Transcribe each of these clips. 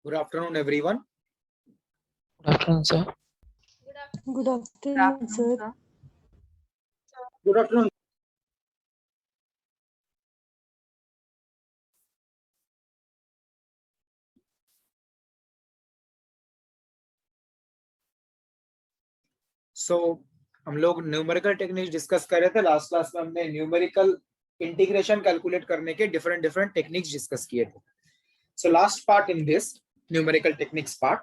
Good afternoon, everyone. Good afternoon, sir. Good afternoon, sir. Good afternoon. So, हम लोग numerical techniques discuss कर रहे थे। लास्ट क्लास में हमने न्यूमेरिकल इंटीग्रेशन कैलकुलेट करने के डिफरेंट टेक्निक्स डिस्कस किए थे। So last part in this numerical techniques part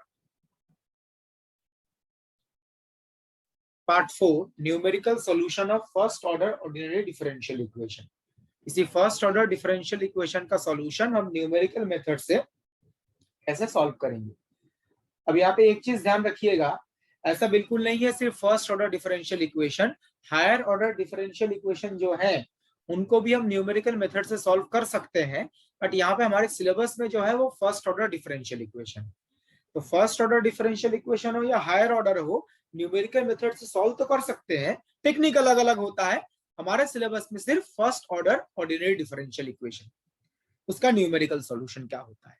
4 numerical solution of first order ordinary differential equation। इसी फर्स्ट ऑर्डर डिफरेंशियल इक्वेशन का सॉल्यूशन हम न्यूमेरिकल मेथड से कैसे सॉल्व करेंगे। अब यहाँ पे एक चीज ध्यान रखिएगा, ऐसा बिल्कुल नहीं है सिर्फ first order differential equation, higher order differential equation जो है उनको भी हम न्यूमेरिकल मेथड से सॉल्व कर सकते हैं। बट यहाँ पे हमारे सिलेबस में जो है वो फर्स्ट ऑर्डर डिफरेंशियल इक्वेशन, तो फर्स्ट ऑर्डर डिफरेंशियल इक्वेशन हो या हायर ऑर्डर हो, न्यूमेरिकल मेथड से सॉल्व तो कर सकते हैं, टेक्निक अलग अलग होता है। हमारे सिलेबस में सिर्फ first order ordinary differential equation, उसका न्यूमेरिकल सॉल्यूशन क्या होता है।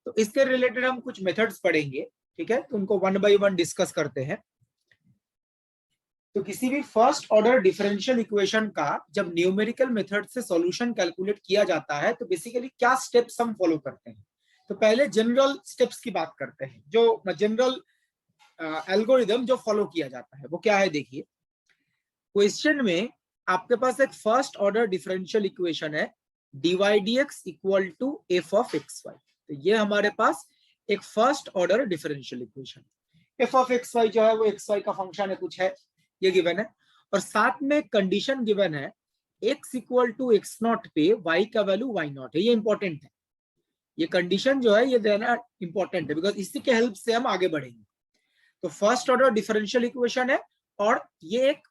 तो इसके रिलेटेड हम कुछ मेथड्स पढ़ेंगे, ठीक है, तो उनको वन बाय वन डिस्कस करते हैं। तो किसी भी फर्स्ट ऑर्डर डिफरेंशियल इक्वेशन का जब न्यूमेरिकल मेथड से सॉल्यूशन कैलकुलेट किया जाता है तो बेसिकली क्या स्टेप्स हम फॉलो करते हैं। तो पहले जनरल स्टेप्स की बात करते हैं, जो जनरल एल्गोरिदम जो फॉलो किया जाता है वो क्या है। देखिए, क्वेश्चन में आपके पास एक फर्स्ट ऑर्डर डिफरेंशियल इक्वेशन है, dydx equal to F of X Y. तो ये हमारे पास एक first order differential equation, F of X Y जो है वो एक्स वाई का फंक्शन है, कुछ है, ये गिवन है। और साथ में कंडीशन गिवन है, x equal to X not पे y का वैल्यू y नॉट है। ये इंपॉर्टेंट है, ये कंडीशन जो है ये देना इंपॉर्टेंट है, बिकॉज इसी के हेल्प से हम आगे बढ़ेंगे। तो फर्स्ट ऑर्डर डिफरेंशियल इक्वेशन है और ये एक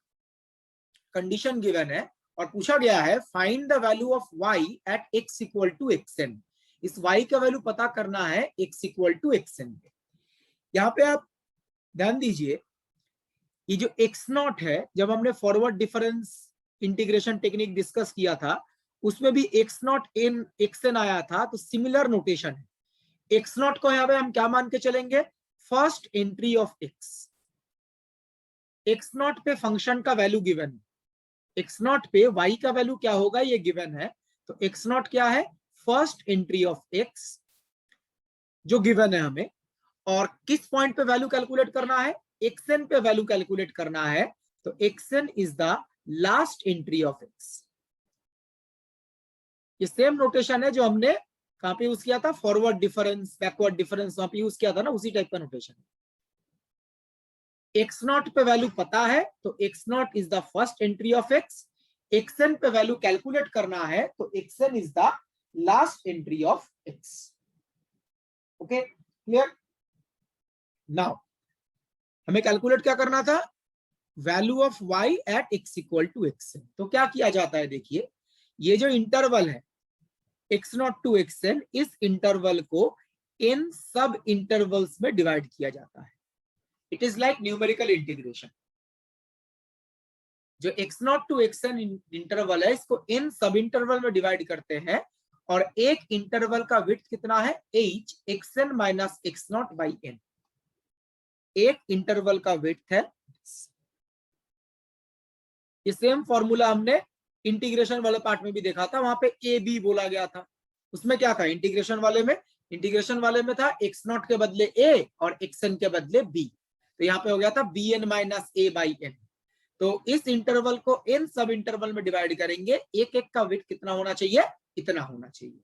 कंडीशन गिवन है और पूछा गया है find the value of y at x equal to xn। इस y का वैल्यू पता करना है x इक्वल टू xn पे। यहाँ पे आप ध्यान दीजिए, ये जो x नॉट है, जब हमने forward difference integration technique discuss किया था उसमें भी x नॉट इन xn आया था, तो सिमिलर नोटेशन है। x नॉट को यहाँ पे हम क्या मान के चलेंगे, first entry of x। x not पे फंक्शन का वैल्यू गिवन है, x नॉट पे y का वैल्यू क्या होगा ये गिवन है, तो x नॉट क्या है, फर्स्ट एंट्री ऑफ x जो गिवन है हमें। और किस पॉइंट पे वैल्यू कैलकुलेट करना है, xn पे वैल्यू कैलकुलेट करना है, तो xn is the last entry of x। ये सेम नोटेशन है जो हमने कहां पे यूज किया था, फॉरवर्ड डिफरेंस बैकवर्ड डिफरेंस, वहां पे यूज किया था ना, उसी टाइप का नोटेशन है। x नॉट पे वैल्यू पता है तो x not is the first entry of x, xn पे वैल्यू कैलकुलेट करना है तो xn is the last entry of x। Okay, clear. Now हमें कैलकुलेट क्या करना था, value of y at x equal to xn। तो क्या किया जाता है, देखिए ये जो इंटरवल है x नॉट टू xn, इस इंटरवल को इन सब इंटरवल्स में डिवाइड किया जाता है। It is like numerical integration. जो x not to xn interval है इसको इन सब इंटरवल में डिवाइड करते हैं और एक इंटरवल का विड्थ कितना है, h xn minus x not by n। एक इंटरवल का विड्थ है। ये सेम फॉर्मूला हमने इंटीग्रेशन वाले पार्ट में भी देखा था, वहां पे ए बी बोला गया था। उसमें क्या था, इंटीग्रेशन वाले में था x नॉट के बदले a और xn के बदले b, तो यहाँ पे हो गया था bn minus a by n। तो इस इंटरवल को इन सब इंटरवल में डिवाइड करेंगे, एक एक का विड्थ कितना होना चाहिए, इतना होना चाहिए।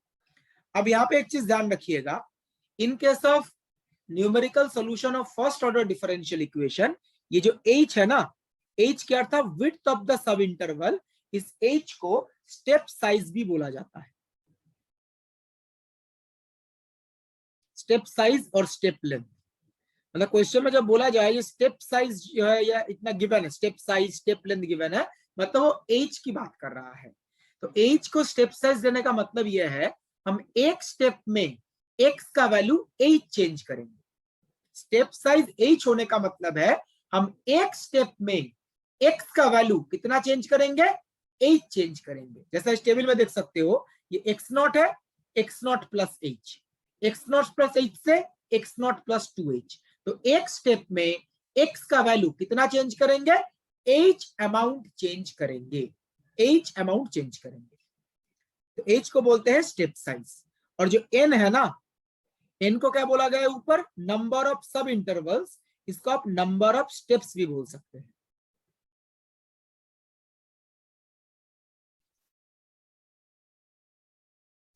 अब यहाँ पे एक चीज ध्यान रखिएगा, in case of numerical solution of first order differential equation, ये जो h है ना, h क्या था, width of the sub interval. इस h को स्टेप साइज भी बोला जाता है, स्टेप साइज और स्टेप लेंथ। मतलब क्वेश्चन में जब बोला जाए ये स्टेप साइज जो है या इतना गिवन है, step size step length given है, मतलब वो h की बात कर रहा है। तो h को स्टेप साइज देने का मतलब ये है हम एक स्टेप में x का वैल्यू h चेंज करेंगे। स्टेप साइज h होने का मतलब है हम एक स्टेप में x का वैल्यू कितना चेंज करेंगे, h चेंज करेंगे। जैसा इस टेबल में देख सकते हो, ये x नॉट है, x not plus h, x not plus H से एक्स नॉट प्लस 2h। तो एक स्टेप में x का वैल्यू कितना चेंज करेंगे, h अमाउंट चेंज करेंगे, h अमाउंट चेंज करेंगे। तो h को बोलते हैं स्टेप साइज। और जो n है ना, n को क्या बोला गया है ऊपर, नंबर ऑफ सब इंटरवल्स, इसको आप नंबर ऑफ स्टेप्स भी बोल सकते हैं।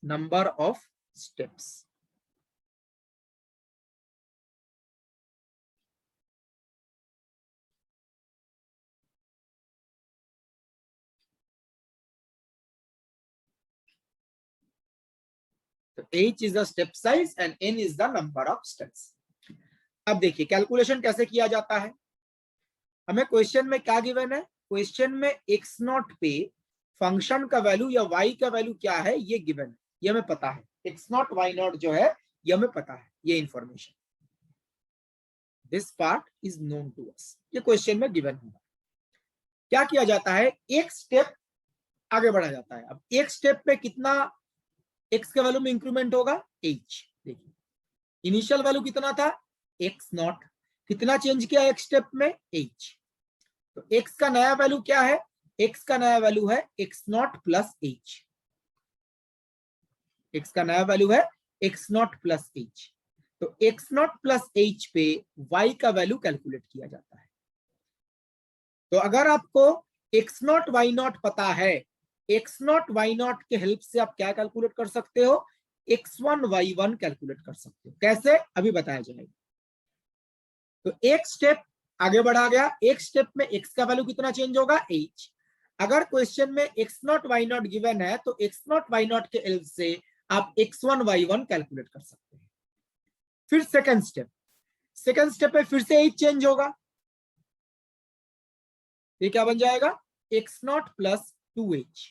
Number of steps. तो h is the step size and n is the number of steps। अब देखिए कैलकुलेशन कैसे किया जाता है। हमें क्वेश्चन में क्या गिवन है, क्वेश्चन में x नॉट पे फंक्शन का वैल्यू या y का वैल्यू क्या है ये गिवन है, ये हमें पता है। x नॉट y नॉट जो है ये हमें पता है, ये information, this part is known to us, ये क्वेश्चन में गिवन होगा। क्या किया जाता है, एक स्टेप आगे बढ़ा जाता है। अब एक स्टेप पे कितना x के वैल्यू में इंक्रीमेंट होगा, h। देखिए इनिशियल वैल्यू कितना था, x नॉट, कितना चेंज किया एक स्टेप में, h। तो x का नया वैल्यू क्या है, x का नया वैल्यू है x not plus h, x का नया वैल्यू है x नॉट प्लस h। तो x नॉट प्लस h पे y का वैल्यू कैलकुलेट किया जाता है। तो अगर आपको x नॉट y नॉट पता है, x नॉट y नॉट के हेल्प से आप क्या कैलकुलेट कर सकते हो, x1 y1 कैलकुलेट कर सकते हो। कैसे, अभी बताया जाएगा। तो एक स्टेप आगे बढ़ा गया, एक स्टेप में x का वैल्यू कितना चेंज होगा, h। अगर क्वेश्चन में x naught y not given है तो x नॉट y नॉट के हेल्प से आप x1 y1 कैलकुलेट कर सकते हैं। फिर सेकंड स्टेप में फिर से h चेंज होगा, ये क्या बन जाएगा, x नॉट प्लस 2h।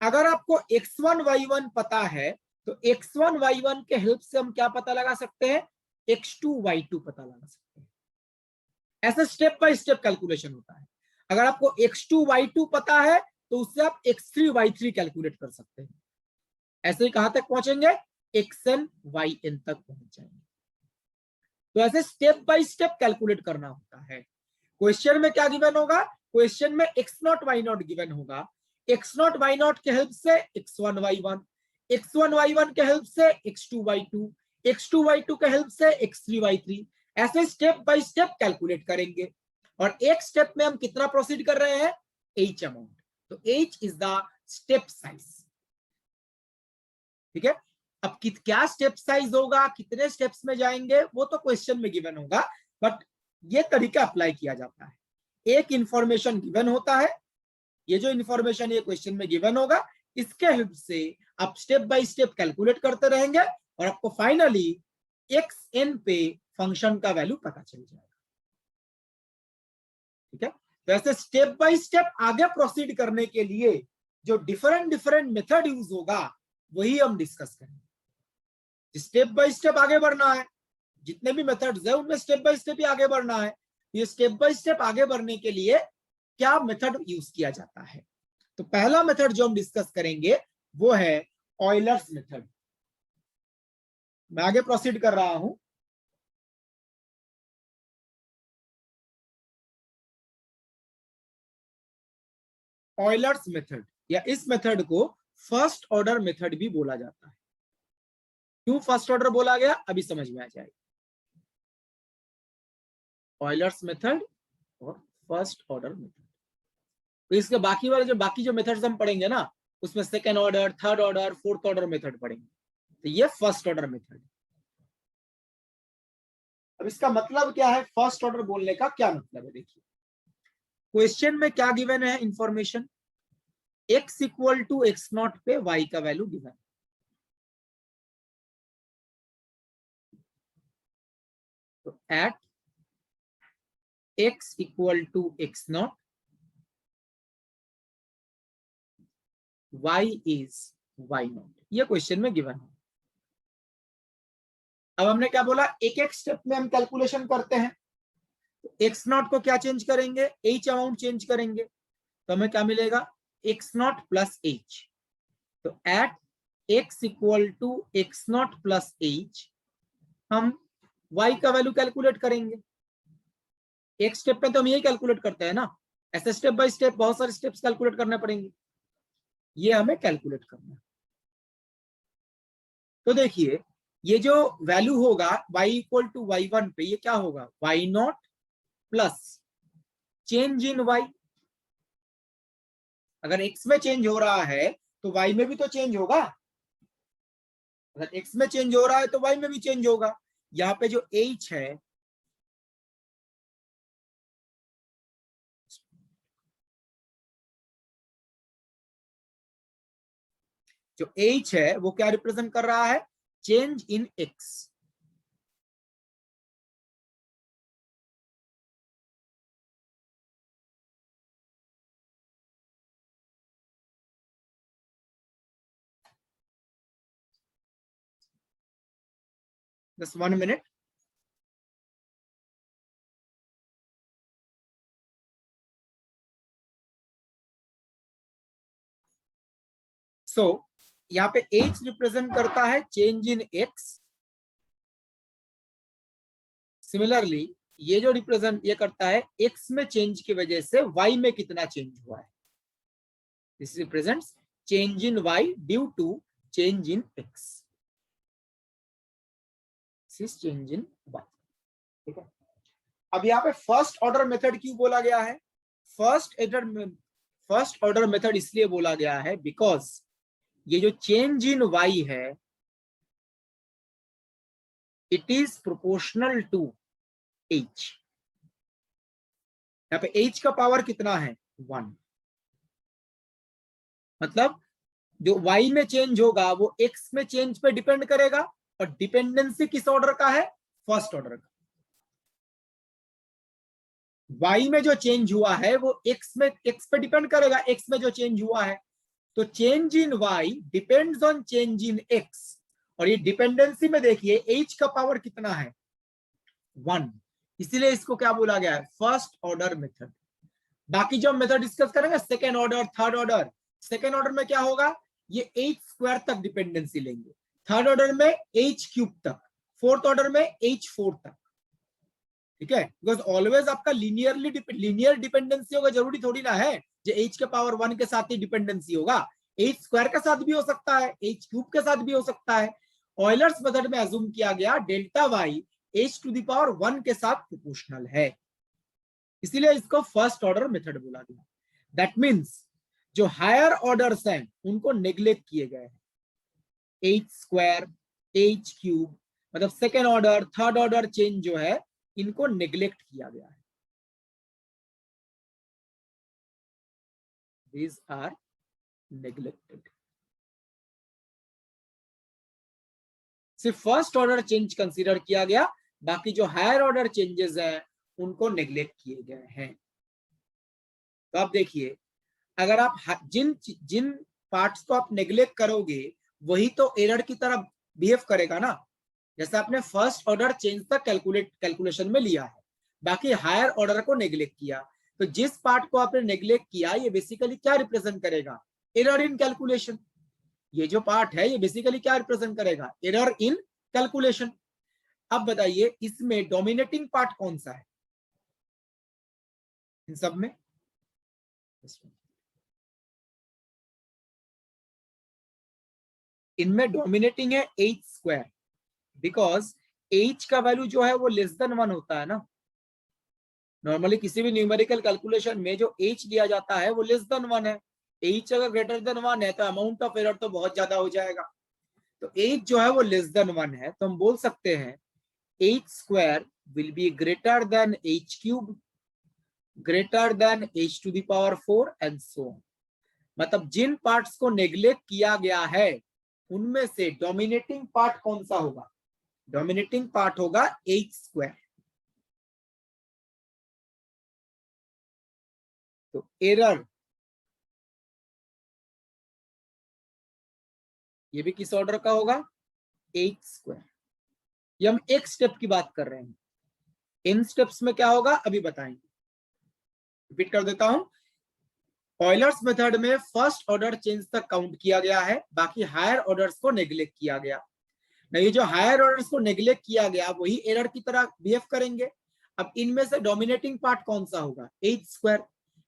अगर आपको x1 y1 पता है तो x1 y1 के हेल्प से हम क्या पता लगा सकते हैं, x2 y2 पता लगा सकते हैं। ऐसे स्टेप बाय स्टेप कैलकुलेशन होता है। अगर आपको x2 y2 पता है तो उससे आप x3 y3 कैलकुलेट कर सकते हैं। ऐसे ही कहां तक पहुंचेंगे, xn yn तक पहुंच जाएंगे। तो ऐसे स्टेप बाय स्टेप कैलकुलेट करना होता है। क्वेश्चन में क्या गिवन होगा, क्वेश्चन में x naught y not given होगा, x नॉट y नॉट के हेल्प से x1 y1, x1 y1 के हेल्प से x2 y2, x2 y2 के हेल्प से x3 y3। ऐसे स्टेप बाय स्टेप कैलकुलेट करेंगे। और एक स्टेप में हम कितना प्रोसीड कर रहे हैं, h अमाउंट। तो h is the step size. ठीक है, अब क्या स्टेप साइज होगा, कितने स्टेप्स में जाएंगे, वो तो क्वेश्चन में गिवन होगा, बट ये तरीका अप्लाई किया जाता है। एक इंफॉर्मेशन गिवन होता है, ये जो इंफॉर्मेशन ये क्वेश्चन में गिवन होगा, इसके हेल्प से आप स्टेप बाय स्टेप कैलकुलेट करते रहेंगे और आपको फाइनली एक्स एन पे फंक्शन का वैल्यू पता चल जाएगा। ठीक है, तो ऐसे स्टेप बाय स्टेप आगे प्रोसीड करने के लिए जो डिफरेंट मेथड यूज होगा वही हम डिस्कस करेंगे। स्टेप बाय स्टेप आगे बढ़ना है, जितने भी मेथड्स है उनमें स्टेप बाय स्टेप ही आगे बढ़ना है। ये स्टेप बाय स्टेप आगे बढ़ने के लिए क्या मेथड यूज किया जाता है, तो पहला मेथड जो हम डिस्कस करेंगे वो है ऑयलर्स मेथड। मैं आगे प्रोसीड कर रहा हूं। ऑयलर्स मेथड या इस मेथड को फर्स्ट ऑर्डर मेथड भी बोला जाता है। क्यों फर्स्ट ऑर्डर बोला गया, अभी समझ में आ जाएगा। ऑयलर्स मेथड और फर्स्ट ऑर्डर मेथड, तो इसके बाकी जो मेथड्स हम पढ़ेंगे ना, उसमें second order, third order, fourth order method पढ़ेंगे। तो ये फर्स्ट ऑर्डर मेथड। अब इसका मतलब क्या है, फर्स्ट ऑर्डर बोलने का क्या मतलब है, देखिए क्वेश्चन में क्या गिवन है information, x equal to X not पे y का वैल्यू गिवन। तो at x equal to X not y is y not, ये क्वेश्चन में गिवन है। अब हमने क्या बोला, एक एक स्टेप में हम कैलकुलेशन करते हैं। तो एक्स नॉट को क्या चेंज करेंगे, h अमाउंट चेंज करेंगे, तो हमें क्या मिलेगा, एक्स नॉट प्लस h। तो at x equal to X not plus H, हम y का वैल्यू कैलकुलेट करेंगे। एक स्टेप में तो हम यही कैलकुलेट करते हैं ना, ऐसे स्टेप बाय स्टेप बहुत सारे स्टेप्स कैलकुलेट करने पड़ेंगे, ये हमें कैलकुलेट करना है। तो देखिए ये जो वैल्यू होगा y इक्वल टू y1 पे, ये क्या होगा y not plus change in y। अगर x में चेंज हो रहा है तो y में भी तो चेंज होगा, अगर x में चेंज हो रहा है तो y में भी चेंज होगा। यहाँ पे जो h है, जो h है वो क्या रिप्रेजेंट कर रहा है, change in x। Just 1 minute. So यहाँ पे h रिप्रेजेंट करता है चेंज इन x। सिमिलरली ये जो रिप्रेजेंट ये करता है x में चेंज की वजह से y में कितना चेंज हुआ है। This represents change in y due to change in x। This is change in y। ठीक है, अब यहाँ पे फर्स्ट ऑर्डर मेथड क्यों बोला गया है, फर्स्ट ऑर्डर मेथड इसलिए बोला गया है बिकॉज ये जो चेंज इन y है it is proportional to h। यहाँ पे h का पावर कितना है 1, मतलब जो y में चेंज होगा वो x में चेंज पे डिपेंड करेगा, और डिपेंडेंसी किस ऑर्डर का है, फर्स्ट ऑर्डर का। y में जो चेंज हुआ है वो x पे डिपेंड करेगा, x में जो चेंज हुआ है। तो change in y depends on change in x, और ये डिपेंडेंसी में देखिए h का पावर कितना है 1, इसीलिए इसको क्या बोला गया है, फर्स्ट ऑर्डर मेथड। बाकी जो मेथड डिस्कस करेंगे second order, third order, second order में क्या होगा, ये h² तक डिपेंडेंसी लेंगे, थर्ड ऑर्डर में h³ तक, फोर्थ ऑर्डर में h4 तक। ठीक है, बिकॉज ऑलवेज आपका लीनियर डिपेंडेंसी होगा, जरूरी थोड़ी ना है जो h के पावर 1 के साथ ही डिपेंडेंसी होगा, h² के साथ भी हो सकता है, h³ के साथ भी हो सकता है। ऑयलर्स मेथड में अज्यूम किया गया डेल्टा y h⁻1 के साथ प्रोपोर्शनल है, इसीलिए इसको फर्स्ट ऑर्डर मेथड बोला गया। दैट मीन्स जो हायर ऑर्डर्स हैं उनको नेग्लेक्ट किए गए हैं, h², h³, मतलब second order third order change जो है इनको नेग्लेक्ट किया गया है। These are neglected. सिर्फ फर्स्ट ऑर्डर चेंज कंसीडर किया गया, बाकी जो हायर ऑर्डर चेंजेस हैं उनको नेग्लेक्ट किए गए हैं। तो आप देखिए अगर आप जिन पार्ट्स को आप नेग्लेक्ट करोगे वही तो एरर की तरह बिहेव करेगा ना। जैसे आपने फर्स्ट ऑर्डर चेंज तक कैलकुलेशन में लिया है, बाकी हायर ऑर्डर को नेग्लेक्ट किया, तो जिस पार्ट को आपने नेग्लेक्ट किया ये बेसिकली क्या रिप्रेजेंट करेगा, एरर इन कैलकुलेशन। ये जो पार्ट है ये बेसिकली क्या रिप्रेजेंट करेगा, एरर इन कैलकुलेशन। अब बताइए इसमें डोमिनेटिंग पार्ट कौन सा है इन सब में, इनमें डोमिनेटिंग है h², बिकॉज h का वैल्यू जो है वो लेस देन 1 होता है ना। नॉर्मली किसी भी न्यूमेरिकल कैलकुलेशन में जो h दिया जाता है वो लेस देन 1 है, h अगर ग्रेटर देन 1 है तो अमाउंट ऑफ एरर तो बहुत ज्यादा हो जाएगा। तो h जो है वो लेस देन 1 है, तो हम बोल सकते हैं h² will be greater than h³, greater than h⁴ and so on. मतलब जिन पार्ट्स को नेग्लेक्ट किया गया है उनमें से डोमिनेटिंग पार्ट कौन सा होगा, डोमिनेटिंग पार्ट होगा h²। तो एरर ये भी किस ऑर्डर का होगा, h²। ये हम एक स्टेप की बात कर रहे हैं, इन स्टेप्स में क्या होगा अभी बताएंगे। रिपीट कर देता हूं, ऑयलर्स मेथड में फर्स्ट ऑर्डर चेंज तक काउंट किया गया है, बाकी हायर ऑर्डर्स को नेग्लेक्ट किया गया। नहीं, ये जो हायर ऑर्डर्स को नेग्लेक्ट किया गया वही एरर की तरह बिहेव करेंगे। अब इनमें से डोमिनेटिंग पार्ट कौन सा होगा? एच स्क्वायर,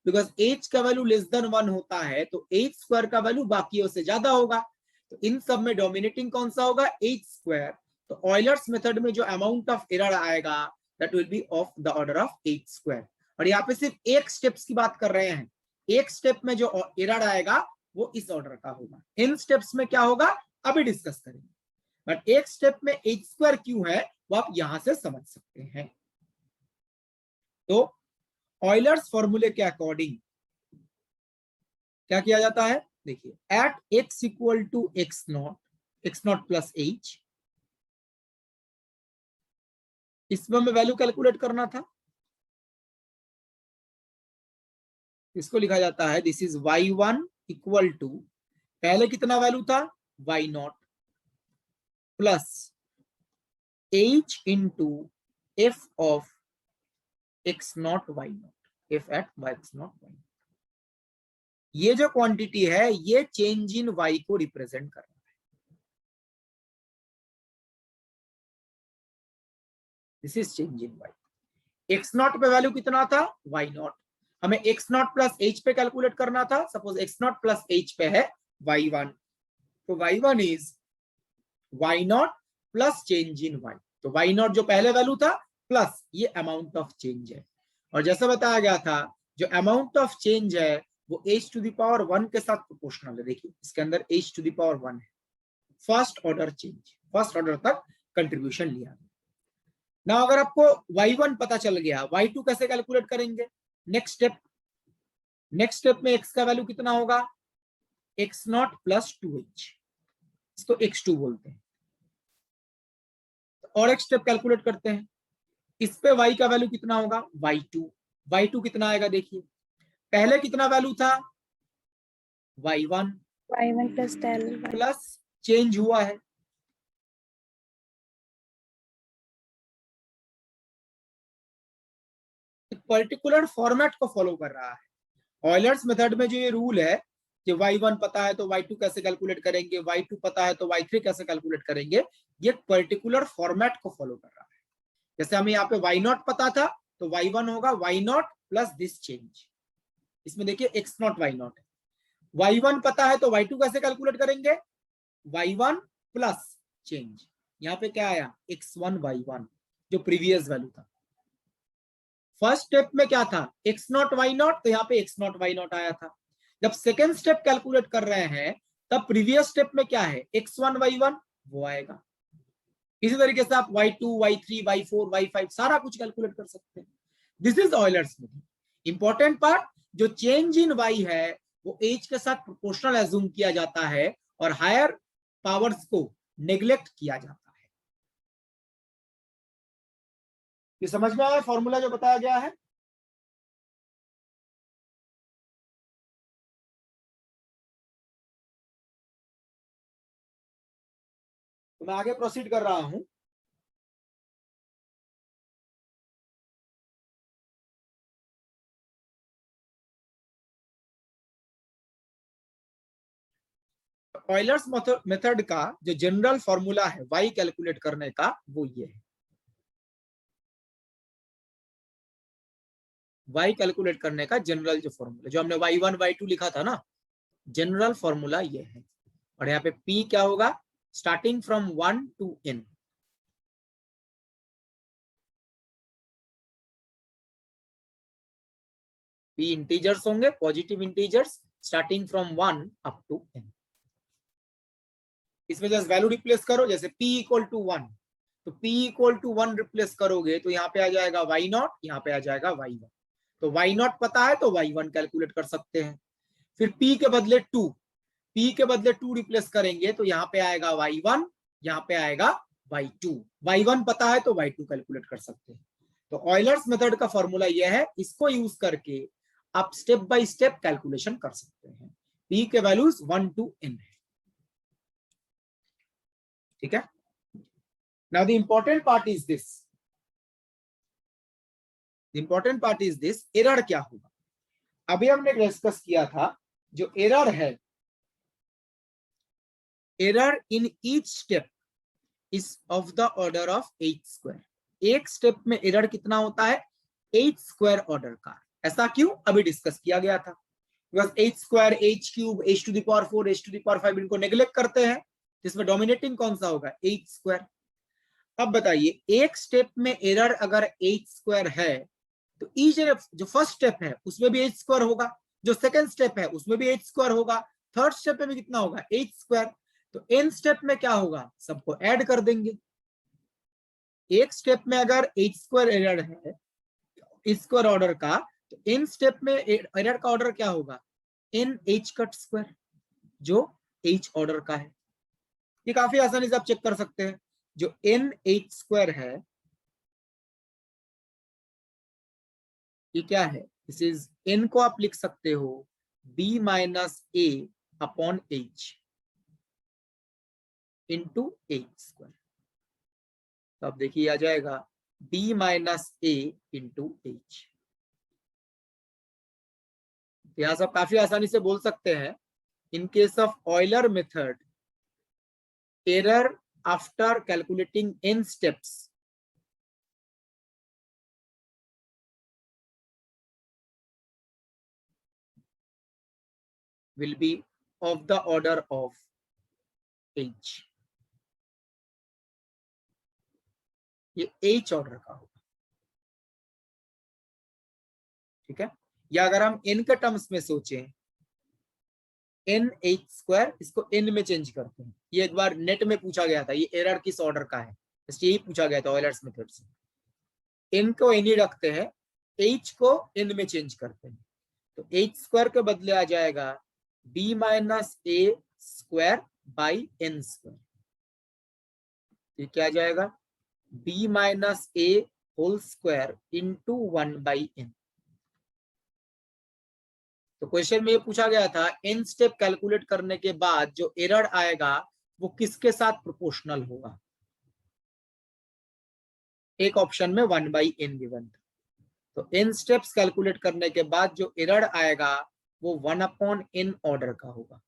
बिकॉज एच का वैल्यू लेस देन 1 होता है तो एच स्क्वायर का वैल्यू बाकियों से ज्यादा होगा। तो इन सब में डोमिनेटिंग कौन सा होगा? H square. तो ऑयलर्स मेथड में जो अमाउंट ऑफ एरर आएगा that will B of the order of H square. और यहाँ पे सिर्फ एक स्टेप्स की बात कर रहे हैं, एक स्टेप में जो एरर आएगा वो इस ऑर्डर का होगा। इन स्टेप्स में क्या होगा अभी डिस्कस करेंगे, बट एक स्टेप में एच स्क्वायर क्यों है वो आप यहां से समझ सकते हैं। तो ऑयलर्स फॉर्मूले के अकॉर्डिंग क्या किया जाता है? देखिए, at X equal to X not plus H, इसमें हमें वैल्यू कैलकुलेट करना था। इसको लिखा जाता है this is y1 equal to, पहले कितना वैल्यू था? y0 plus h into F of x not y0, F at x not y0। ये जो क्वांटिटी है ये चेंज इन y को रिप्रेजेंट कर रहा है। This is change in y। x not पे वैल्यू कितना था? y0, हमें x नॉट प्लस h पे कैलकुलेट करना था। Suppose x not plus h पे है y1, तो y1 is y0 plus change in y। तो y0 जो पहले वैल्यू था प्लस ये अमाउंट ऑफ चेंज है। और जैसा बताया गया था जो अमाउंट ऑफ चेंज है वो h टू द पावर 1 के साथ प्रोपोर्शनल है। देखिए इसके अंदर h टू द पावर 1 है। First order change, first order तक कंट्रीब्यूशन लिया। ना अगर आपको y1 पता चल गया, y2 कैसे कैलकुलेट करेंगे? नेक्स्ट स्टेप में x का वैल्यू कितना होगा? x नॉट प्लस 2h, इसको x2 बोलते हैं। और एक स्टेप कैलकुलेट करते हैं, इस पे y का वैल्यू कितना होगा? y2 कितना आएगा? देखिए पहले कितना वैल्यू था? y1 plus del plus change हुआ है, पर्टिकुलर फॉर्मेट को फॉलो कर रहा है। ऑयलर्स मेथड में जो ये रूल है कि y1 पता है तो y2 कैसे कैलकुलेट करेंगे, y2 पता है तो y3 कैसे कैलकुलेट करेंगे, ये पर्टिकुलर फॉर्मेट को फॉलो कर रहा है। जैसे हमें यहाँ पे y0 पता था तो y1 होगा y0 प्लस दिस चेंज। इसमें देखिए x नॉट y0 है। y1 पता है तो y2 कैसे कैलकुलेट करेंगे? y1 प्लस चेंज, यहाँ पे क्या आया? x1 y1 जो प्रीवियस वैल्यू था। फर्स्ट स्टेप में क्या था? x नॉट y0, तो यहाँ पे x नॉट y0 आया था। जब सेकेंड स्टेप कैलकुलेट कर रहे हैं तब प्रीवियस स्टेप में क्या है? x1 y1 वो आएगा। इसी तरीके से आप y2 y3 y4 y5 सारा कुछ कैलकुलेट कर सकते हैं। This is Euler's method. Important part, जो चेंज इन y है वो h के साथ प्रोपोर्शनल एज्यूम किया जाता है और हायर पावर्स को नेग्लेक्ट किया जाता है। ये समझ में आया फॉर्मूला जो बताया गया है? तो मैं आगे प्रोसीड कर रहा हूं। ऑयलर्स मेथड का जो जनरल फॉर्मूला है y कैलकुलेट करने का वो ये है। y कैलकुलेट करने का जनरल जो फॉर्मूला, जो हमने y1 y2 लिखा था ना, जनरल फॉर्मूला ये है। और यहाँ पे p क्या होगा? Starting from 1 to n। p integers होंगे, positive integers, starting from 1 up to n। इसमें जस्ट वैल्यू रिप्लेस करो, जैसे p इक्वल टू 1, तो p इक्वल टू 1 रिप्लेस करोगे तो यहाँ पे आ जाएगा y0, यहाँ पे आ जाएगा y1। तो y0 पता है तो y1 कैलकुलेट कर सकते हैं। फिर p के बदले 2 रिप्लेस करेंगे तो यहाँ पे आएगा y1, यहाँ पे आएगा y2। y1 पता है तो y2 कैलकुलेट कर सकते हैं। तो ऑयलर्स मेथड का फॉर्मूला यह है, इसको यूज करके आप स्टेप बाय स्टेप कैलकुलेशन कर सकते हैं। p के वैल्यूज 1 टू n है, ठीक है। Now the important part is this, error क्या होगा? अभी हमने डिस्कस किया था जो एरर है, error in each step is of the order of h²। एक स्टेप में एरर कितना होता है, h² ऑर्डर का। ऐसा क्यों, अभी डिस्कस किया गया था। Because h², h³, h⁴, h⁵ इनको नेग्लेक्ट करते हैं, जिसमें डोमिनेटिंग कौन सा होगा, h²। अब बताइए एक स्टेप में एरर अगर h² है तो ईच जो फर्स्ट स्टेप है उसमें भी h² होगा, जो सेकंड स्टेप है उसमें भी h² होगा, थर्ड स्टेप में भी कितना होगा, h²। तो n स्टेप में क्या होगा, सबको ऐड कर देंगे। एक स्टेप में अगर h² एरर है h² ऑर्डर का, तो n स्टेप में एरर का ऑर्डर क्या होगा, n(h²), जो h ऑर्डर का है। ये काफी आसानी से आप चेक कर सकते हैं। जो n(h²) है ये क्या है, दिस इज n को आप लिख सकते हो b-a/h इंटू h²। तो अब देखिए आ जाएगा b-a इंटू h। यहां सब काफी आसानी से बोल सकते हैं, in case of Euler method error after calculating n steps will be of the order of h। ये h ऑर्डर का होगा, ठीक है। या अगर हम n के टर्म्स में सोचें, n(h²), इसको n में चेंज करते हैं। ये एक बार नेट में पूछा गया था, ये एरर किस ऑर्डर का है, यही पूछा गया था ऑयलर्स मेथड से। n को n ही रखते हैं, h को n में चेंज करते हैं, तो h² के बदले आ जाएगा b-a² ये क्या आ जाएगा, b-a² इंटू 1/n। तो क्वेश्चन में ये पूछा गया था n स्टेप कैलकुलेट करने के बाद जो एरर आएगा वो किसके साथ प्रोपोर्शनल होगा। एक ऑप्शन में 1/n गिवन था, तो n स्टेप्स कैलकुलेट करने के बाद जो एरर आएगा वो 1/n ऑर्डर का होगा।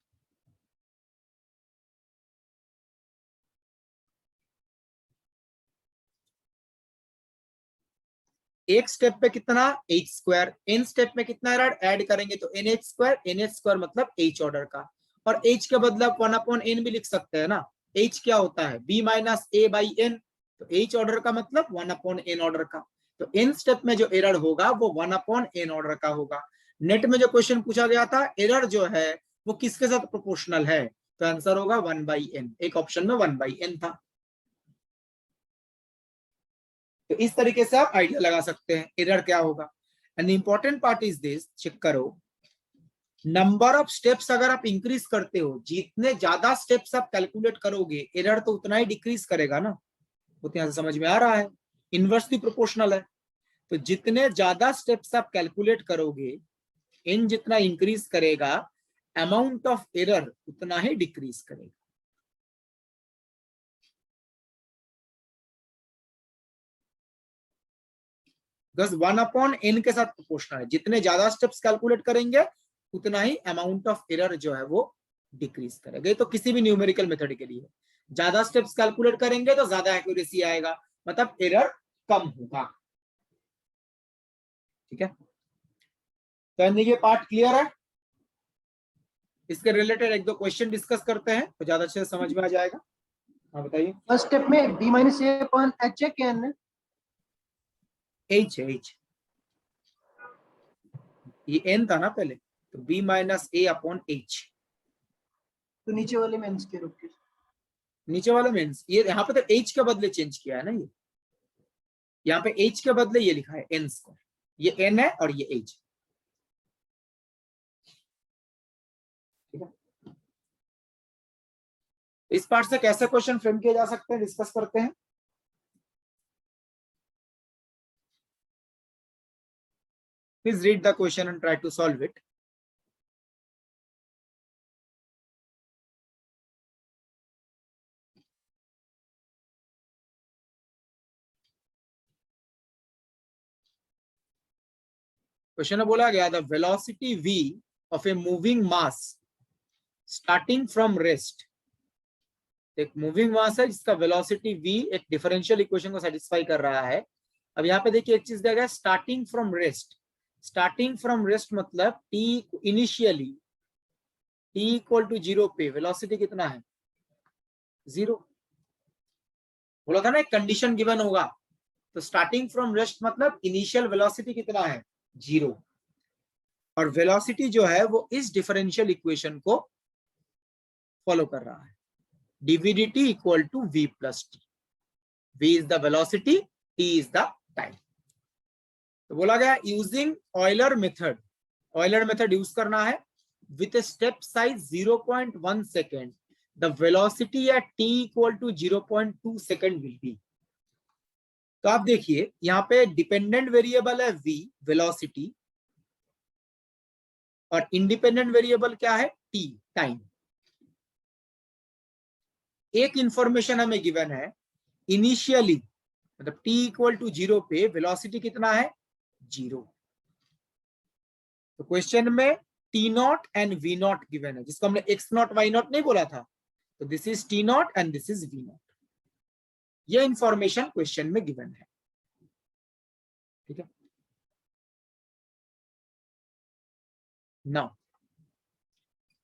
एक स्टेप पे कितना, h², n स्टेप में कितना एरर ऐड करेंगे तो nh², nh² मतलब h ऑर्डर का, और h के बदले 1/n भी लिख सकते हैं ना। h क्या होता है, b-a/n, तो h ऑर्डर का मतलब 1/n ऑर्डर का। तो n स्टेप में जो एरर होगा वो 1/n ऑर्डर का होगा। नेट में जो क्वेश्चन पूछा गया था एरर जो है वो किसके साथ प्रोपोर्शनल है, तो आंसर होगा 1/n। एक ऑप्शन में 1/n था। तो इस तरीके से आप आइडिया लगा सकते हैं एरर क्या होगा। And important part is this, check करो, नंबर ऑफ स्टेप्स अगर आप इंक्रीज करते हो, जितने ज्यादा स्टेप्स आप कैलकुलेट करोगे एरर तो उतना ही डिक्रीज करेगा ना। वो तो यहां से समझ में आ रहा है, इनवर्सली प्रोपोर्शनल है। तो जितने ज्यादा स्टेप्स आप कैलकुलेट करोगे, इन जितना इंक्रीज करेगा, अमाउंट ऑफ एरर उतना ही डिक्रीज करेगा। बस 1/n के साथ प्रोपोर्शनल है, जितने ज्यादा स्टेप्स कैलकुलेट करेंगे उतना ही अमाउंट ऑफ एरर जो है वो डिक्रीज करेगा। तो किसी भी न्यूमेरिकल मेथड के लिए ज्यादा स्टेप्स कैलकुलेट करेंगे तो ज्यादा एक्यूरेसी आएगा, मतलब एरर कम होगा, ठीक है। तो ये पार्ट क्लियर है। इसके रिलेटेड एक दो क्वेश्चन डिस्कस करते हैं तो ज्यादा अच्छे से समझ में आ जाएगा। हाँ बताइए। फर्स्ट स्टेप में b-a/h है क्या n है? h है, h ये n था ना पहले, तो b-a/h। तो नीचे वाले में n के रुक के नीचे वाला मीन्स ये यहाँ पे तो h के बदले चेंज किया है ना, ये यहाँ पे h के बदले ये लिखा है n², ये n है और ये h, ठीक है। इस पार्ट से कैसे क्वेश्चन फ्रेम किए जा सकते हैं डिस्कस करते हैं। Please read the question and try to solve it. Question में बोला गया the velocity v of a moving mass starting from rest, एक मूविंग मास है जिसका वेलोसिटी v एक डिफरेंशियल इक्वेशन को सेटिस्फाई कर रहा है। अब यहाँ पे देखिए एक चीज दिया गया starting from rest, starting from rest मतलब t initially t equal to 0 पे वेलोसिटी कितना है 0। बोला था ना एक कंडीशन गिवन होगा, तो स्टार्टिंग फ्रॉम रेस्ट मतलब इनिशियल वेलोसिटी कितना है 0, और वेलोसिटी जो है वो इस डिफरेंशियल इक्वेशन को फॉलो कर रहा है, dvdt equal to v plus T. v is the velocity, t is the time. तो बोला गया using Euler method, Euler method use करना है with step size 0.1 second, the velocity at t equal to 0.2 second will be. तो आप देखिए यहाँ पे डिपेंडेंट वेरिएबल है v वेलोसिटी, और इंडिपेंडेंट वेरिएबल क्या है t टाइम। एक इंफॉर्मेशन हमें गिवन है इनिशियली मतलब t इक्वल टू 0 पे वेलोसिटी कितना है 0। तो क्वेश्चन में T not and V not given है, जिसको हमने एक्स नॉट वाई नॉट नहीं बोला था, तो this is T not and this is V not. ये इंफॉर्मेशन क्वेश्चन में गिवन है, ठीक है। नाउ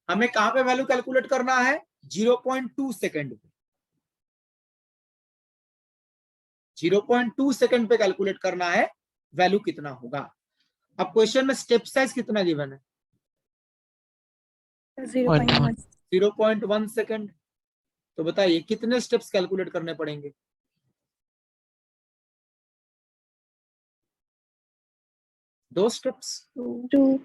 हमें कहां पे वैल्यू कैलकुलेट करना है 0.2 सेकेंड पे, 0.2 सेकेंड पे कैलकुलेट करना है वैल्यू कितना होगा। अब क्वेश्चन में स्टेप साइज कितना गिवन है 0.1 0.1 सेकेंड। तो बताइए कितने स्टेप्स कैलकुलेट करने पड़ेंगे, दो स्टेप्स। 2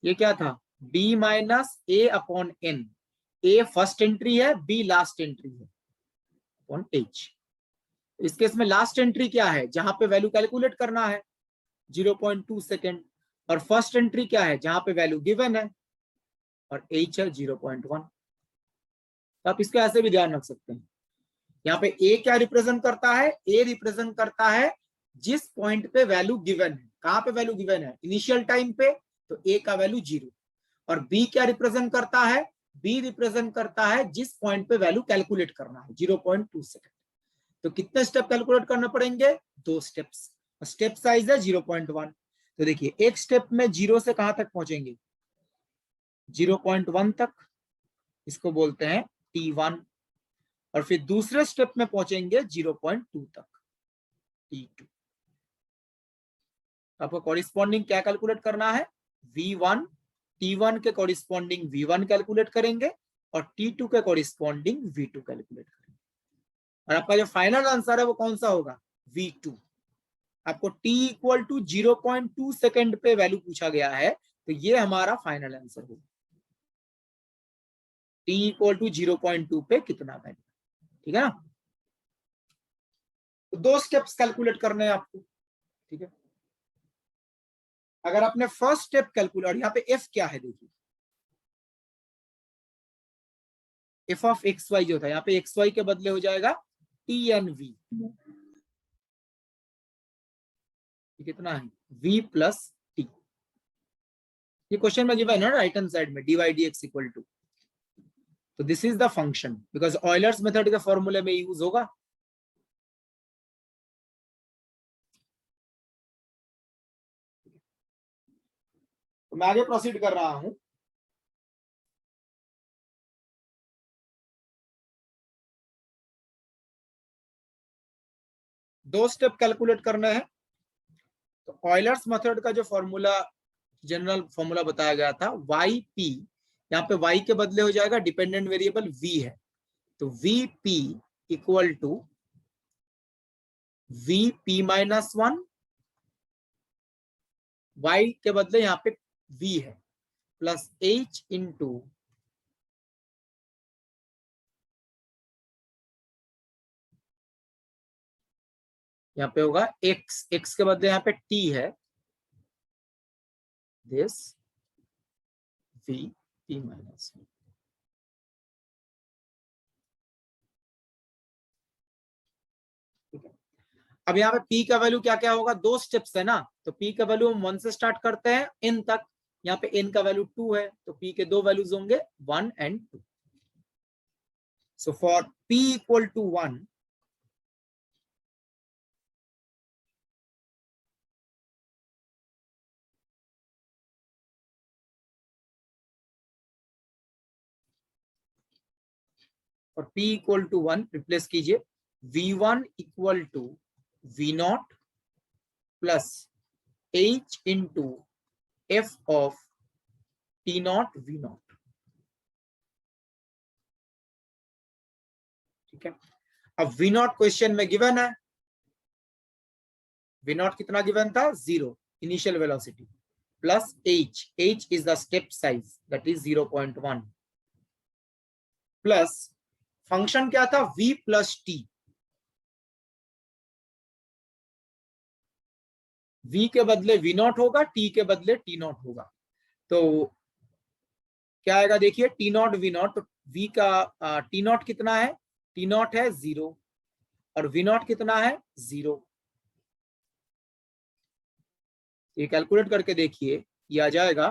ये क्या था b माइनस ए अपॉन एन, ए फर्स्ट एंट्री है b लास्ट एंट्री है अपॉन h। इस केस में लास्ट एंट्री क्या है जहां पे वैल्यू कैलकुलेट करना है 0.2 सेकेंड, और फर्स्ट एंट्री क्या है जहां पे वैल्यू गिवन है और h है 0.1। तो आप इसको ऐसे भी ध्यान रख सकते हैं, यहाँ पे a क्या रिप्रेजेंट करता है, a रिप्रेजेंट करता है जिस पॉइंट पे वैल्यू गिवन है। कहां पे वैल्यू गिवन है इनिशियल टाइम पे, तो a का वैल्यू 0। और b क्या रिप्रेजेंट करता है, b रिप्रेजेंट करता है जिस पॉइंट पे वैल्यू कैलकुलेट करना है 0.2 सेकेंड। तो कितने स्टेप कैलकुलेट करने पड़ेंगे, दो स्टेप्स। स्टेप साइज है 0.1। तो देखिए एक स्टेप में 0 से कहां तक पहुंचेंगे 0.1 तक, इसको बोलते हैं t1, और फिर दूसरे स्टेप में पहुंचेंगे 0.2 तक t2। आपको कॉरिस्पॉन्डिंग क्या कैलकुलेट करना है v1, t1 के कॉरिस्पॉन्डिंग v1 कैलकुलेट करेंगे और t2 के कॉरिस्पॉन्डिंग v2 कैलकुलेट करेंगे, और आपका जो फाइनल आंसर है वो कौन सा होगा v2। आपको t इक्वल टू 0.2 सेकेंड पे वैल्यू पूछा गया है, तो ये हमारा फाइनल आंसर होगा t इक्वल टू 0.2 पे कितना वैल्यू, ठीक है ना। तो दो स्टेप्स कैलकुलेट करने हैं आपको, ठीक है। अगर आपने फर्स्ट स्टेप कैलकुलेट, और यहाँ पे f क्या है देखिए, f ऑफ एक्स वाई जो था यहाँ पे एक्स वाई के बदले हो जाएगा t एन v, कितना है v प्लस t। ये क्वेश्चन में गिवन है राइट हैंड साइड में dy dx इक्वल टू, तो this is the function because Euler's method के फॉर्मूले में यूज होगा। तो मैं आगे प्रोसीड कर रहा हूं। दो स्टेप कैलकुलेट करना है, तो ऑयलर्स मेथड का जो फॉर्मूला जनरल फॉर्मूला बताया गया था वाई पी, यहाँ पे y के बदले हो जाएगा डिपेंडेंट वेरिएबल v है, तो V P equal to V P minus 1, y के बदले यहाँ पे v है, प्लस h इंटू यहाँ पे होगा x के बदले यहाँ पे t है, दिस v p माइनस 1। अब यहाँ पे p का वैल्यू क्या क्या होगा, 2 स्टेप्स है ना, तो p का वैल्यू हम 1 से स्टार्ट करते हैं n तक, यहाँ पे n का वैल्यू 2 है, तो p के 2 वैल्यूज होंगे 1 and 2. So for p equal to 1, और p इक्वल टू 1 रिप्लेस कीजिए, v1 equal to v0 plus h into f of t0 v0. ठीक है, अब v0 क्वेश्चन में गिवन है, v0 कितना गिवन था, 0 initial velocity, plus h is the step size that is 0.1, plus function क्या था, v प्लस t, v के बदले v0 होगा, t के बदले t0 होगा, तो क्या आएगा देखिए, t0 v0, तो v का t0 कितना है, t0 है 0 और v0 कितना है 0, ये कैलकुलेट करके देखिए, ये आ जाएगा,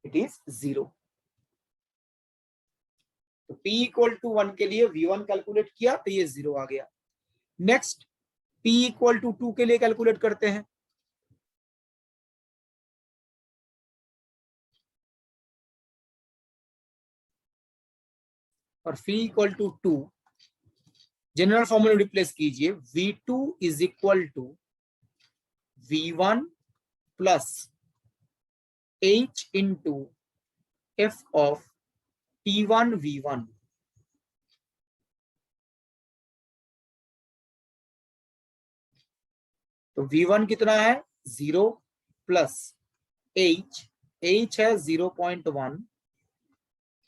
इट इज 0. तो p इक्वल टू 1 के लिए v1 कैलकुलेट किया तो ये 0 आ गया. नेक्स्ट p इक्वल टू 2 के लिए कैलकुलेट करते हैं, और phi equal to 2 general formula replace कीजिए, v2 is equal to v1 plus h into f of t1 v1. तो v1 कितना है 0 प्लस h है 0.1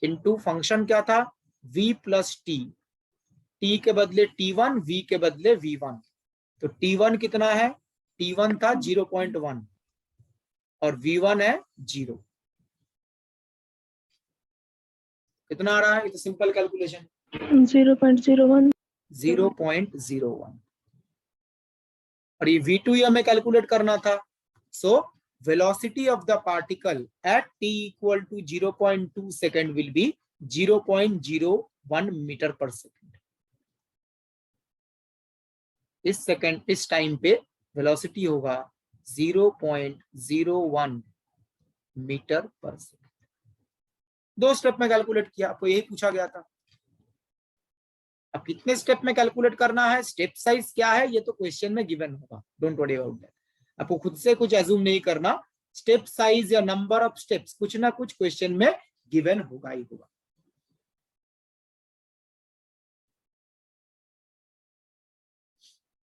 इंटू फंक्शन क्या था v प्लस t, t के बदले t1, v के बदले v1, तो t1 कितना है, t1 था 0.1 और v1 है 0. कितना आ रहा है, ये तो सिंपल कैलकुलेशन, 0.01. 0.01, और ये v2 ही हमें कैलकुलेट करना था. So velocity of the particle at t equal to 0.2 second will be 0.01 metre per second. इस सेकेंड, इस टाइम पे वेलोसिटी होगा 0.01 मीटर पर सेकेंड. 2 स्टेप में कैलकुलेट किया, आपको यही पूछा गया था. अब कितने स्टेप में कैलकुलेट करना है, स्टेप साइज क्या है, ये तो क्वेश्चन में गिवन होगा, डोंट वरी अबाउट दैट. आपको खुद से कुछ एज्यूम नहीं करना, स्टेप साइज या नंबर ऑफ स्टेप्स कुछ ना कुछ क्वेश्चन में गिवन होगा ही होगा.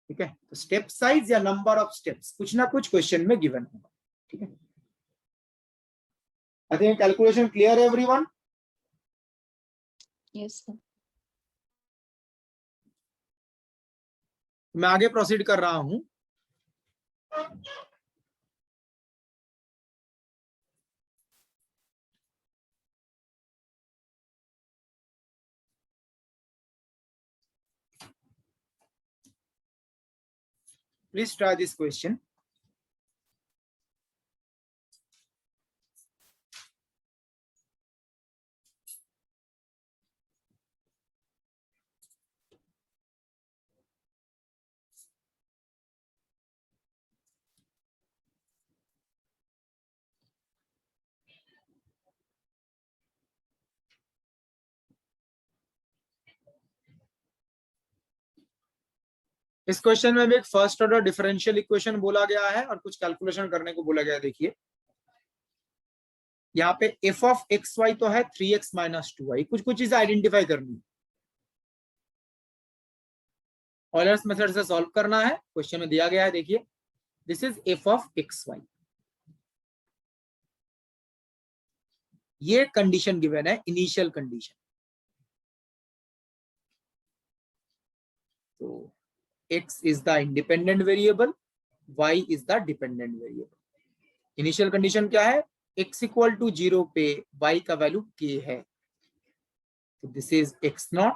ठीक है, तो स्टेप साइज या नंबर ऑफ स्टेप्स कुछ ना कुछ क्वेश्चन में गिवन होगा. ठीक है, आई थिंक कैलकुलेशन क्लियर है एवरीवन. Yes, sir. मैं आगे प्रोसीड कर रहा हूं. Please try this question. इस क्वेश्चन में भी एक फर्स्ट ऑर्डर डिफरेंशियल इक्वेशन बोला गया है और कुछ कैलकुलेशन करने को बोला गया है. देखिए यहाँ पे f ऑफ एक्स वाई तो है 3x माइनस 2y, कुछ कुछ चीजें आइडेंटिफाई करनी है. ऑयलर्स मेथड से सॉल्व करना है, क्वेश्चन में दिया गया है. देखिए this is f of X Y, ये कंडीशन गिवन है, इनिशियल कंडीशन. तो x is the independent variable, y is the dependent variable. Initial condition क्या है, x इक्वल टू 0 पे y का वैल्यू k है, तो this is x0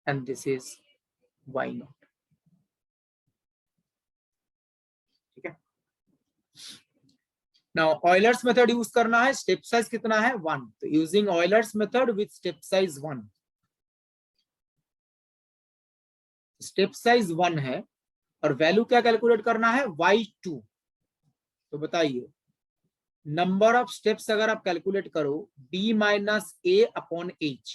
and this is y naught. ठीक है, नाउ ऑयलर्स मेथड यूज करना है, स्टेप साइज कितना है 1, तो using Euler's method with step size 1, step size 1 है और वैल्यू क्या कैलकुलेट करना है y2। तो बताइए नंबर ऑफ स्टेप्स अगर आप कैलकुलेट करो b minus a upon h,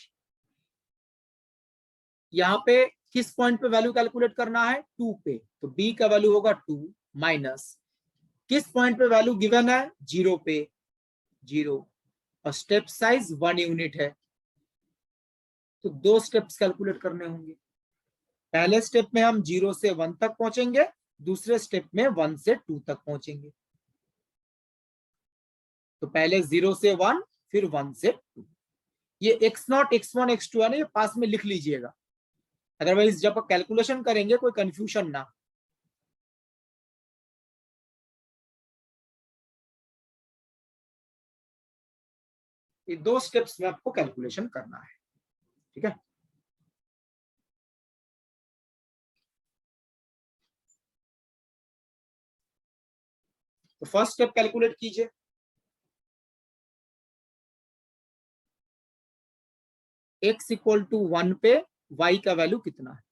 यहां पे किस पॉइंट पे वैल्यू कैलकुलेट करना है 2 पे, तो b का वैल्यू होगा 2 माइनस किस पॉइंट पे वैल्यू गिवन है 0 पे 0 और स्टेप साइज 1 यूनिट है, तो 2 स्टेप्स कैलकुलेट करने होंगे। पहले स्टेप में हम 0 से 1 तक पहुंचेंगे, दूसरे स्टेप में 1 से 2 तक पहुंचेंगे। तो पहले 0 से 1 फिर 1 से 2। ये x0 x1 x2 है ना, ये पास में लिख लीजिएगा, अदरवाइज जब कैलकुलेशन करेंगे कोई कंफ्यूजन ना। ये 2 स्टेप्स में आपको कैलकुलेशन करना है, ठीक है। तो फर्स्ट स्टेप कैलकुलेट कीजिए, x इक्वल टू 1 पे y का वैल्यू कितना है।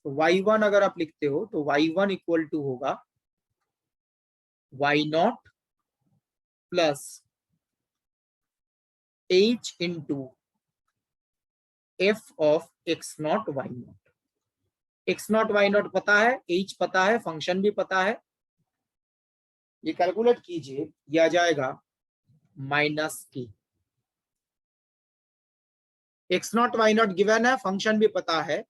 तो y1 अगर आप लिखते हो तो y1 इक्वल टू होगा y0 plus h into f of x0 y0। x0 y0 पता है, h पता है, फंक्शन भी पता है, ये कैलकुलेट कीजिए, ये आ जाएगा minus k। x0 y0 given है, फंक्शन भी पता है,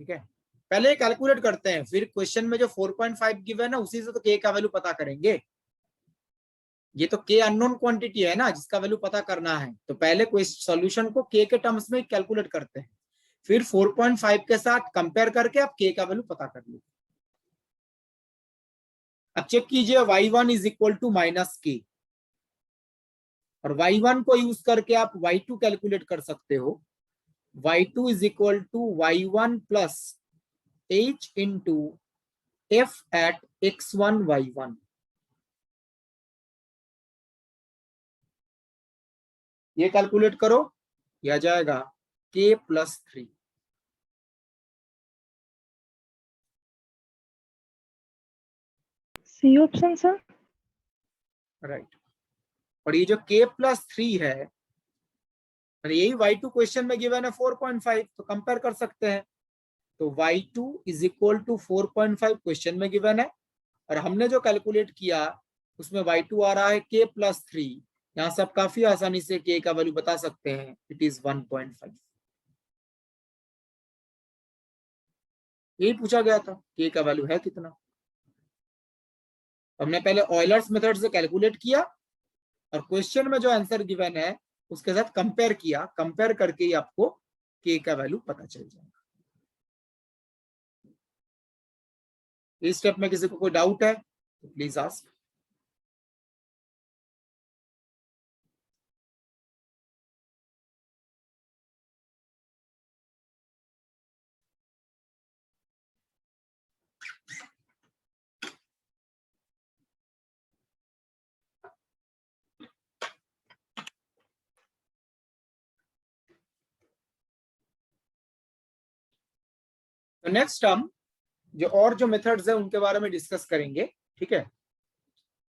ठीक है। पहले कैलकुलेट करते हैं, फिर क्वेश्चन में जो 4.5 गिवन है उसी से तो k का वैल्यू पता करेंगे। ये तो k अननोन क्वांटिटी है ना जिसका वैल्यू पता करना है, तो पहले सॉल्यूशन को k के टर्म्स में कैलकुलेट करते हैं, फिर 4.5 के साथ कंपेयर करके आप k का वैल्यू पता कर लीजिए। अब चेक कीजिए y1 is equal to minus k, और y1 को यूज करके आप y2 कैलकुलेट कर सकते हो। y2 is equal to y1 plus h into f at x1 y1। ये कैलकुलेट करो, यह जाएगा k plus 3। C option sir. Right, और ये जो k प्लस 3 है, यही y2 क्वेश्चन में गिवन है 4.5, तो कंपेयर कर सकते हैं। तो y2 is equal to 4.5 question में गिवन है, और हमने जो कैलकुलेट किया उसमें y2 आ रहा है k प्लस 3। यहां से आप काफी आसानी से k का वैल्यू बता सकते हैं, इट इज 1.5। यही पूछा गया था, k का वैल्यू है कितना। हमने पहले ऑयलर्स मेथड से कैलकुलेट किया और क्वेश्चन में जो आंसर गिवन है उसके साथ कंपेयर किया, कंपेयर करके ही आपको k का वैल्यू पता चल जाएगा। इस स्टेप में किसी को कोई डाउट है तो प्लीज आस्क। तो नेक्स्ट हम जो मेथड्स है उनके बारे में डिस्कस करेंगे, ठीक है।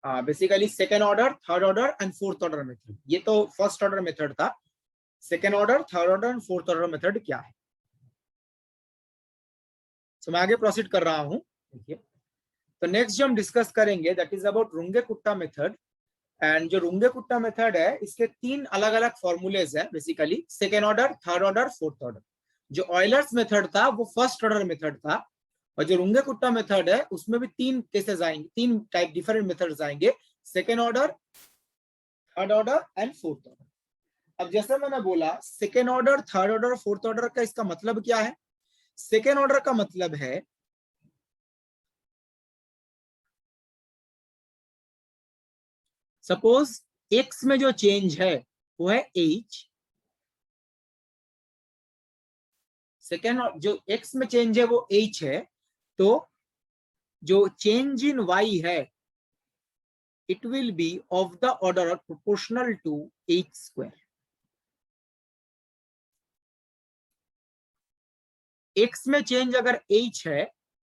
Basically second order, third order and fourth order method. ये तो फर्स्ट ऑर्डर मेथड था, second order, third order and fourth order method क्या है। तो मैं आगे प्रोसीड कर रहा हूं, देखिए। तो नेक्स्ट जो हम डिस्कस करेंगे that is about Runge Kutta method. And जो रुंगे-कुट्टा मेथड है इसके 3 अलग अलग फॉर्मूलेज है, basically second order, third order, fourth order. जो ऑयलर्स मेथड था वो फर्स्ट ऑर्डर मेथड था, और जो रुंगे-कुट्टा मेथड है उसमें भी 3 केसेस आएंगे, 3 टाइप डिफरेंट मेथड्स आएंगे, second order, third order and fourth order. अब जैसे मैंने बोला second order, third order, fourth order का इसका मतलब क्या है। सेकेंड ऑर्डर का मतलब है सपोज x में जो चेंज है वो है h, सेकेंड जो x में चेंज है वो h है, तो जो चेंज इन y है it will be of the order proportional to h square. x में चेंज अगर h है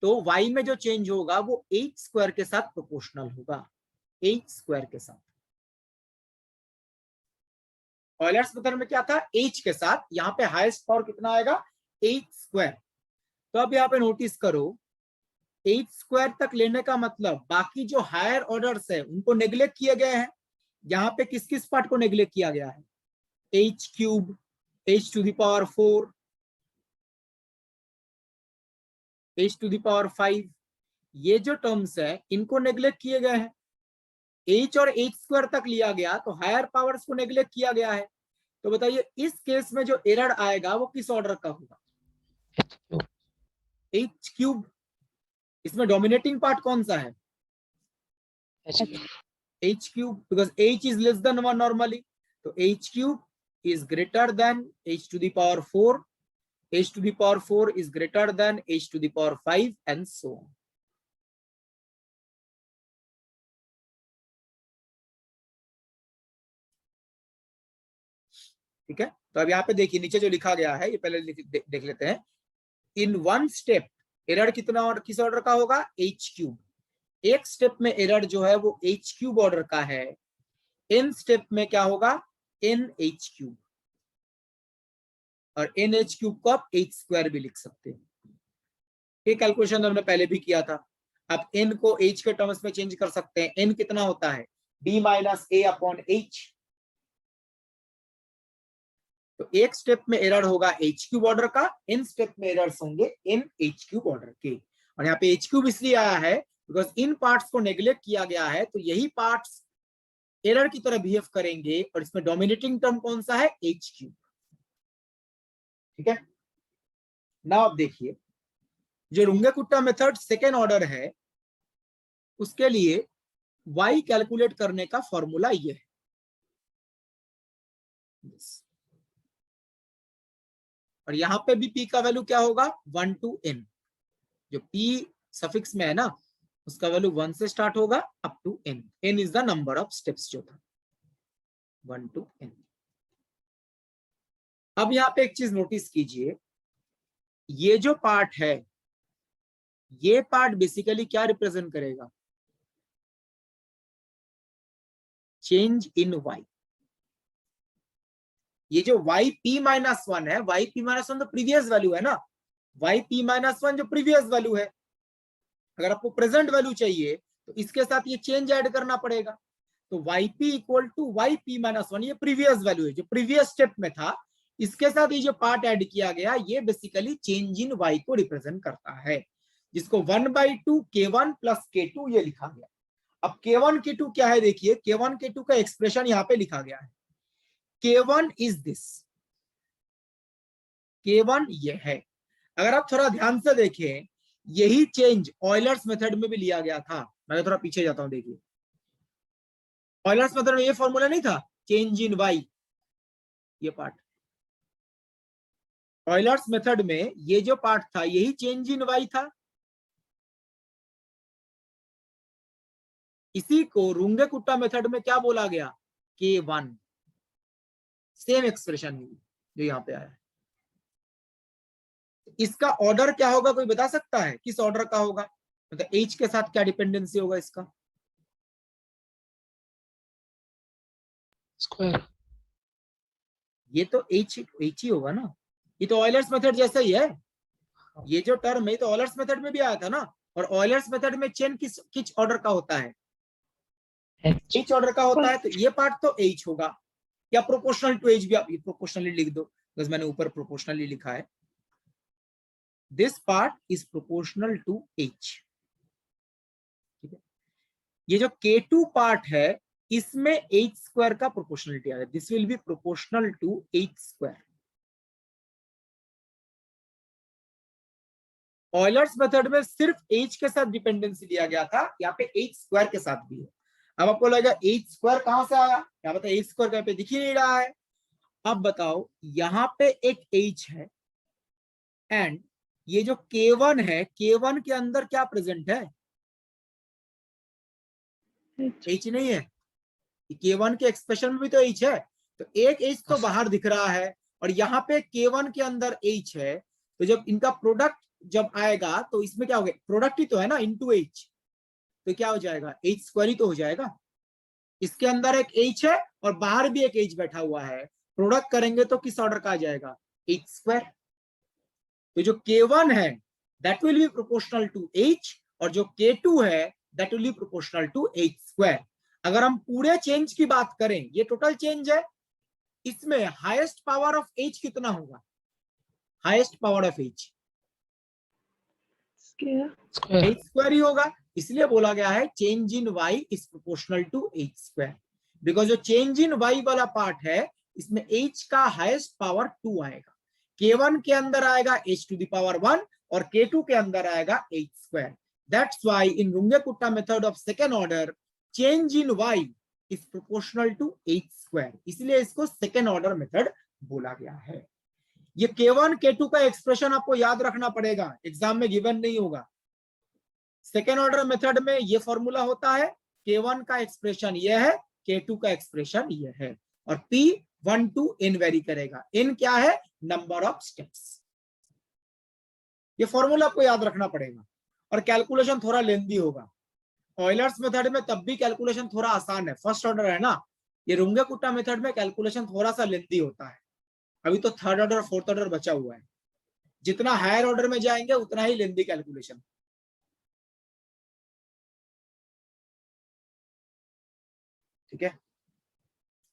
तो y में जो चेंज होगा वो h स्क्वायर के साथ प्रोपोर्शनल होगा, h स्क्वायर के साथ। ऑयलर्स मेथड में क्या था, h के साथ, यहाँ पे हाईएस्ट पावर कितना आएगा, h स्क्वायर। तो अब यहाँ पे नोटिस करो h स्क्वायर तक लेने का मतलब बाकी जो हायर ऑर्डर्स है उनको नेग्लेक्ट किए गए हैं। यहाँ पे किस किस पार्ट को नेग्लेक्ट किया गया है, h cube, h to the power 4, h to the power 5, ये जो टर्म्स है इनको नेग्लेक्ट किए गए हैं। h और h स्क्वायर तक लिया गया तो हायर पावर्स को नेग्लेक्ट किया गया है। तो बताइए इस केस में जो एरर आएगा वो किस ऑर्डर का होगा, h क्यूब। इसमें डोमिनेटिंग पार्ट कौन सा है, h cube, because h is less than 1 normally, तो h cube is greater than h to the power 4, h to the power 4 is greater than h to the power 5 and so on. ठीक है, तो अब यहाँ पे देखिए नीचे जो लिखा गया है ये पहले देख लेते हैं। इन वन स्टेप एरर कितना और किस ऑर्डर का होगा, h क्यूब। एक स्टेप में एरर जो है वो h क्यूब ऑर्डर का है, n स्टेप में क्या होगा, nh क्यूब, और nh क्यूब को आप h स्क्वायर भी लिख सकते हैं। ये कैलकुलेशन हमने पहले भी किया था। आप n को h के टर्म्स में चेंज कर सकते हैं। n कितना होता है, b minus a upon h। तो एक स्टेप में एरर होगा h क्यूब ऑर्डर का, n स्टेप में एरर्स होंगे nh क्यूब ऑर्डर के। और यहाँ पे h क्यूब इसलिए आया है बिकॉज इन पार्ट्स को नेग्लेक्ट किया गया है, तो यही पार्ट्स एरर की तरह बिहेव करेंगे, और इसमें डोमिनेटिंग टर्म कौन सा है, h क्यूब। ठीक है, नाउ आप देखिए जो रुंगे-कुट्टा मेथड सेकेंड ऑर्डर है उसके लिए y कैलकुलेट करने का फॉर्मूला ये है। और यहां पे भी p का वैल्यू क्या होगा, 1 to n। जो p सफिक्स में है ना उसका वैल्यू 1 से स्टार्ट होगा up to n। n is the number of steps जो था, 1 to n। अब यहाँ पे एक चीज नोटिस कीजिए, ये जो पार्ट है ये पार्ट बेसिकली क्या रिप्रेजेंट करेगा, चेंज इन y। ये जो yp माइनस 1 है, yp माइनस 1 तो प्रीवियस वैल्यू है ना, yp माइनस 1 जो प्रीवियस वैल्यू है, अगर आपको प्रेजेंट वैल्यू चाहिए तो इसके साथ ये चेंज ऐड करना पड़ेगा। तो yp equal to yp minus 1, ये प्रीवियस वैल्यू है जो प्रीवियस स्टेप में था, इसके साथ ये जो पार्ट ऐड किया गया ये बेसिकली चेंज इन y को रिप्रेजेंट करता है, जिसको 1/2 k1 प्लस k2 ये लिखा गया। अब k1 k2 क्या है, देखिए k1 k2 का एक्सप्रेशन यहाँ पे लिखा गया है। k1 इज दिस, k1 ये है। अगर आप थोड़ा ध्यान से देखें यही चेंज ऑयलर्स मेथड में भी लिया गया था। मैं थोड़ा पीछे जाता हूं, देखिए ऑयलर्स मेथड में ये फॉर्मूला नहीं था, चेंज इन y, ये पार्ट ऑयलर्स मेथड में ये जो पार्ट था यही चेंज इन y था। इसी को रुंगे-कुट्टा मेथड में क्या बोला गया, k1। सेम एक्सप्रेशन जो यहाँ पे आया है। इसका ऑर्डर क्या होगा, कोई बता सकता है किस ऑर्डर का होगा, मतलब h के साथ क्या डिपेंडेंसी होगा इसका, स्क्वायर। ये तो h ही होगा ना, ये तो ऑयलर्स मेथड जैसा ही है। ये जो टर्म है तो ऑयलर्स मेथड में भी आया था ना, और ऑयलर्स मेथड में चेन किस ऑर्डर का होता है, h ऑर्डर का होता है। तो ये पार्ट तो h होगा, या प्रोपोर्शनल टू h भी आप प्रोपोर्शनली लिख दो, बिकॉज मैंने ऊपर प्रोपोर्शनली लिखा है। This part is proportional to h। ठीक है, ये जो k2 पार्ट है इसमें h स्क्वायर का प्रोपोर्शनलिटी आ रहा है, this will be proportional to h square. Euler's method में सिर्फ h के साथ डिपेंडेंसी लिया गया था, यहाँ पे h स्क्वायर के साथ भी है। अब आपको लगेगा एच स्क्वायर कहां से आया, क्या पता एच स्क्वायर कहीं पे दिख ही नहीं रहा है। अब बताओ यहाँ पे एक एच है एंड ये जो K1 है, K1 के अंदर क्या प्रेजेंट है, एच नहीं है। K1 के एक्सप्रेशन में भी तो एच है, तो एक एच तो बाहर दिख रहा है और यहाँ पे K1 के अंदर एच है। तो जब इनका प्रोडक्ट जब आएगा तो इसमें क्या होगा, प्रोडक्ट ही तो है ना इनटू एच, तो क्या हो जाएगा एच स्क्वायर ही तो हो जाएगा। इसके अंदर एक एच है और बाहर भी एक एच बैठा हुआ है, प्रोडक्ट करेंगे तो किस ऑर्डर का आ जाएगा, एच स्क्वायर। तो जो K1 है that will be proportional to H और जो K2 है that will be proportional to H square. अगर हम पूरे चेंज की बात करें, ये टोटल चेंज है, इसमें हाईएस्ट पावर ऑफ H कितना होगा, highest power of H square. H square ही होगा। इसलिए बोला गया है change in Y is proportional to H square, because जो चेंज इन Y वाला पार्ट है इसमें H का हाईएस्ट पावर 2 आएगा। K1 के अंदर आएगा H टू द पावर 1 और K2 के अंदर आएगा H square. That's why in Runge Kutta method of second order change in Y is proportional to H square, इसलिए इसको सेकेंड ऑर्डर मेथड बोला गया है। ये K1 K2 का एक्सप्रेशन आपको याद रखना पड़ेगा, एग्जाम में गिवन नहीं होगा। सेकेंड ऑर्डर मेथड में ये फॉर्मूला होता है, K1 का एक्सप्रेशन ये है, K2 का एक्सप्रेशन ये है और P1 to n वेरी करेगा। n क्या है, नंबर ऑफ स्टेप्स। ये फॉर्मूला आपको याद रखना पड़ेगा और कैलकुलेशन थोड़ा लेंदी होगा। ऑयलर्स मेथड में तब भी कैलकुलेशन थोड़ा आसान है, फर्स्ट ऑर्डर है ना। ये रुंगे-कुट्टा मेथड में कैलकुलेशन थोड़ा सा लेंदी होता है। अभी तो थर्ड ऑर्डर फोर्थ ऑर्डर बचा हुआ है, जितना हायर ऑर्डर में जाएंगे उतना ही लेंदी कैलकुलेशन। ठीक है,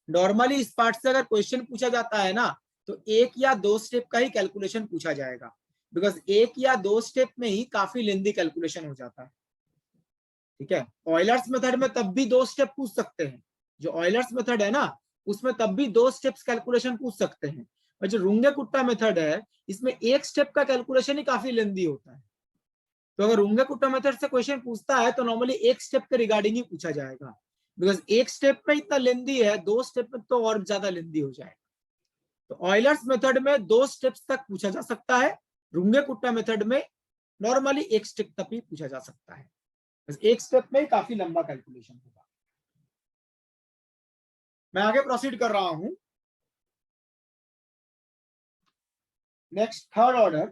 नॉर्मली इस पार्ट से अगर क्वेश्चन पूछा जाता है ना तो एक या दो स्टेप का ही कैलकुलेशन पूछा जाएगा, बिकॉज एक या दो स्टेप में ही काफी लेंदी कैलकुलेशन हो जाता है। ठीक है, ऑयलर्स मेथड में तब भी दो स्टेप पूछ सकते हैं, जो ऑयलर्स मेथड है ना उसमें तब भी दो स्टेप्स कैलकुलेशन पूछ सकते हैं, और जो रुंगे-कुट्टा मेथड है इसमें एक स्टेप का कैलकुलेशन ही काफी लेंदी होता है। तो अगर रुंगे-कुट्टा मेथड से क्वेश्चन पूछता है तो नॉर्मली एक स्टेप के रिगार्डिंग ही पूछा जाएगा, बिकॉज एक स्टेप में इतना लेंदी है, दो स्टेप में तो और ज्यादा लेंदी हो जाएगा। तो ऑयलर्स मेथड में दो स्टेप्स तक पूछा जा सकता है, रुंगे-कुट्टा मेथड में नॉर्मली एक स्टेप तक ही पूछा जा सकता है, बस एक स्टेप में ही काफी लंबा कैलकुलेशन होगा। मैं आगे प्रोसीड कर रहा हूं। Next third order,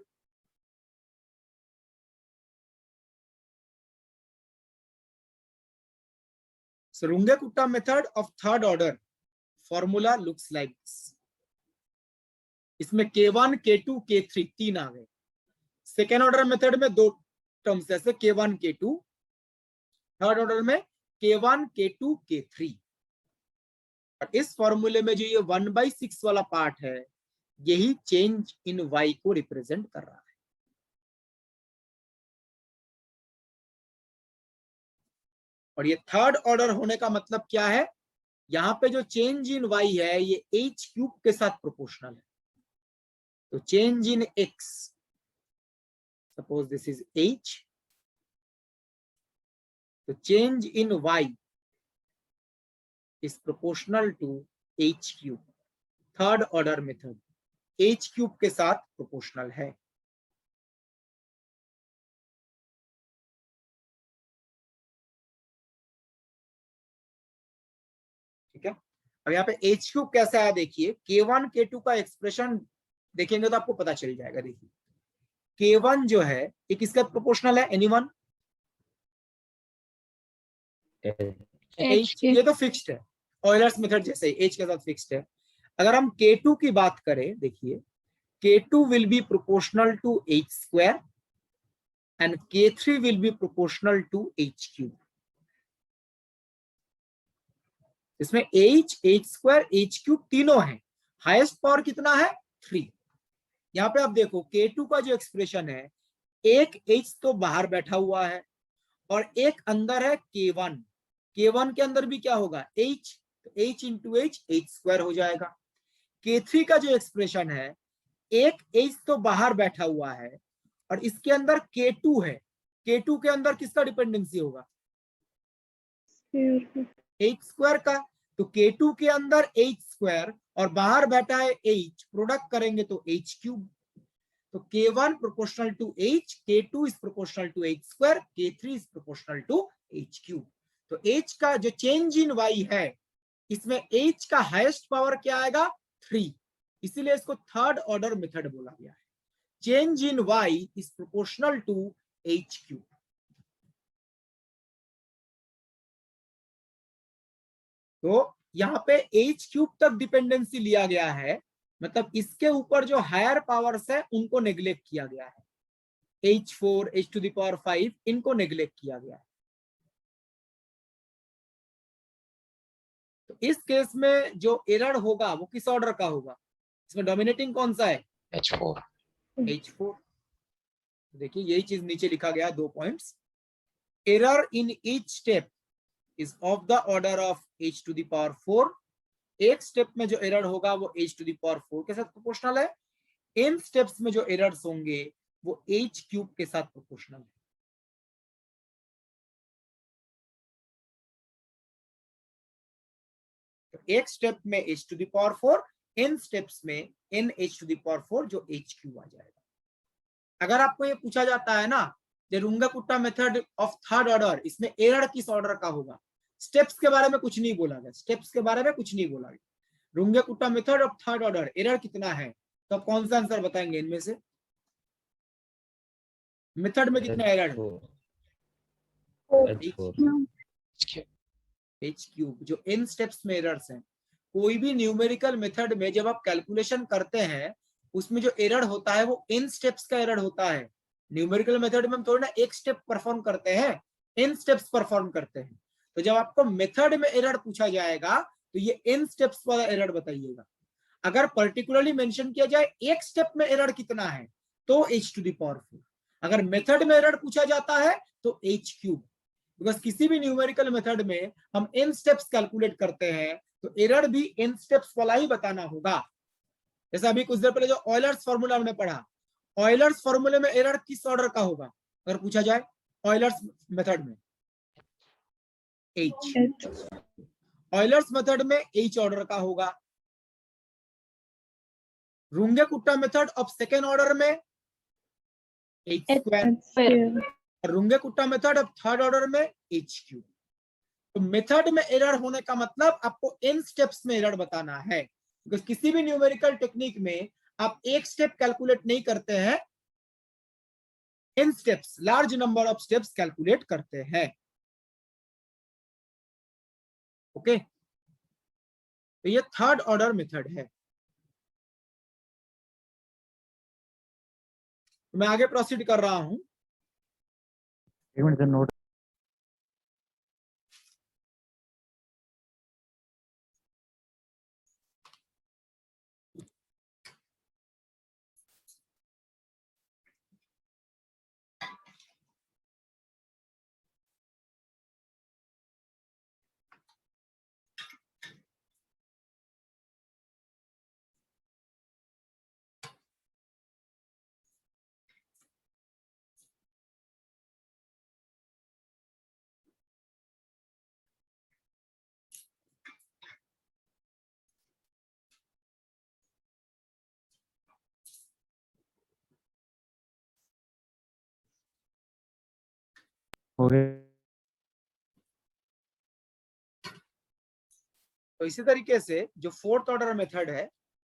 so Runge Kutta method of third order formula looks like this. इसमें K1 K2 K3 तीन आ गए। सेकेंड ऑर्डर मेथड में दो टर्म्स जैसे K1 K2, थर्ड ऑर्डर में K1 K2 K3। और इस फॉर्मूले में जो ये 1/6 वाला पार्ट है यही चेंज इन Y को रिप्रेजेंट कर रहा है। और ये थर्ड ऑर्डर होने का मतलब क्या है, यहाँ पे जो चेंज इन Y है ये H क्यूब के साथ प्रोपोर्शनल है। तो change in X, suppose this is H, तो change in Y is proportional to H cube. Third order method H cube के साथ प्रोपोर्शनल है। ठीक है, अब यहाँ पे H क्यूब कैसे आया देखिए, K1 K2 का एक्सप्रेशन देखेंगे तो आपको पता चल जाएगा। देखिए K1 जो है ये किसका प्रोपोर्शनल है, एनीवन? H, ये तो फिक्स्ड है, ऑयलर्स मेथड जैसे ही H के साथ फिक्स्ड है। अगर हम K2 की बात करें, देखिए K2 will be proportional to H square and K3 will be proportional to H cube. इसमें H स्क्वायर H क्यूब तीनों है, हाईएस्ट पावर कितना है, 3। यहाँ पे आप देखो K2 का जो एक्सप्रेशन है, एक H तो बाहर बैठा हुआ है और एक अंदर है K1। K1 के अंदर भी क्या होगा, H, तो H इंटू H स्क्वायर हो जाएगा। K3 का जो एक्सप्रेशन है, एक H तो बाहर बैठा हुआ है और इसके अंदर K2 है। K2 के अंदर किसका डिपेंडेंसी होगा, h² का, तो K2 के अंदर h² और बाहर बैठा है h, प्रोडक्ट करेंगे तो h³। तो K1 proportional to h, K2 is proportional to h², K3 is proportional to h³। तो h का जो चेंज इन y है, इसमें h का हाईएस्ट पावर क्या आएगा? 3, इसीलिए इसको थर्ड ऑर्डर मेथड बोला गया है। Change in y is proportional to h³। तो यहाँ पे h³ तक डिपेंडेंसी लिया गया है, मतलब इसके ऊपर जो हायर पावर्स है उनको नेग्लेक्ट किया गया है। h4, h⁵, इनको नेग्लेक्ट किया गया है। तो इस केस में जो एरर होगा वो किस ऑर्डर का होगा? इसमें डोमिनेटिंग कौन सा है? H4. h4। देखिए यही चीज नीचे लिखा गया है, 2 points. Error in each step is of the order of h⁴। एक स्टेप में जो एरर होगा वो h⁴ के साथ प्रोपोर्शनल है। इन स्टेप्स में जो एरर्स होंगे वो h³ के साथ प्रोपोर्शनल है। तो एक स्टेप में h⁴, इन स्टेप्स में nh⁴ जो h³ आ जाएगा। अगर आपको ये पूछा जाता है ना, जो रुंगा-कुट्टा मेथड ऑफ थर्ड ऑर्डर, इसमें एरर किस ऑर्डर का होगा? स्टेप्स के बारे में कुछ नहीं बोला गया, स्टेप्स के बारे में कुछ नहीं बोला गया। Runge Kutta method of third order, error कितना है? तो आप कौन सा आंसर बताएंगे इनमें से? मेथड में कितना एरर है? h³। जो n स्टेप्स में एरर्स हैं, कोई भी न्यूमेरिकल मेथड में जब आप कैलकुलेशन करते हैं, उसमें जो एरर होता है वो n स्टेप्स का एरर होता है। न्यूमेरिकल मेथड में हम थोड़ी ना एक स्टेप परफॉर्म करते हैं, n स्टेप्स परफॉर्म करते हैं। तो जब आपको मेथड में एरर पूछा जाएगा तो ये n स्टेप्स वाला एरर बताइएगा। अगर पर्टिकुलरली मेंशन किया जाए एक स्टेप में एरर कितना है, तो h⁴। अगर मेथड में एरर पूछा जाता है तो h³। बिकॉज किसी भी न्यूमेरिकल मेथड में हम n स्टेप्स कैलकुलेट करते हैं, तो एरर भी n स्टेप्स वाला ही बताना होगा। जैसा अभी कुछ देर पहले जो ऑयलर्स फॉर्मूला हमने पढ़ा, ऑयलर्स फॉर्मूले में एरर किस ऑर्डर का होगा अगर पूछा जाए? ऑयलर्स मेथड में h। ऑयलर्स मेथड में h ऑर्डर का होगा। Runge Kutta method of second order में h²। Runge Kutta method of third order में h³। तो मेथड में एरर होने का मतलब आपको n स्टेप्स में एरर बताना है। बिकॉज किसी भी न्यूमेरिकल टेक्निक में आप एक स्टेप कैलकुलेट नहीं करते हैं, n steps, large number of steps calculate करते हैं। ओके, तो ये थर्ड ऑर्डर मेथड है। मैं आगे प्रोसीड कर रहा हूं। नोट हो गए। तो इसी तरीके से जो फोर्थ ऑर्डर मेथड है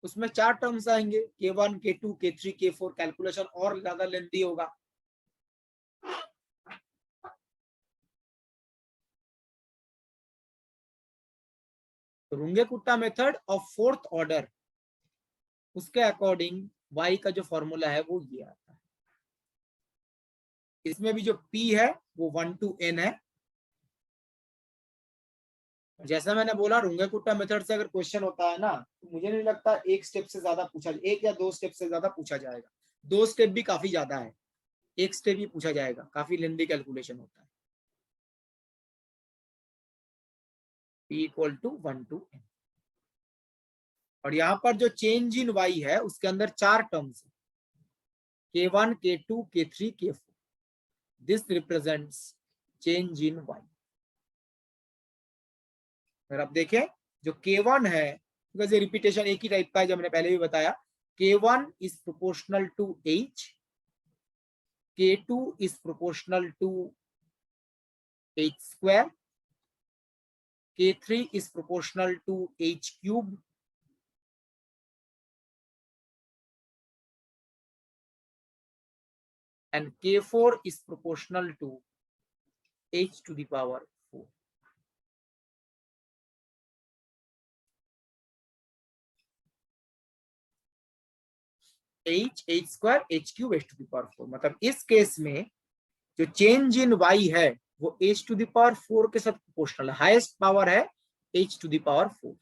उसमें 4 टर्म्स आएंगे, K1, K2, K3, K4। Calculation और ज्यादा लेंथी होगा। तो रुंगे-कुट्टा मेथड ऑफ फोर्थ ऑर्डर, उसके अकॉर्डिंग y का जो फॉर्मूला है वो ये आता है। इसमें भी जो p है वो 1 to n है। जैसा मैंने बोला, रुंगे-कुट्टा मेथड से अगर क्वेश्चन होता है ना, तो मुझे नहीं लगता एक स्टेप से ज्यादा पूछा, 1 या 2 स्टेप से ज्यादा पूछा जाएगा। 2 स्टेप भी काफी ज्यादा है, 1 स्टेप ही पूछा जाएगा, काफी लेंथी कैलकुलेशन होता है। p = 1 to n। और यहाँ पर जो चेंज इन y है उसके अंदर 4 टर्म्स है, K1, K2, K3, K4। This represents change in y। अगर आप देखें जो K1 है, बिकॉज ये रिपीटेशन एक ही टाइप का है जो मैंने पहले भी बताया, K1 is proportional to H, K2 is proportional to H square, K3 is proportional to H cube, and K4 is proportional to H to the power 4. H square, H cube, H to the power 4. मतलब इस case में जो change in Y है वो H to the power 4 के साथ proportional है। Highest power है H to the power 4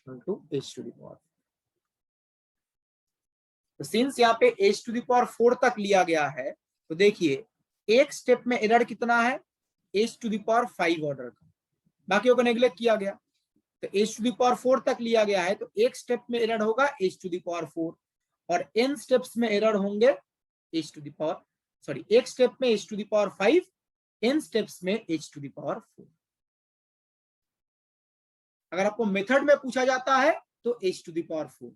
to H to the power 4. तो सिंस यहाँ पे H to the power 4 तक लिया गया है, तो देखिए एक स्टेप में एरर कितना है, H to the power 5 order का, बाकियों को नेग्लेक्ट किया गया। तो H to the power 4 तक लिया गया है, तो एक स्टेप में एरर होगा H to the power 4 और n स्टेप्स में एरर होंगे H to the power, sorry एक स्टेप में H to the power 5, n steps में H to the power 4। अगर आपको मेथड में पूछा जाता है तो H to the power 4,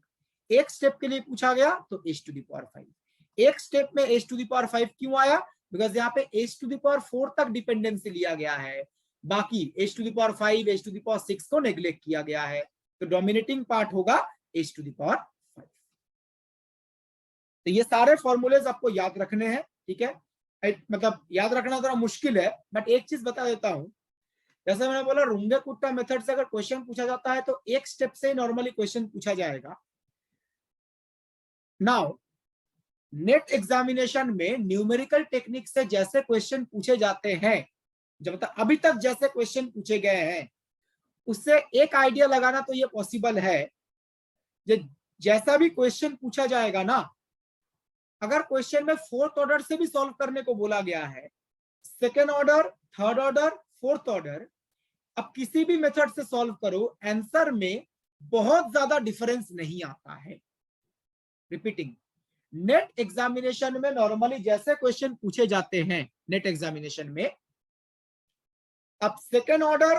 एक स्टेप के लिए पूछा गया तो H to the power 5। एक स्टेप में H to the power 5 क्यों आया, बिकॉज यहाँ पे H to the power 4 तक डिपेंडेंसी लिया गया है, बाकी H to the power 5, H to the power 6 को नेग्लेक्ट किया गया है, तो डोमिनेटिंग पार्ट होगा H to the power 5। तो ये सारे फॉर्मूलेज आपको याद रखने हैं, ठीक है, मतलब याद रखना थोड़ा मुश्किल है, बट एक चीज बता देता हूं, जैसे मैंने बोला रुंगे-कुट्टा मेथड से अगर क्वेश्चन पूछा जाता है तो एक स्टेप से नॉर्मली क्वेश्चन पूछा जाएगा। नाउ नेट एग्जामिनेशन में न्यूमेरिकल टेक्निक से जैसे क्वेश्चन पूछे जाते हैं, जब तक अभी तक जैसे क्वेश्चन पूछे गए हैं, उससे एक आइडिया लगाना तो ये पॉसिबल है, जैसा भी क्वेश्चन पूछा जाएगा ना, अगर क्वेश्चन में फोर्थ ऑर्डर से भी सॉल्व करने को बोला गया है, second order, third order, fourth order, अब किसी भी मेथड से सॉल्व करो, आंसर में बहुत ज्यादा डिफरेंस नहीं आता है। रिपीटिंग, नेट एग्जामिनेशन में नॉर्मली जैसे क्वेश्चन पूछे जाते हैं नेट एग्जामिनेशन में, अब second order,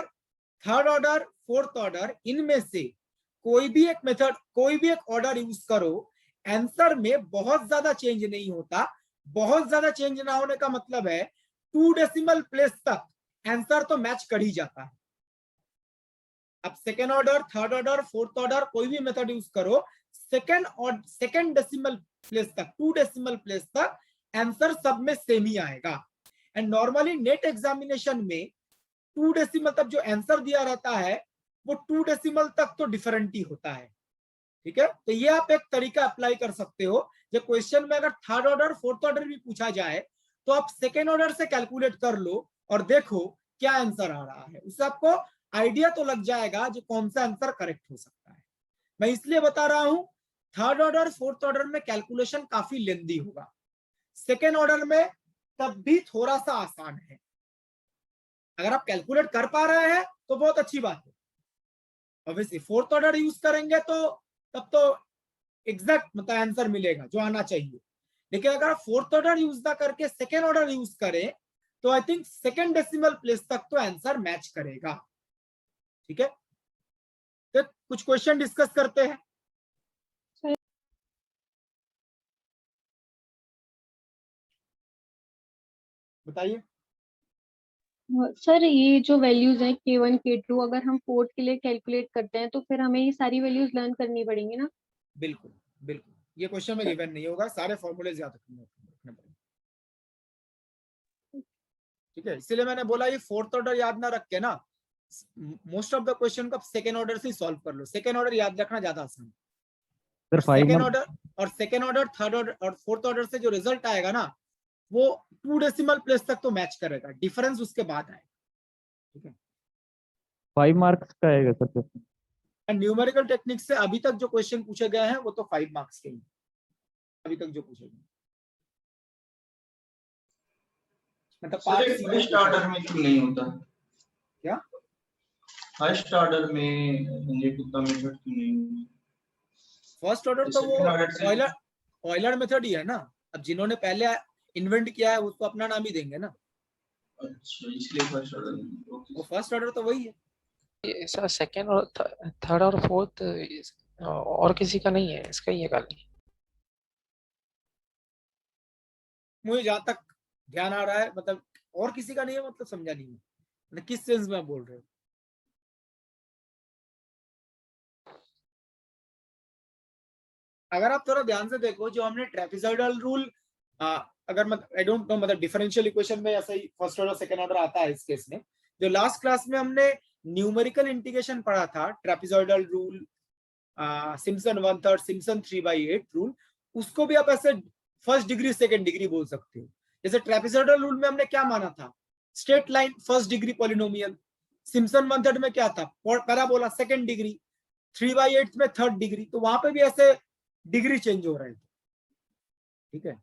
third order, fourth order, इनमें से कोई भी एक मेथड, कोई भी एक ऑर्डर यूज करो, आंसर में बहुत ज्यादा चेंज नहीं होता। बहुत ज्यादा चेंज ना होने का मतलब है 2 डेसिमल प्लेस तक आंसर तो मैच कर ही जाता है। अब second order, third order, fourth order, कोई भी मेथड यूज करो, सेकेंड डेसिमल प्लेस तक, 2 डेसिमल प्लेस तक आंसर सब में सेम ही आएगा। एंड नॉर्मली नेट एग्जामिनेशन में 2 डेसिमल तक जो आंसर दिया रहता है वो 2 डेसिमल तक तो डिफरेंट ही होता है, ठीक है। तो ये आप एक तरीका अप्लाई कर सकते हो, जब क्वेश्चन में अगर थर्ड ऑर्डर, फोर्थ ऑर्डर भी पूछा जाए तो आप सेकेंड ऑर्डर से कैलकुलेट कर लो और देखो क्या आंसर आ रहा है, उससे आपको आइडिया तो लग जाएगा जो कौन सा आंसर करेक्ट हो सकता है। मैं इसलिए बता रहा हूं, थर्ड ऑर्डर, फोर्थ ऑर्डर में कैलकुलेशन काफी लेंदी होगा, सेकेंड ऑर्डर में तब भी थोड़ा सा आसान है। अगर आप कैलकुलेट कर पा रहे हैं तो बहुत अच्छी बात है। ऑब्वियसली फोर्थ ऑर्डर यूज करेंगे तो तब तो एग्जैक्ट मतलब आंसर मिलेगा जो आना चाहिए, लेकिन अगर आप फोर्थ ऑर्डर यूज ना करके सेकेंड ऑर्डर यूज करें तो I think second decimal place तक तो आंसर मैच करेगा, ठीक है। तो कुछ क्वेश्चन डिस्कस करते हैं। बताइए सर, ये जो वैल्यूज हैं K1 K2, अगर हम फोर्थ के लिए कैलकुलेट करते हैं तो फिर हमें ये सारी वैल्यूज लर्न करनी पड़ेंगी ना? बिल्कुल बिल्कुल, ये क्वेश्चन में गिवन नहीं होगा, सारे फॉर्मूले याद रखने पड़ेंगे, ठीक है। इसीलिए मैंने बोला ये फोर्थ ऑर्डर याद ना रख के ना, मोस्ट ऑफ द क्वेश्चन को सेकेंड ऑर्डर से सॉल्व कर लो, सेकेंड ऑर्डर याद रखना ज्यादा आसान है। सेकेंड ऑर्डर और सेकेंड ऑर्डर, थर्ड ऑर्डर और फोर्थ ऑर्डर से जो रिजल्ट आएगा ना वो 2 डेसिमल प्लेस तक तो मैच करेगा, डिफरेंस उसके बाद आएगा, ठीक है। 5 मार्क्स का आएगा sir question. And numerical technique से अभी तक जो क्वेश्चन पूछे गए हैं वो तो 5 मार्क्स के ही अभी तक जो पूछे गए, मतलब फर्स्ट ऑर्डर में क्यों नहीं होता? क्या फर्स्ट ऑर्डर में रुंगे-कुट्टा मेथड क्यों नहीं होता? फर्स्ट ऑर्डर तो वो ऑयलर मेथड ही है ना, अब जिन्होंने पहले इन्वेंट किया है उसको अपना नाम ही देंगे ना। अच्छा, इसलिए फर्स्ट ऑर्डर। वो फर्स्ट ऑर्डर तो वही है। सर सेकंड और थर्ड और फोर्थ और किसी का नहीं है, इसका ही है खाली। मुझे जहां तक ध्यान आ रहा है, मतलब और किसी का नहीं है, मतलब समझा नहीं, मतलब किस सेंस में आप बोल रहे हो? अगर आप थोड़ा ध्यान से देखो, जो हमने ट्रेपेजॉइडल रूल, अगर मतलब आई डोंट नो, मतलब डिफरेंशियल इक्वेशन में ऐसा ही फर्स्ट ऑर्डर सेकंड ऑर्डर आता है इस केस में। जो लास्ट क्लास में हमने न्यूमेरिकल इंटीग्रेशन पढ़ा था, trapezoidal rule, Simpson 1/3, Simpson 3/8 rule, उसको भी आप ऐसे फर्स्ट डिग्री सेकंड डिग्री बोल सकते हो। जैसे ट्रेपेजॉइडल रूल में हमने क्या माना था, straight line first degree polynomial. Simpson 1/3 में क्या था, पैराबोला सेकंड डिग्री। 3/8 में थर्ड डिग्री। तो वहां पे भी ऐसे डिग्री चेंज हो रहे थे, ठीक है।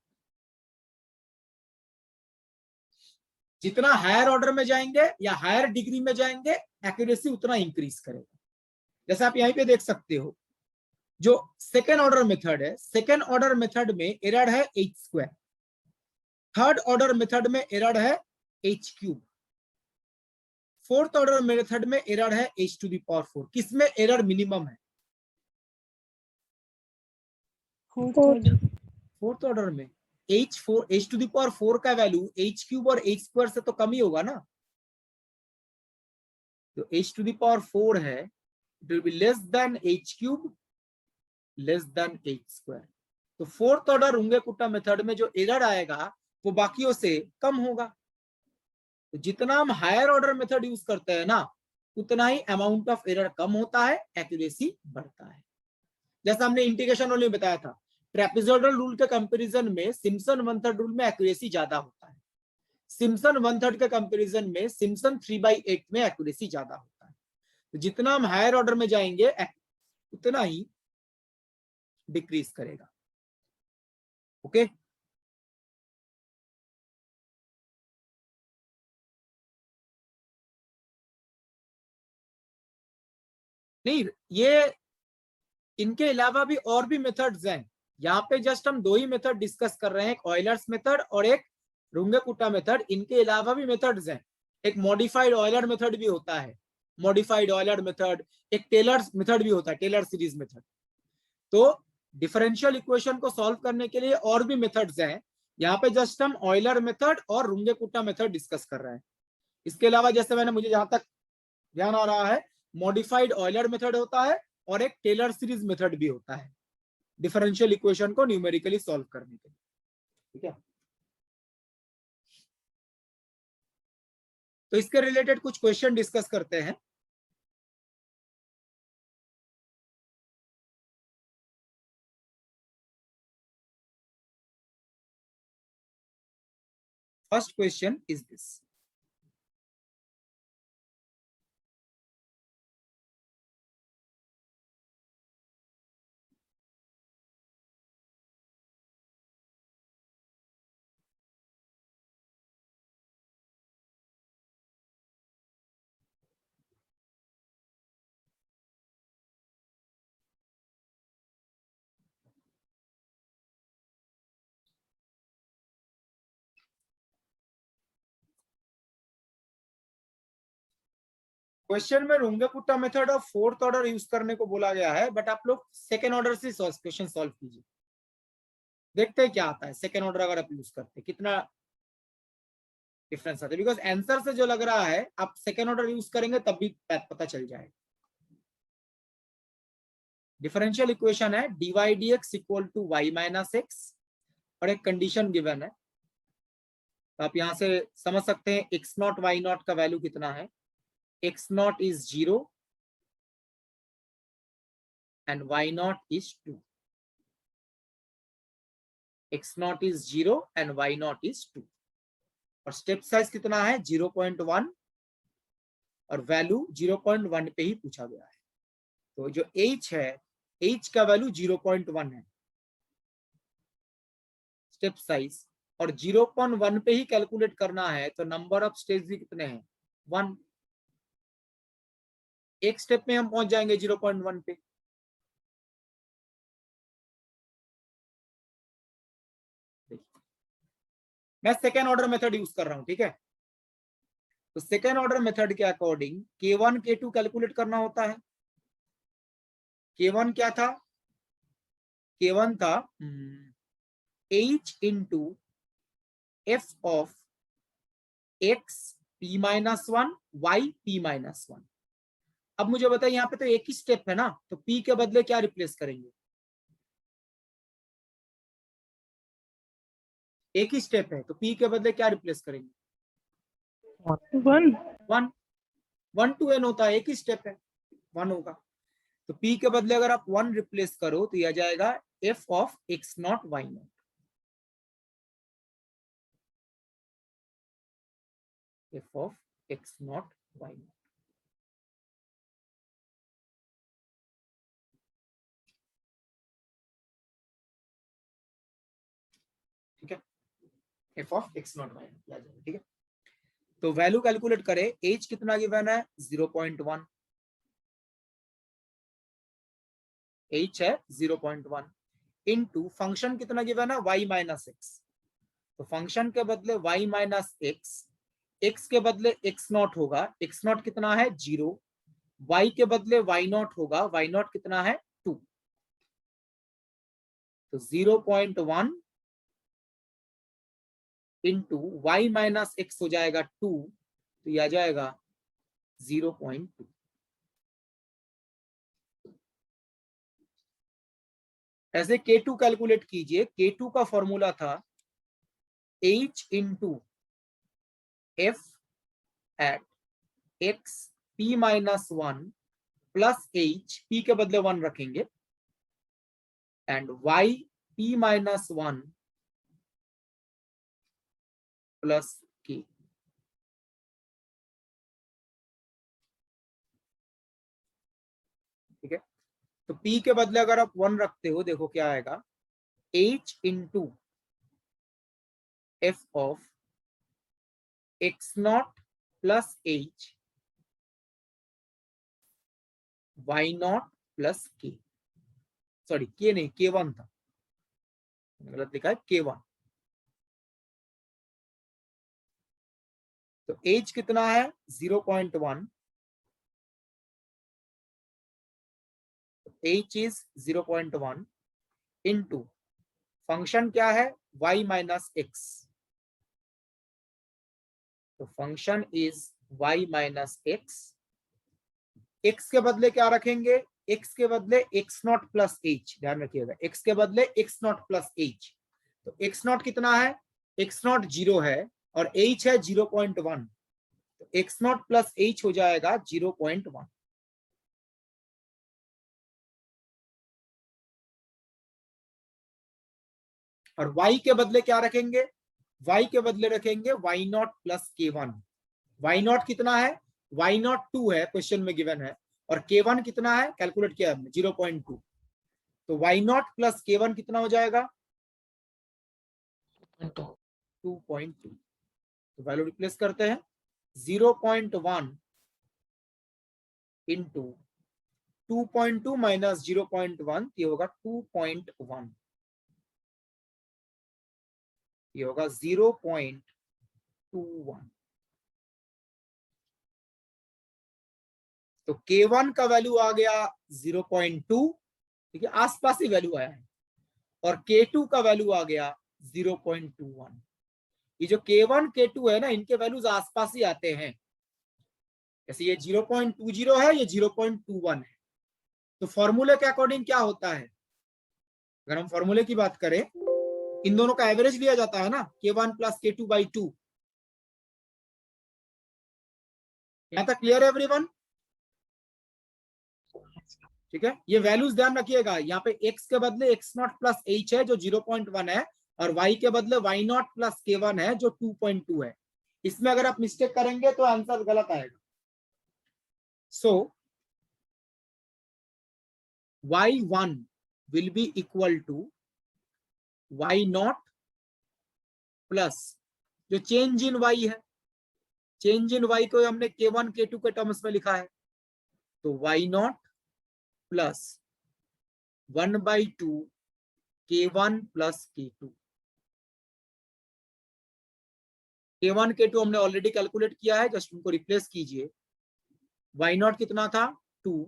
जितना हायर ऑर्डर में जाएंगे या हायर डिग्री में जाएंगे, एक्यूरेसी उतना इंक्रीज करेगा। जैसे आप यहीं पे देख सकते हो, जो सेकेंड ऑर्डर मेथड है, सेकेंड ऑर्डर मेथड में एरर है h²। थर्ड ऑर्डर मेथड में एरर है h³। फोर्थ ऑर्डर मेथड में एरर है h⁴। किसमें एरर मिनिमम है? फोर्थ ऑर्डर में। h⁴ का वैल्यू h³ और h² से तो कम ही होगा ना। तो h⁴ है, it will be less than h³ less than h²। तो फोर्थ ऑर्डर रुंगे-कुट्टा मेथड में जो एरर आएगा वो बाकियों से कम होगा। तो जितना हम हायर ऑर्डर मेथड यूज करते हैं ना, उतना ही अमाउंट ऑफ एरर कम होता है, एक्यूरेसी बढ़ता है। जैसा हमने इंटीग्रेशन रूल में बताया था, ट्रेपेजॉइडल रूल के कंपैरिजन में सिम्पसन 1/3 रूल में एक्यूरेसी ज्यादा होता है। सिम्पसन 1/3 के कंपैरिजन में सिम्पसन 3/8 में एक्यूरेसी ज्यादा होता है। तो जितना हम हायर ऑर्डर में जाएंगे, उतना ही डिक्रीज करेगा। ओके, नहीं ये इनके अलावा भी और भी मेथड्स हैं। यहाँ पे जस्ट हम दो ही मेथड डिस्कस कर रहे हैं, एक ऑयलर्स मेथड और एक रुंगे-कुट्टा मेथड। इनके अलावा भी मेथड्स हैं। एक मॉडिफाइड ऑयलर मेथड भी होता है, मॉडिफाइड ऑयलर मेथड। एक टेलर मेथड भी होता है, टेलर सीरीज मेथड। तो डिफरेंशियल इक्वेशन को सॉल्व करने के लिए और भी मेथड्स हैं। यहाँ पे जस्ट हम ऑयलर मेथड और रुंगे-कुट्टा मेथड डिस्कस कर रहे हैं। इसके अलावा जैसे मैंने, मुझे जहां तक ध्यान आ रहा है, मॉडिफाइड ऑयलर मेथड होता है और एक टेलर सीरीज मेथड भी होता है डिफरेंशियल इक्वेशन को न्यूमेरिकली सॉल्व करने के लिए, ठीक है। तो इसके रिलेटेड कुछ क्वेश्चन डिस्कस करते हैं। First question is this, question में रुंगे-कुट्टा मेथड और फोर्थ ऑर्डर यूज करने को बोला गया है, बट आप लोग सेकेंड ऑर्डर से क्वेश्चन सॉल्व कीजिए। देखते हैं क्या आता है सेकेंड ऑर्डर अगर आप यूज करते हैं, कितना डिफरेंस आता है। बिकॉज आंसर से जो लग रहा है, आप सेकेंड ऑर्डर यूज करेंगे तब भी पता चल जाएगा। डिफरेंशियल इक्वेशन है dy/dx इक्वल टू y-x और एक कंडीशन गिवन है। तो आप यहां से समझ सकते हैं x0 y0 का वैल्यू कितना है। x0 is 0 and y0 is 2. x0 is 0 and y0 is 2 और स्टेप साइज कितना है 0.1 और वैल्यू 0.1 पे ही पूछा गया है। तो जो h है, h का वैल्यू 0.1 है स्टेप साइज, और 0.1 पे ही कैलकुलेट करना है। तो नंबर ऑफ स्टेज भी कितने हैं 1। एक स्टेप में हम पहुंच जाएंगे 0.1 पे। मैं सेकेंड ऑर्डर मेथड यूज कर रहा हूं, ठीक है। तो सेकेंड ऑर्डर मेथड के अकॉर्डिंग K1 K2 कैलकुलेट करना होता है। K1 क्या था? K1 था H into F of X P minus 1 Y P minus 1। अब मुझे बताइए यहाँ पे तो एक ही स्टेप है ना, तो P के बदले क्या रिप्लेस करेंगे? एक ही स्टेप है तो P के बदले क्या रिप्लेस करेंगे? 1 to n होता है, एक ही स्टेप है, 1 होगा। तो P के बदले अगर आप 1 रिप्लेस करो तो यह जाएगा F of X naught Y naught. F of X naught Y naught. ठीक है, F of X naught Y naught आ जाएगा। ठीक है, तो वैल्यू कैलकुलेट करें। एज कितना गिवन है? 0.1। एच है 0.1 इनटू फंक्शन कितना गिवन है? y minus x. तो फंक्शन के बदले y माइनस एक्स, एक्स के बदले x नॉट होगा, x नॉट कितना है? 0। y के बदले y नॉट होगा, y नॉट कितना है? 2। तो 0.1 इंटू वाई माइनस एक्स हो जाएगा 2, तो यह आ जाएगा 0.2। ऐसे K2 कैलकुलेट कीजिए। K2 का फॉर्मूला था H into F at X P minus 1 plus H, P के बदले 1 रखेंगे, and Y P minus 1 plus K। ठीक है, तो P के बदले अगर आप 1 रखते हो, देखो क्या आएगा? H into F of X not plus H Y not plus K। Sorry, K नहीं, K1 था, गलत लिखा है, K1। तो H कितना है? 0.1। H इज 0.1 इंटू फंक्शन क्या है? y minus x. तो function is y minus x. x के बदले क्या रखेंगे? x के बदले x नॉट प्लस h। ध्यान रखिएगा, x के बदले x नॉट प्लस h। तो x नॉट कितना है? x नॉट 0 है और h है 0.1। तो x नॉट प्लस h हो जाएगा 0.1। और y के बदले क्या रखेंगे? y के बदले रखेंगे y not plus K1। y not कितना है? y नॉट 2 है, क्वेश्चन में गिवन है, और K1 कितना है? कैलकुलेट किया हमने, 0.2। तो y नॉट प्लस K1 कितना हो जाएगा? 2.2। तो वैल्यू रिप्लेस करते हैं। 0.1 इंटू 2.2 माइनस 0.1, ये होगा 2.1, ये होगा 0.21। तो K1 का वैल्यू आ गया 0.2, ठीक है, आसपास ही वैल्यू आया है, और K2 का वैल्यू आ गया 0.21। ये जो K1 K2 है ना, इनके वैल्यूज आसपास ही आते हैं। जैसे ये 0.20 है, ये 0.21 है। तो फॉर्मूले के अकॉर्डिंग क्या होता है? अगर हम फॉर्मूले की बात करें, इन दोनों का एवरेज लिया जाता है ना, K1 प्लस K2 बाई 2। यहां तक क्लियर है एवरीवन? ठीक है, ये वैल्यूज ध्यान रखिएगा। यहाँ पे x के बदले x नॉट प्लस h है जो 0.1 है, और y के बदले y नॉट प्लस K1 है जो 2.2 है। इसमें अगर आप मिस्टेक करेंगे तो आंसर गलत आएगा। So y1 will be equal to y not plus जो चेंज इन y है, चेंज इन y को हमने K1 K2 के टर्म्स में लिखा है, तो y not plus 1/2 K1 plus K2। K1 K2 हमने ऑलरेडी कैलकुलेट किया है, जस्ट उनको रिप्लेस कीजिए। y0 कितना था 2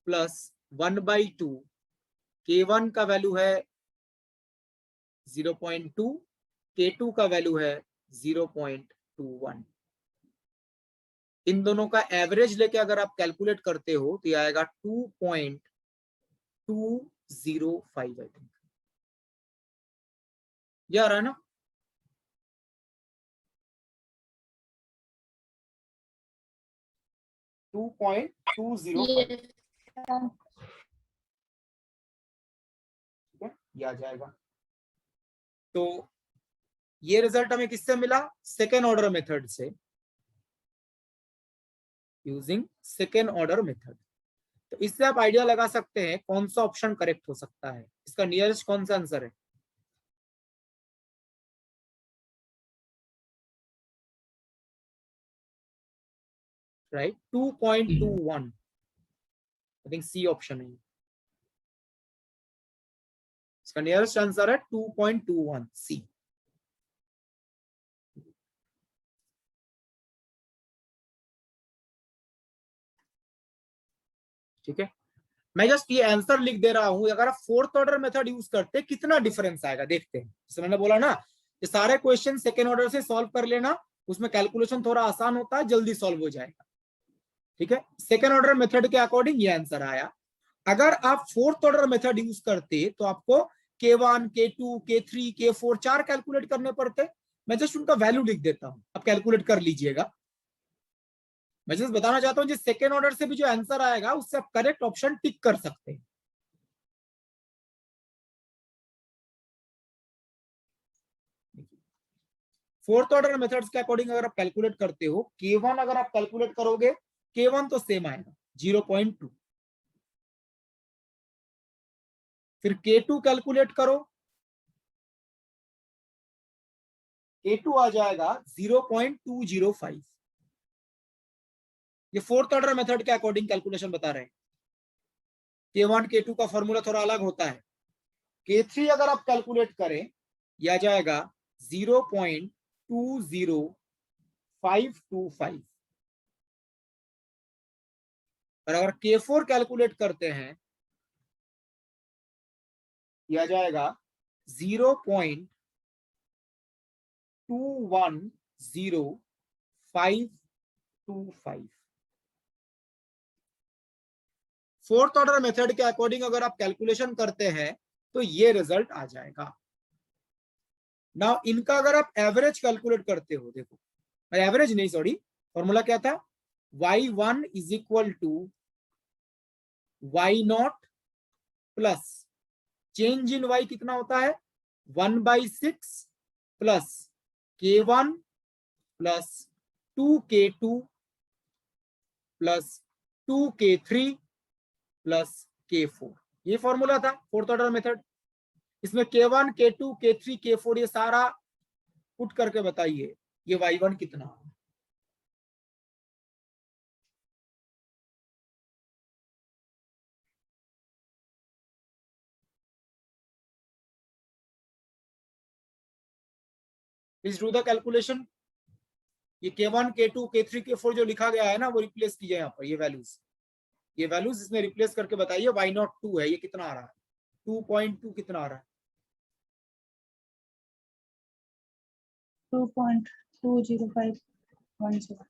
प्लस 1/2, K1 का वैल्यू है 0.2, K2 का वैल्यू है 0.21। इन दोनों का एवरेज लेके अगर आप कैलकुलेट करते हो तो ये आएगा 2.205 आई थिंक, ये आ रहा है ना। Two point two zero five, ठीक है, ये आ जाएगा। तो ये रिजल्ट हमें किससे मिला? सेकेंड ऑर्डर मेथड से, यूजिंग सेकेंड ऑर्डर मेथड। तो इससे आप आइडिया लगा सकते हैं कौन सा ऑप्शन करेक्ट हो सकता है, इसका नियरेस्ट कौन सा आंसर है। Right, 2.21 I think C option है, इसका नियरेस्ट आंसर है 2.21 सी। ठीक है, मैं जस्ट ये आंसर लिख दे रहा हूं। अगर आप फोर्थ ऑर्डर मेथड यूज करते कितना डिफरेंस आएगा देखते हैं। जैसे मैंने बोला ना, ये सारे क्वेश्चन सेकेंड ऑर्डर से सॉल्व कर लेना, उसमें कैलकुलेशन थोड़ा आसान होता है, जल्दी सॉल्व हो जाएगा। ठीक है, सेकेंड ऑर्डर मेथड के अकॉर्डिंग ये आंसर आया। अगर आप फोर्थ ऑर्डर मेथड यूज करते तो आपको K1 K2 K3 K4 चार कैलकुलेट करने पड़ते। मैं जस्ट उनका वैल्यू लिख देता हूं, आप कैलकुलेट कर लीजिएगा। मैं जस्ट बताना चाहता हूं, जिस सेकेंड ऑर्डर से भी जो आंसर आएगा उससे आप करेक्ट ऑप्शन टिक कर सकते हैं। फोर्थ ऑर्डर मेथड्स के अकॉर्डिंग अगर आप कैलकुलेट करते हो, K1 अगर आप कैलकुलेट करोगे, K1 तो सेम आएगा 0.2। फिर K2 कैलकुलेट करो, K2 आ जाएगा 0.205। ये फोर्थ ऑर्डर मेथड के अकॉर्डिंग कैलकुलेशन बता रहे हैं। K1 K2 का फॉर्मूला थोड़ा अलग होता है। K3 अगर आप कैलकुलेट करें, यह आ जाएगा 0.20525। और अगर K4 कैलकुलेट करते हैं, यह आ जाएगा 0.210525। फोर्थ ऑर्डर मेथड के अकॉर्डिंग अगर आप कैलकुलेशन करते हैं तो ये रिजल्ट आ जाएगा। नाउ इनका अगर आप एवरेज कैलकुलेट करते हो, देखो एवरेज नहीं सॉरी, फॉर्मूला क्या था, y1 is equal to y0 plus change in y कितना होता है 1/6 plus K1 plus 2K2 plus 2K3 plus K4। ये फॉर्मूला था फोर्थ ऑर्डर मेथड। इसमें K1 K2 K3 K4 ये सारा पुट करके बताइए ये y1 कितना। Please do the calculation. ये K1 K2 K3 K4 जो लिखा गया है ना, वो रिप्लेस कीजिए यहाँ पर, ये वैल्यूज इसमें रिप्लेस करके बताइए। y0 2 है, ये कितना आ रहा है 2.2 कितना आ रहा है 2.20517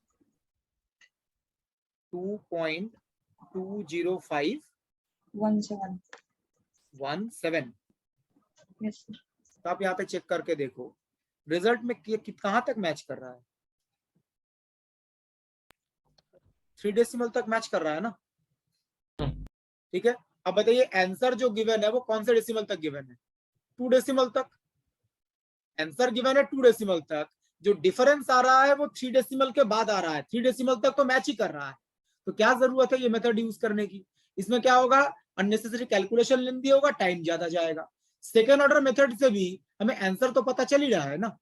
2.20517। Yes sir. तो आप यहाँ पे चेक करके देखो रिजल्ट में कहां तक मैच कर रहा है, 3 डेसिमल तक मैच कर रहा है ना। ठीक है, अब बताइए आंसर जो गिवन है वो कौन से डेसिमल तक गिवन है, 2 डेसिमल तक। आंसर गिवन है 2 डेसिमल तक, जो डिफरेंस आ रहा है वो 3 डेसिमल के बाद आ रहा है। 3 डेसिमल तक तो मैच ही कर रहा है, तो क्या जरूरत है ये मेथड यूज करने की। इसमें क्या होगा, अननेसेसरी कैलकुलेशन लेंदी होगा, टाइम ज्यादा जाएगा। सेकेंड ऑर्डर मेथड से भी हमें आंसर तो पता चल ही रहा है ना।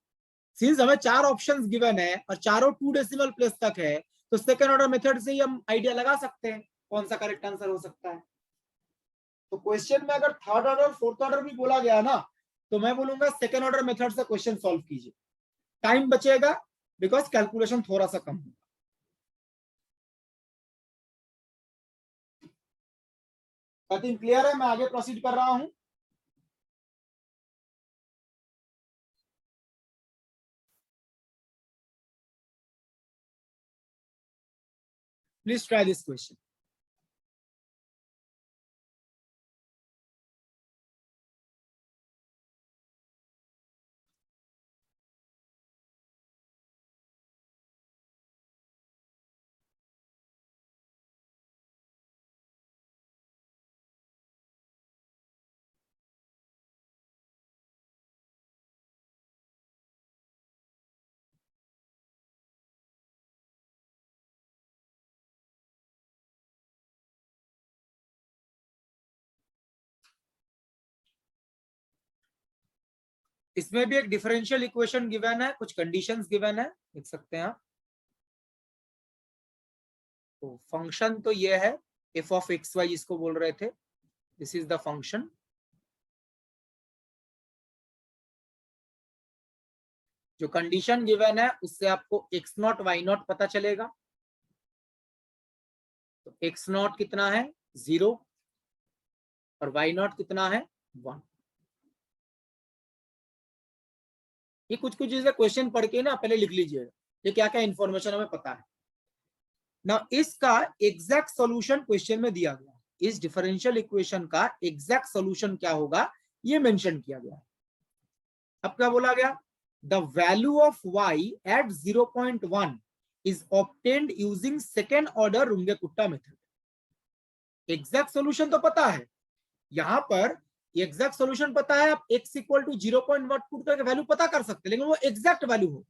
सिंस हमें 4 ऑप्शंस गिवन है और चारों 2 डेसिमल प्लेस तक है, तो सेकेंड ऑर्डर मेथड से ही हम आइडिया लगा सकते हैं कौन सा करेक्ट आंसर हो सकता है। तो क्वेश्चन में अगर थर्ड ऑर्डर फोर्थ ऑर्डर भी बोला गया ना, तो मैं बोलूंगा सेकेंड ऑर्डर मेथड से क्वेश्चन सॉल्व कीजिए, टाइम बचेगा, बिकॉज कैलकुलेशन थोड़ा सा कम होगा। कटिंग क्लियर है? मैं आगे प्रोसीड कर रहा हूं। Please try this question. इसमें भी एक डिफरेंशियल इक्वेशन गिवन है, कुछ कंडीशंस गिवन है, देख सकते हैं आप। तो फंक्शन तो ये है एफ ऑफ एक्स वाई जिसको बोल रहे थे, दिस इज द फंक्शन। जो कंडीशन गिवन है उससे आपको एक्स नॉट वाई नॉट पता चलेगा। तो एक्स नॉट कितना है 0 और वाई नॉट कितना है 1। ये कुछ कुछ चीजें क्वेश्चन पढ़ के ना पहले लिख लीजिएगा, ये क्या क्या इंफॉर्मेशन हमें पता है ना। इसका एग्जैक्ट सॉल्यूशन क्वेश्चन में दिया गया है। इस डिफरेंशियल इक्वेशन का एग्जैक्ट सॉल्यूशन क्या होगा ये मेंशन किया गया है। अब क्या बोला गया, the value of y at 0.1 is obtained using second order Runge Kutta method. Exact solution तो पता है, यहां पर एग्जैक्ट सॉल्यूशन पता है, आप x इक्वल टू 0.1 पुट करके वैल्यू पता कर सकते हैं, लेकिन वो एग्जैक्ट वैल्यू हो।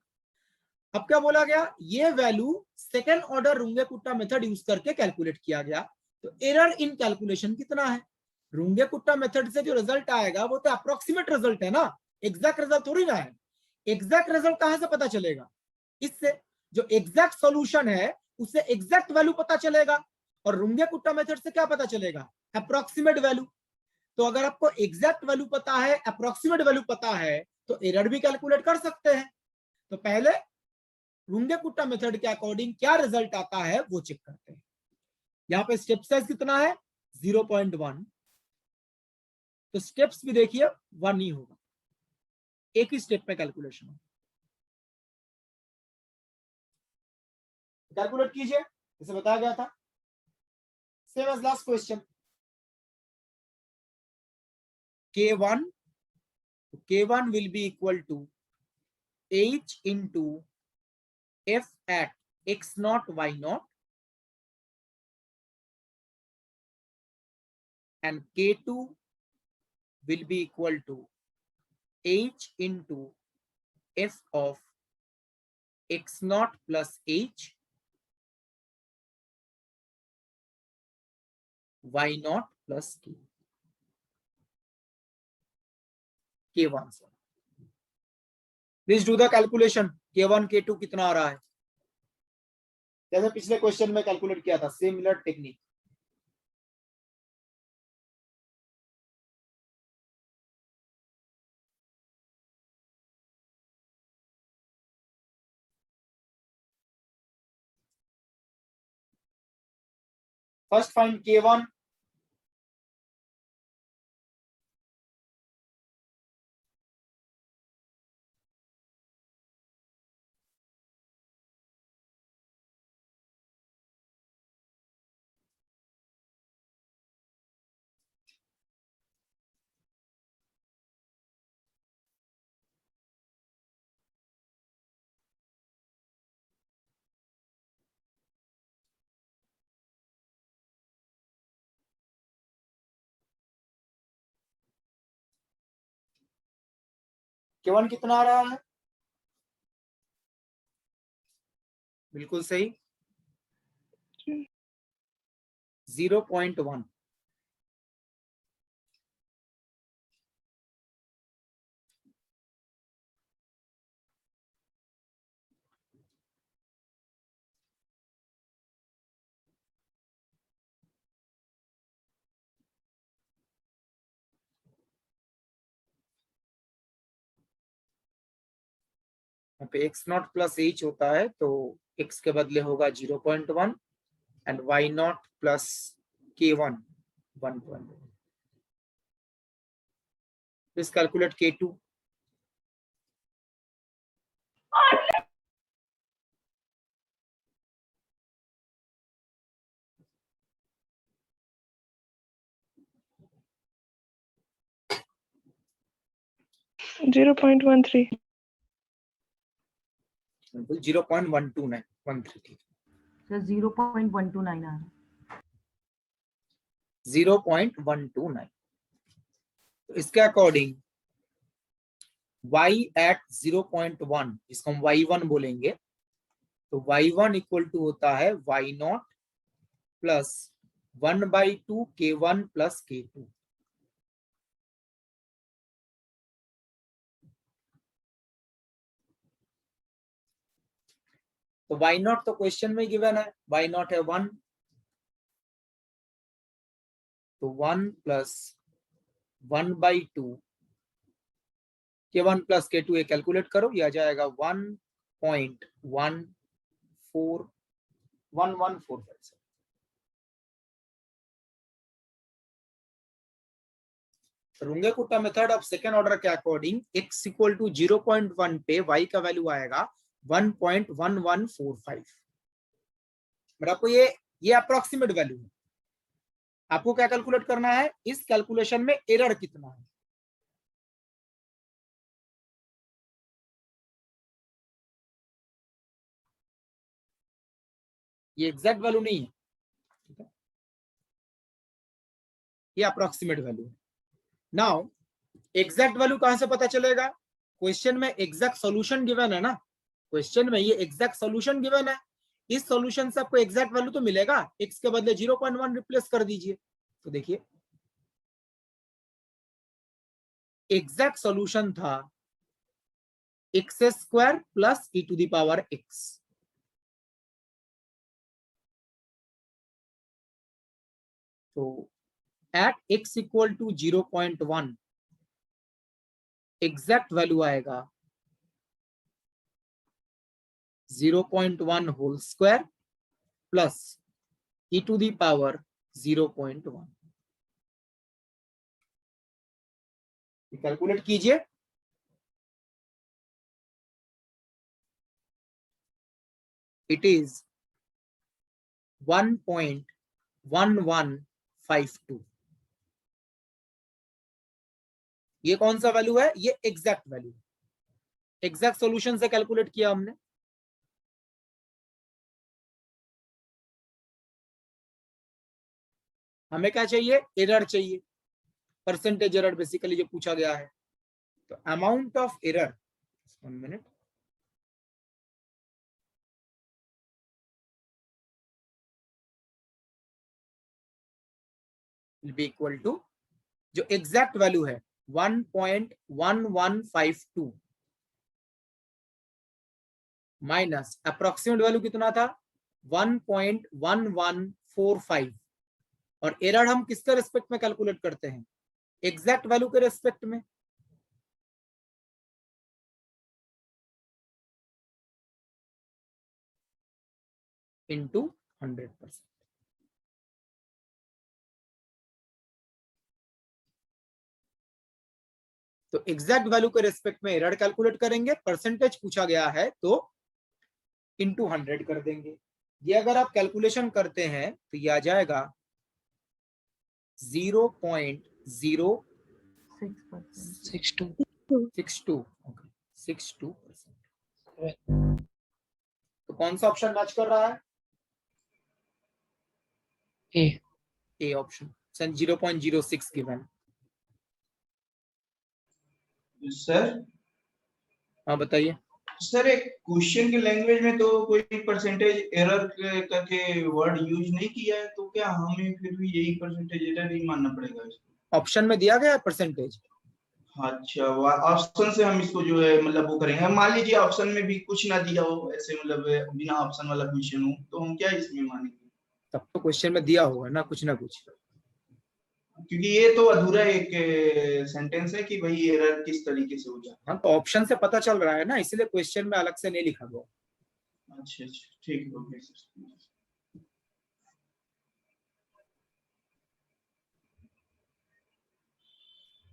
अब क्या बोला गया, ये value second order Runge Kutta method use करके कैलकुलेट किया गया। तो एरर इन कैलकुलेशन कितना है। रुंगे-कुट्टा मेथड से जो रिजल्ट आएगा वो तो अप्रोक्सीमेट रिजल्ट है ना, एग्जैक्ट रिजल्ट थोड़ी ना है। एग्जैक्ट रिजल्ट कहां से पता चलेगा, इससे जो एग्जैक्ट सॉल्यूशन है उससे एग्जैक्ट वैल्यू पता चलेगा, और रुंगे-कुट्टा मेथड से क्या पता चलेगा, अप्रोक्सीमेट वैल्यू। तो अगर आपको एग्जैक्ट वैल्यू पता है, अप्रोक्सीमेट वैल्यू पता है, तो एरर भी कैलकुलेट कर सकते हैं। तो पहले रुंगे-कुट्टा मेथड के अकॉर्डिंग क्या रिजल्ट आता है वो चेक करते हैं। यहाँ पे स्टेप साइज कितना है 0.1, तो स्टेप्स भी देखिए 1 ही होगा, एक ही स्टेप में कैलकुलेशन होगा। कैलकुलेट कीजिए जैसे बताया गया था, same as last question. K1 will be equal to H into F at x naught y naught, and K2 will be equal to H into F of x naught plus H y naught plus K। K1 sir, please do the calculation. K1 K2 कितना आ रहा है, जैसे पिछले question में calculate किया था, similar technique. First find K1, K1 कितना आ रहा है, बिल्कुल सही 0.1। यहाँ पे x नॉट प्लस h होता है तो x के बदले होगा 0.1 and y not plus k1 1.1. Please calculate k2. Zero point 13. 0.12913. Sir 0.129 आ रहा है। 0.129. तो इसके अकॉर्डिंग y एट 0.1 जिसको हम y1 बोलेंगे, तो y1 इक्वल टू होता है y not plus 1/2 k1 plus k2. तो y नॉट तो क्वेश्चन में गिवन है, y नॉट है 1, तो 1 प्लस 1/2 k1 प्लस k2 ये कैलकुलेट करो, ये आ जाएगा 1.1411457. रुंगे-कुट्टा मेथड ऑफ सेकेंड ऑर्डर के अकॉर्डिंग x इक्वल टू 0.1 पे y का वैल्यू आएगा 1.1145. बट आपको ये अप्रोक्सीमेट वैल्यू है, आपको क्या कैलकुलेट करना है, इस कैलकुलेशन में एरर कितना है. ये एग्जैक्ट वैल्यू नहीं है, ठीक है, ये अप्रोक्सीमेट वैल्यू है. नाउ एग्जैक्ट वैल्यू कहां से पता चलेगा, क्वेश्चन में एग्जैक्ट सॉल्यूशन गिवन है ना, क्वेश्चन में ये एग्जैक्ट सॉल्यूशन गिवन है, इस सॉल्यूशन से आपको एग्जैक्ट वैल्यू तो मिलेगा, x के बदले 0.1 रिप्लेस कर दीजिए. तो देखिए एग्जैक्ट सॉल्यूशन था x² plus e to the power x. तो at x equal to 0.1 exact value आएगा 0.1 whole square plus e to the power 0.1. Calculate कीजिए, इट इज 1.1152. ये कौन सा वैल्यू है, ये एग्जैक्ट वैल्यू, एग्जैक्ट सॉल्यूशन से कैलकुलेट किया हमने. हमें क्या चाहिए, एरर चाहिए, परसेंटेज एरर बेसिकली जो पूछा गया है. तो amount of error, 1 minute, will be equal to जो एग्जैक्ट वैल्यू है 1.1152 माइनस अप्रोक्सीमेट वैल्यू कितना था 1.1145. और एरर हम किसके रेस्पेक्ट में कैलकुलेट करते हैं, एग्जैक्ट वैल्यू के रेस्पेक्ट में. इनटू 100%. तो एग्जैक्ट वैल्यू के रेस्पेक्ट में एरर कैलकुलेट करेंगे, परसेंटेज पूछा गया है तो इनटू 100 कर देंगे. ये अगर आप कैलकुलेशन करते हैं तो ये आ जाएगा 0.062. 62%. तो कौन सा ऑप्शन मैच कर रहा है, ए ऑप्शन. 0.06 गिवन. सर हाँ बताइए. सर एक क्वेश्चन की लैंग्वेज में तो कोई परसेंटेज एरर करके वर्ड यूज नहीं किया है, तो क्या हमें फिर भी यही परसेंटेज एरर ही मानना पड़ेगा इसको? ऑप्शन में दिया गया है परसेंटेज. अच्छा, ऑप्शन से हम इसको जो है मतलब वो करेंगे. मान लीजिए ऑप्शन में भी कुछ ना दिया हो, ऐसे मतलब बिना ऑप्शन वाला क्वेश्चन हो, तो हम क्या इसमें मानेंगे? तब तो क्वेश्चन में दिया होगा ना कुछ ना कुछ. क्योंकि ये तो अधूरा एक सेंटेंस है कि भाई एरर किस तरीके से हो जाता हाँ, तो ऑप्शन से पता चल रहा है ना, इसलिए क्वेश्चन में अलग से नहीं लिखा गया। है। अच्छा अच्छा ठीक है, ओके सर।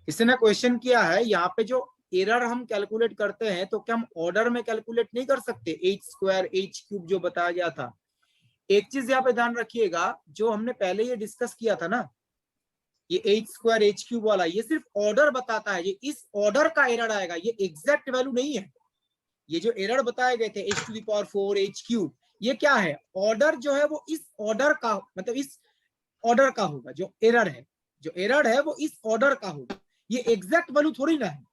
इसने क्वेश्चन किया है यहाँ पे जो एरर हम कैलकुलेट करते हैं तो क्या हम ऑर्डर में कैलकुलेट नहीं कर सकते, एच स्क्वायर एच क्यूब जो बताया गया था। एक चीज यहाँ पे ध्यान रखिएगा, जो हमने पहले ये डिस्कस किया था ना, ये एच स्क्वायर एच क्यूब वाला, ये सिर्फ ऑर्डर बताता है, ये इस ऑर्डर का एरर आएगा, ये एग्जैक्ट वैल्यू नहीं है। ये जो एरर बताए गए थे h to the power 4 H cube, ये क्या है, ऑर्डर जो है वो इस ऑर्डर का, मतलब इस ऑर्डर का होगा। जो एरर है, जो एरर है वो इस ऑर्डर का होगा, ये एग्जैक्ट वैल्यू थोड़ी ना है।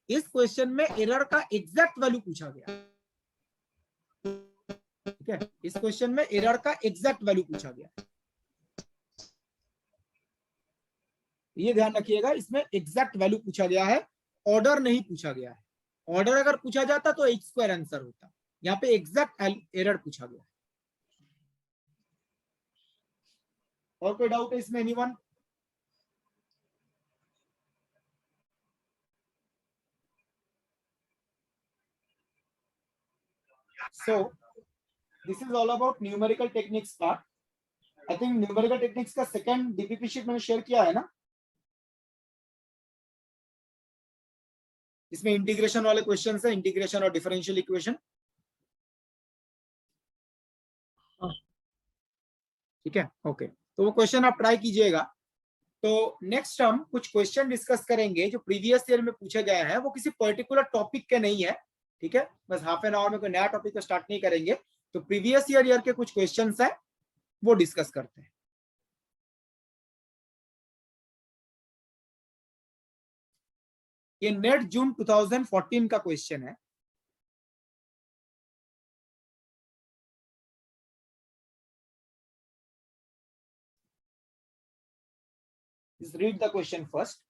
इस क्वेश्चन में एरर का एग्जैक्ट वैल्यू पूछा गया, ठीक है, इस क्वेश्चन में एरर का एग्जैक्ट वैल्यू पूछा गया, ये ध्यान रखिएगा, इसमें एग्जैक्ट वैल्यू पूछा गया है, ऑर्डर नहीं पूछा गया है। ऑर्डर अगर पूछा जाता तो एच स्क्वायर आंसर होता, यहाँ पे एग्जैक्ट एरर पूछा गया है। और कोई डाउट है इसमें, anyone? So this is all about numerical techniques part. I think numerical techniques का सेकंड डीपीपी शीट मैंने शेयर किया है ना, इसमें इंटीग्रेशन वाले क्वेश्चंस है, इंटीग्रेशन और डिफरेंशियल इक्वेशन, ठीक है, ओके। तो वो क्वेश्चन आप ट्राई कीजिएगा। तो नेक्स्ट हम कुछ क्वेश्चन डिस्कस करेंगे जो प्रीवियस ईयर में पूछे गए हैं, वो किसी पर्टिकुलर टॉपिक के नहीं है, ठीक है, बस हाफ एन आवर में कोई नया टॉपिक को स्टार्ट नहीं करेंगे। तो प्रीवियस ईयर के कुछ क्वेश्चंस हैं वो डिस्कस करते हैं। ये नेट जून 2014 का क्वेश्चन है। Just read the question first.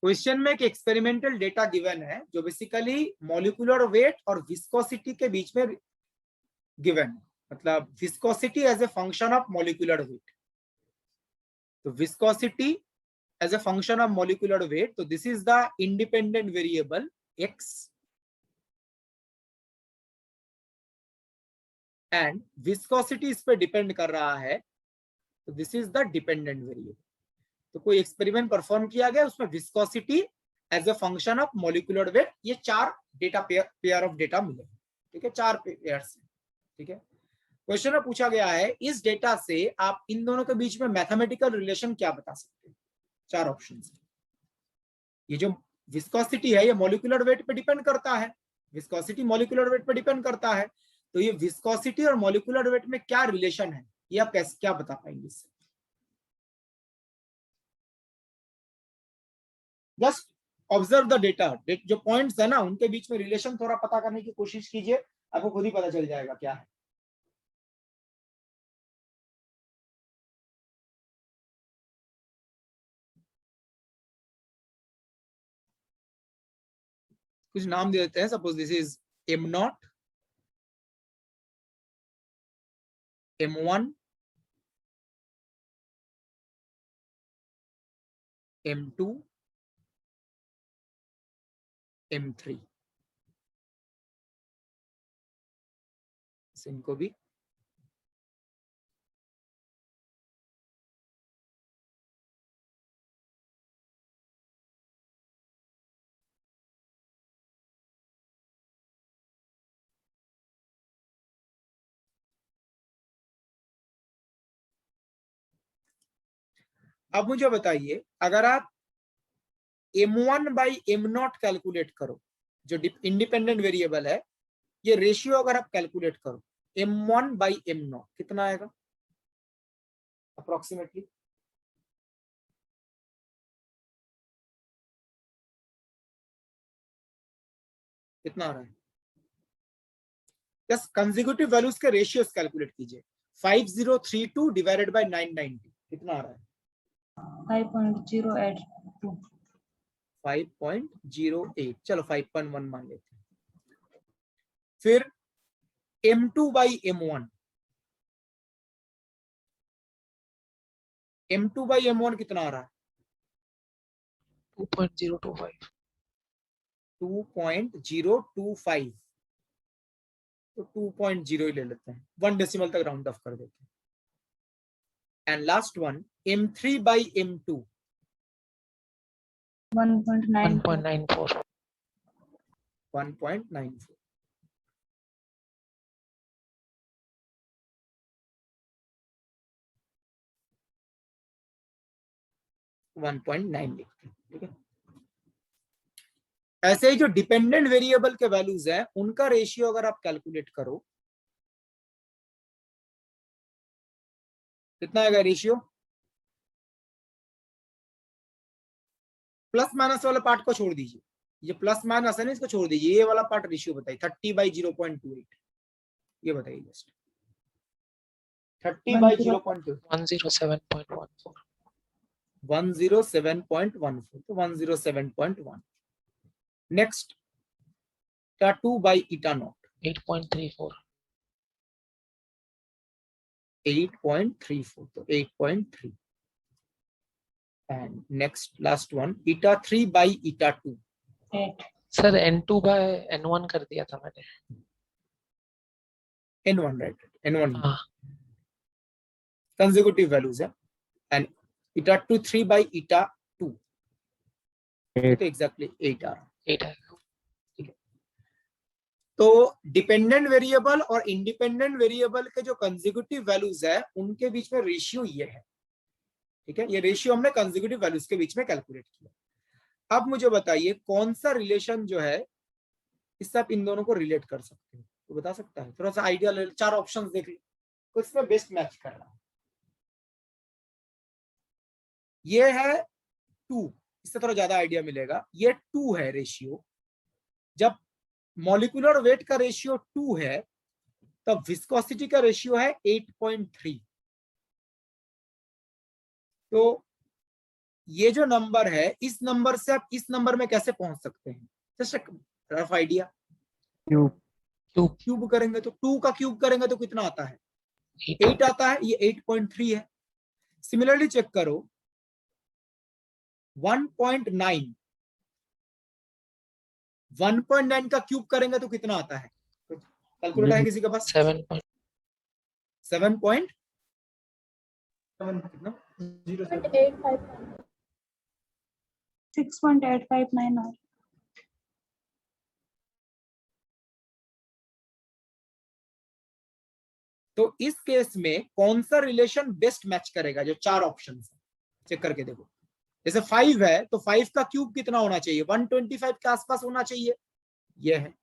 Question में एक एक्सपेरिमेंटल डेटा गिवन है जो बेसिकली मॉलिक्यूलर वेट और विस्कोसिटी के बीच में गिवन है, मतलब viscosity as a function of molecular weight. तो viscosity as a function of molecular weight, तो this is the independent variable x and viscosity इस पे डिपेंड कर रहा है, तो this is the dependent variable. तो कोई एक्सपेरिमेंट परफॉर्म किया गया, उसमें viscosity as a function of molecular wait, ये 4 डेटा पेयर ऑफ डेटा मिले, ठीक है, 4 पेयर से, ठीक है। क्वेश्चन में पूछा गया है इस डेटा से आप इन दोनों के बीच में मैथमेटिकल रिलेशन क्या बता सकते हैं। 4 ऑप्शन है। ये जो विस्कोसिटी है ये मॉलिक्यूलर वेट पे डिपेंड करता है, विस्कोसिटी मॉलिक्यूलर वेट पे डिपेंड करता है, तो ये विस्कोसिटी और मॉलिक्यूलर वेट में क्या रिलेशन है, ये आप कैसे क्या बता पाएंगे इससे। जस्ट ऑब्जर्व द डेटा, जो पॉइंट्स है ना उनके बीच में रिलेशन थोड़ा पता करने की कोशिश कीजिए, आपको खुद ही पता चल जाएगा क्या है। कुछ नाम दे देते हैं, suppose this is m0, m1, m2, m3, इनको भी अब मुझे बताइए, अगर आप m1 बाई m0 कैलकुलेट करो, जो इंडिपेंडेंट वेरिएबल है, ये रेशियो अगर आप कैलकुलेट करो m1/m0 कितना आएगा अप्रोक्सीमेटली? कितना आ रहा है? यस, कंसेक्यूटिव वैल्यूज के रेशियोस कैलकुलेट कीजिए। 5032 डिवाइडेड बाय 990 कितना आ रहा है? 5.082 5.08, चलो 5.1 मान लेते हैं। फिर m2/m1, m2/m1 कितना आ रहा है? 2.025 2.025, तो 2.0 ही ले लेते हैं, 1 डेसिमल तक राउंड ऑफ कर देते हैं। And last one m3/m2 1.94 1.94। ठीक है। ऐसे ही जो डिपेंडेंट वेरिएबल के वैल्यूज है उनका रेशियो अगर आप कैलकुलेट करो कितना आएगा रेशियो? प्लस माइनस वाला पार्ट को छोड़ दीजिए, ये प्लस माइनस है ना, इसको छोड़ दीजिए, ये वाला पार्ट रेशियो बताइए। 30/0.28 ये बताइए जस्ट। 30/0.28 107.14 107.14, तो 107.1। नेक्स्ट eta 2/eta0 8.34 8.34, तो 8.3। And next last one eta 3/eta2 8 sir n2/n1 कर दिया था मैंने। n1, राइट, n1 हाँ कंसेक्यूटिव वैल्यूज है। एंड eta 2 3/eta2 तो एग्जैक्टली 8 आ रहा है। 8 है। तो डिपेंडेंट वेरिएबल और इंडिपेंडेंट वेरिएबल के जो कंसेक्यूटिव वैल्यूज है उनके बीच में रेशियो ये है, ठीक है। ये रेशियो हमने कंसेक्यूटिव वैल्यूज के बीच में कैलकुलेट किया। अब मुझे बताइए कौन सा रिलेशन जो है इससे आप इन दोनों को रिलेट कर सकते हो, तो बता सकता है? थोड़ा सा आइडिया ले, 4 ऑप्शंस देख लो, कुछ में बेस्ट मैच कर रहा है। ये है 2, इससे थोड़ा ज्यादा आइडिया मिलेगा। ये 2 है रेशियो। जब मॉलिक्यूलर वेट का रेशियो 2 है तब विस्कोसिटी का रेशियो है 8.3। तो ये जो नंबर है इस नंबर से आप इस नंबर में कैसे पहुंच सकते हैं? Just rough idea. क्यूब करेंगे तो 2 का क्यूब करेंगे तो कितना आता है? 8 आता है, ये 8.3 है। सिमिलरली चेक करो 1.9 1.9 का क्यूब करेंगे तो कितना आता है? कैलकुलेटर है किसी के पास? 7. 7 पॉइंट 6.859 तो इस केस में कौन सा रिलेशन बेस्ट मैच करेगा? जो 4 ऑप्शन चेक करके देखो। जैसे 5 है तो 5 का क्यूब कितना होना चाहिए? 125 के आसपास होना चाहिए, ये है।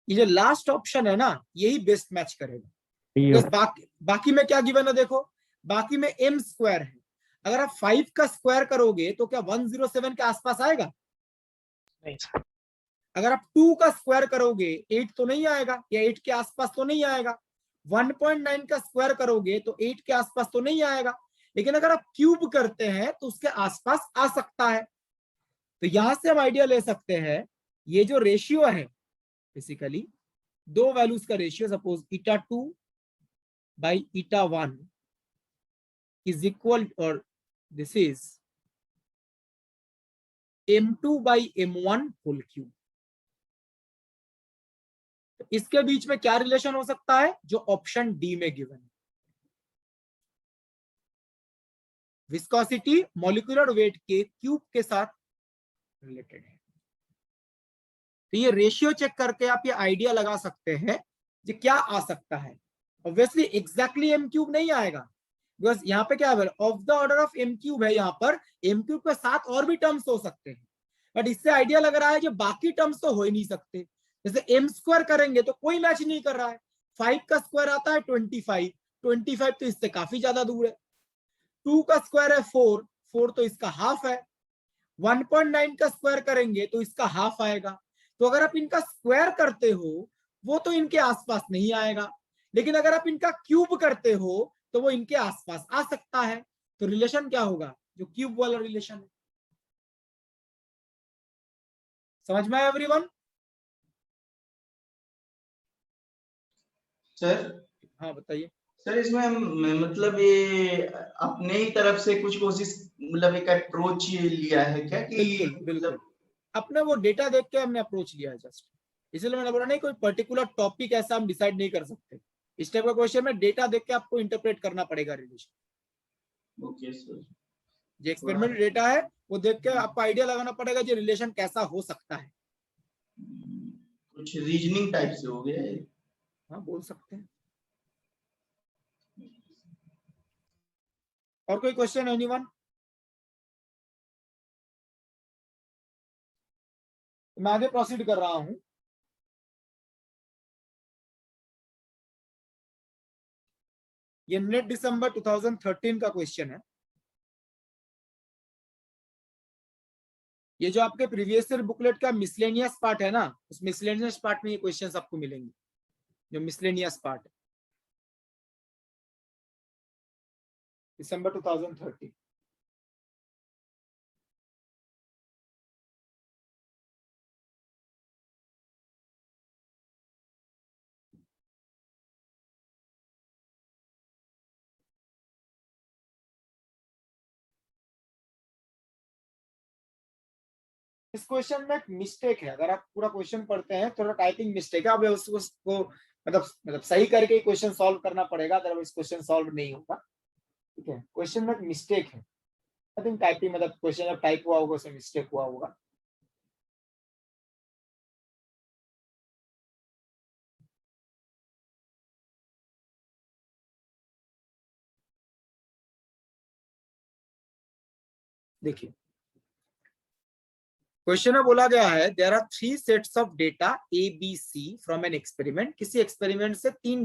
ये जो लास्ट ऑप्शन है ना यही बेस्ट मैच करेगा। बाकी में क्या गिवन है देखो, बाकी में m स्क्वायर है। अगर आप 5 का स्क्वायर करोगे तो क्या 107 के आसपास आएगा? नहीं सर। अगर आप 2 का स्क्वायर करोगे 8 तो नहीं आएगा, या 8 के आसपास तो नहीं आएगा। 1.9 का स्क्वायर करोगे तो 8 के आसपास तो नहीं आएगा। लेकिन अगर आप क्यूब करते हैं तो उसके आसपास आ सकता है। तो यहां से हम आइडिया ले सकते हैं ये जो रेशियो है बेसिकली 2 वैल्यूज का ratio, suppose eta2/eta1 is equal, और this is m2/m1 whole cube. इसके बीच में क्या रिलेशन हो सकता है? जो ऑप्शन डी में गिवन है, विस्कोसिटी मॉलिक्यूलर वेट के क्यूब के साथ रिलेटेड है। तो ये रेशियो चेक करके आप ये आइडिया लगा सकते हैं कि क्या आ सकता है। ऑब्वियसली एग्जैक्टली m क्यूब नहीं आएगा, बिकॉज यहाँ पे क्या है, of the order of m cube है। यहाँ पर m क्यूब के साथ और भी टर्म्स हो सकते हैं, बट इससे आइडिया लग रहा है कि बाकी टर्म्स तो हो ही नहीं सकते, जैसे m स्क्वायर करेंगे तो कोई मैच नहीं कर रहा है। 5 का स्क्वायर आता है 25, 25 तो इससे काफी ज्यादा दूर है। 2 का स्क्वायर है 4, 4 तो इसका हाफ है। 1.9 का स्क्वायर करेंगे तो इसका हाफ आएगा। तो अगर आप इनका स्क्वायर करते हो वो तो इनके आसपास नहीं आएगा, लेकिन अगर आप इनका क्यूब करते हो तो वो इनके आसपास आ सकता है। तो रिलेशन क्या होगा? जो क्यूब वाला रिलेशन है। समझ में आया एवरीवन? सर हाँ बताइए। सर इसमें मतलब ये अपने ही तरफ से कुछ कोशिश, मतलब एक अप्रोच लिया है क्या कि बिल्कुल बिल्कुल, अपने वो डेटा देख के हमने अप्रोच लिया है जस्ट, इसलिए मैंने बोला नहीं कोई पर्टिकुलर टॉपिक ऐसा हम डिसाइड नहीं कर सकते। इस टाइप का क्वेश्चन में डेटा देख के आपको इंटरप्रेट करना पड़ेगा रिलेशन। ओके सर, जो एक्सपेरिमेंट डेटा है वो देख के आपको आइडिया लगाना पड़ेगा जो रिलेशन कैसा हो सकता है। कुछ रीजनिंग टाइप से हो गया है। हाँ बोल सकते हैं। और कोई क्वेश्चन एनीवन? मैं आगे प्रोसीड कर रहा हूं। ये नेट दिसंबर 2013 का क्वेश्चन है। ये जो आपके प्रीवियस ईयर बुकलेट का मिसलेनियस पार्ट है ना, उस मिसलेनियस पार्ट में ये क्वेश्चंस आपको मिलेंगे, जो मिसलेनियस पार्ट है, दिसंबर 2013। इस क्वेश्चन में एक मिस्टेक है, अगर आप पूरा क्वेश्चन पढ़ते हैं थोड़ा टाइपिंग मिस्टेक है, अब उसको मतलब सही करके क्वेश्चन सॉल्व करना पड़ेगा, अदरवाइज क्वेश्चन सॉल्व नहीं होगा। ठीक है, क्वेश्चन में एक मिस्टेक है। आई थिंक टाइपिंग मतलब क्वेश्चन जब टाइप हुआ होगा उसमें मिस्टेक हुआ होगा। देखिए क्वेश्चन में बोला गया है there are 3 sets of data A B C from an experiment. किसी एक्सपेरिमेंट से तीन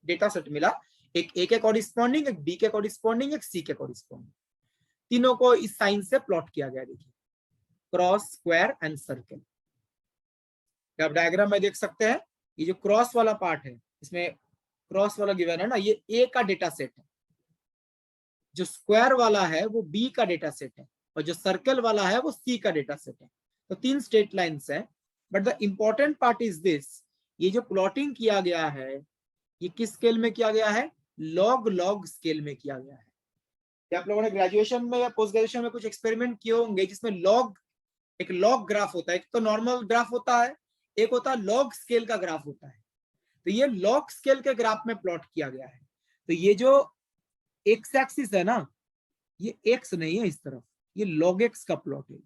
डेटा सेट मिला, एक ए के कॉरिस्पॉन्डिंग, एक बी के कॉरिस्पॉन्डिंग, एक सी के कॉरिस्पॉन्डिंग। तीनों को इस साइन से प्लॉट किया गया। देखिए क्रॉस, स्क्वायर एंड सर्कल। आप डायग्राम में देख सकते हैं, ये जो क्रॉस वाला पार्ट है इसमें क्रॉस वाला गिवन है ना, ये ए का डेटा सेट है। जो स्क्वायर वाला है वो बी का डेटा सेट है, और जो सर्कल वाला है वो सी का डेटा सेट है। तो 3 स्ट्रेट लाइंस है। But the important part is this, ये जो प्लॉटिंग किया गया है ये किस स्केल में किया गया है? लॉग स्केल में किया गया है। क्या आप लोगों ने ग्रेजुएशन में या पोस्ट ग्रेजुएशन में कुछ एक्सपेरिमेंट किए होंगे जिसमें एक लॉग ग्राफ होता है? एक तो नॉर्मल ग्राफ होता है, एक होता है लॉग स्केल का ग्राफ होता है। तो ये लॉग स्केल के ग्राफ में प्लॉट किया गया है। तो ये जो एक्स एक्सिस है ना, ये एक्स नहीं है इस तरफ, ये log x का प्लॉट है।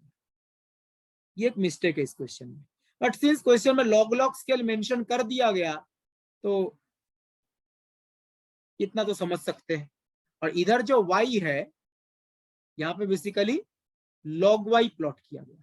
ये एक मिस्टेक है इस क्वेश्चन में, बट सिंस क्वेश्चन में लॉग स्केल मेंशन कर दिया गया तो इतना तो समझ सकते हैं। और इधर जो y है यहाँ पे बेसिकली log y प्लॉट किया गया है।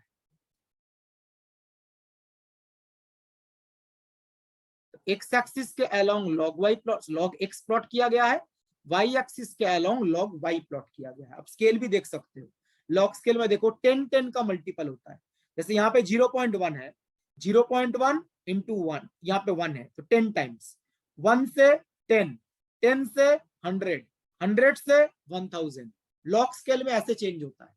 एक्स एक्सिस के अलोंग log x प्लॉट किया गया है, y एक्सिस के अलोंग log y प्लॉट किया गया है। अब स्केल भी देख सकते हो, लॉग स्केल में देखो 10 का मल्टीपल होता है। जैसे यहाँ पे 0.1 है, 0.1 इंटू 1, यहाँ पे 1 है तो 10 टाइम्स, 1 से 10, 10 से 100, 100 से 1000। लॉग स्केल में ऐसे चेंज होता है,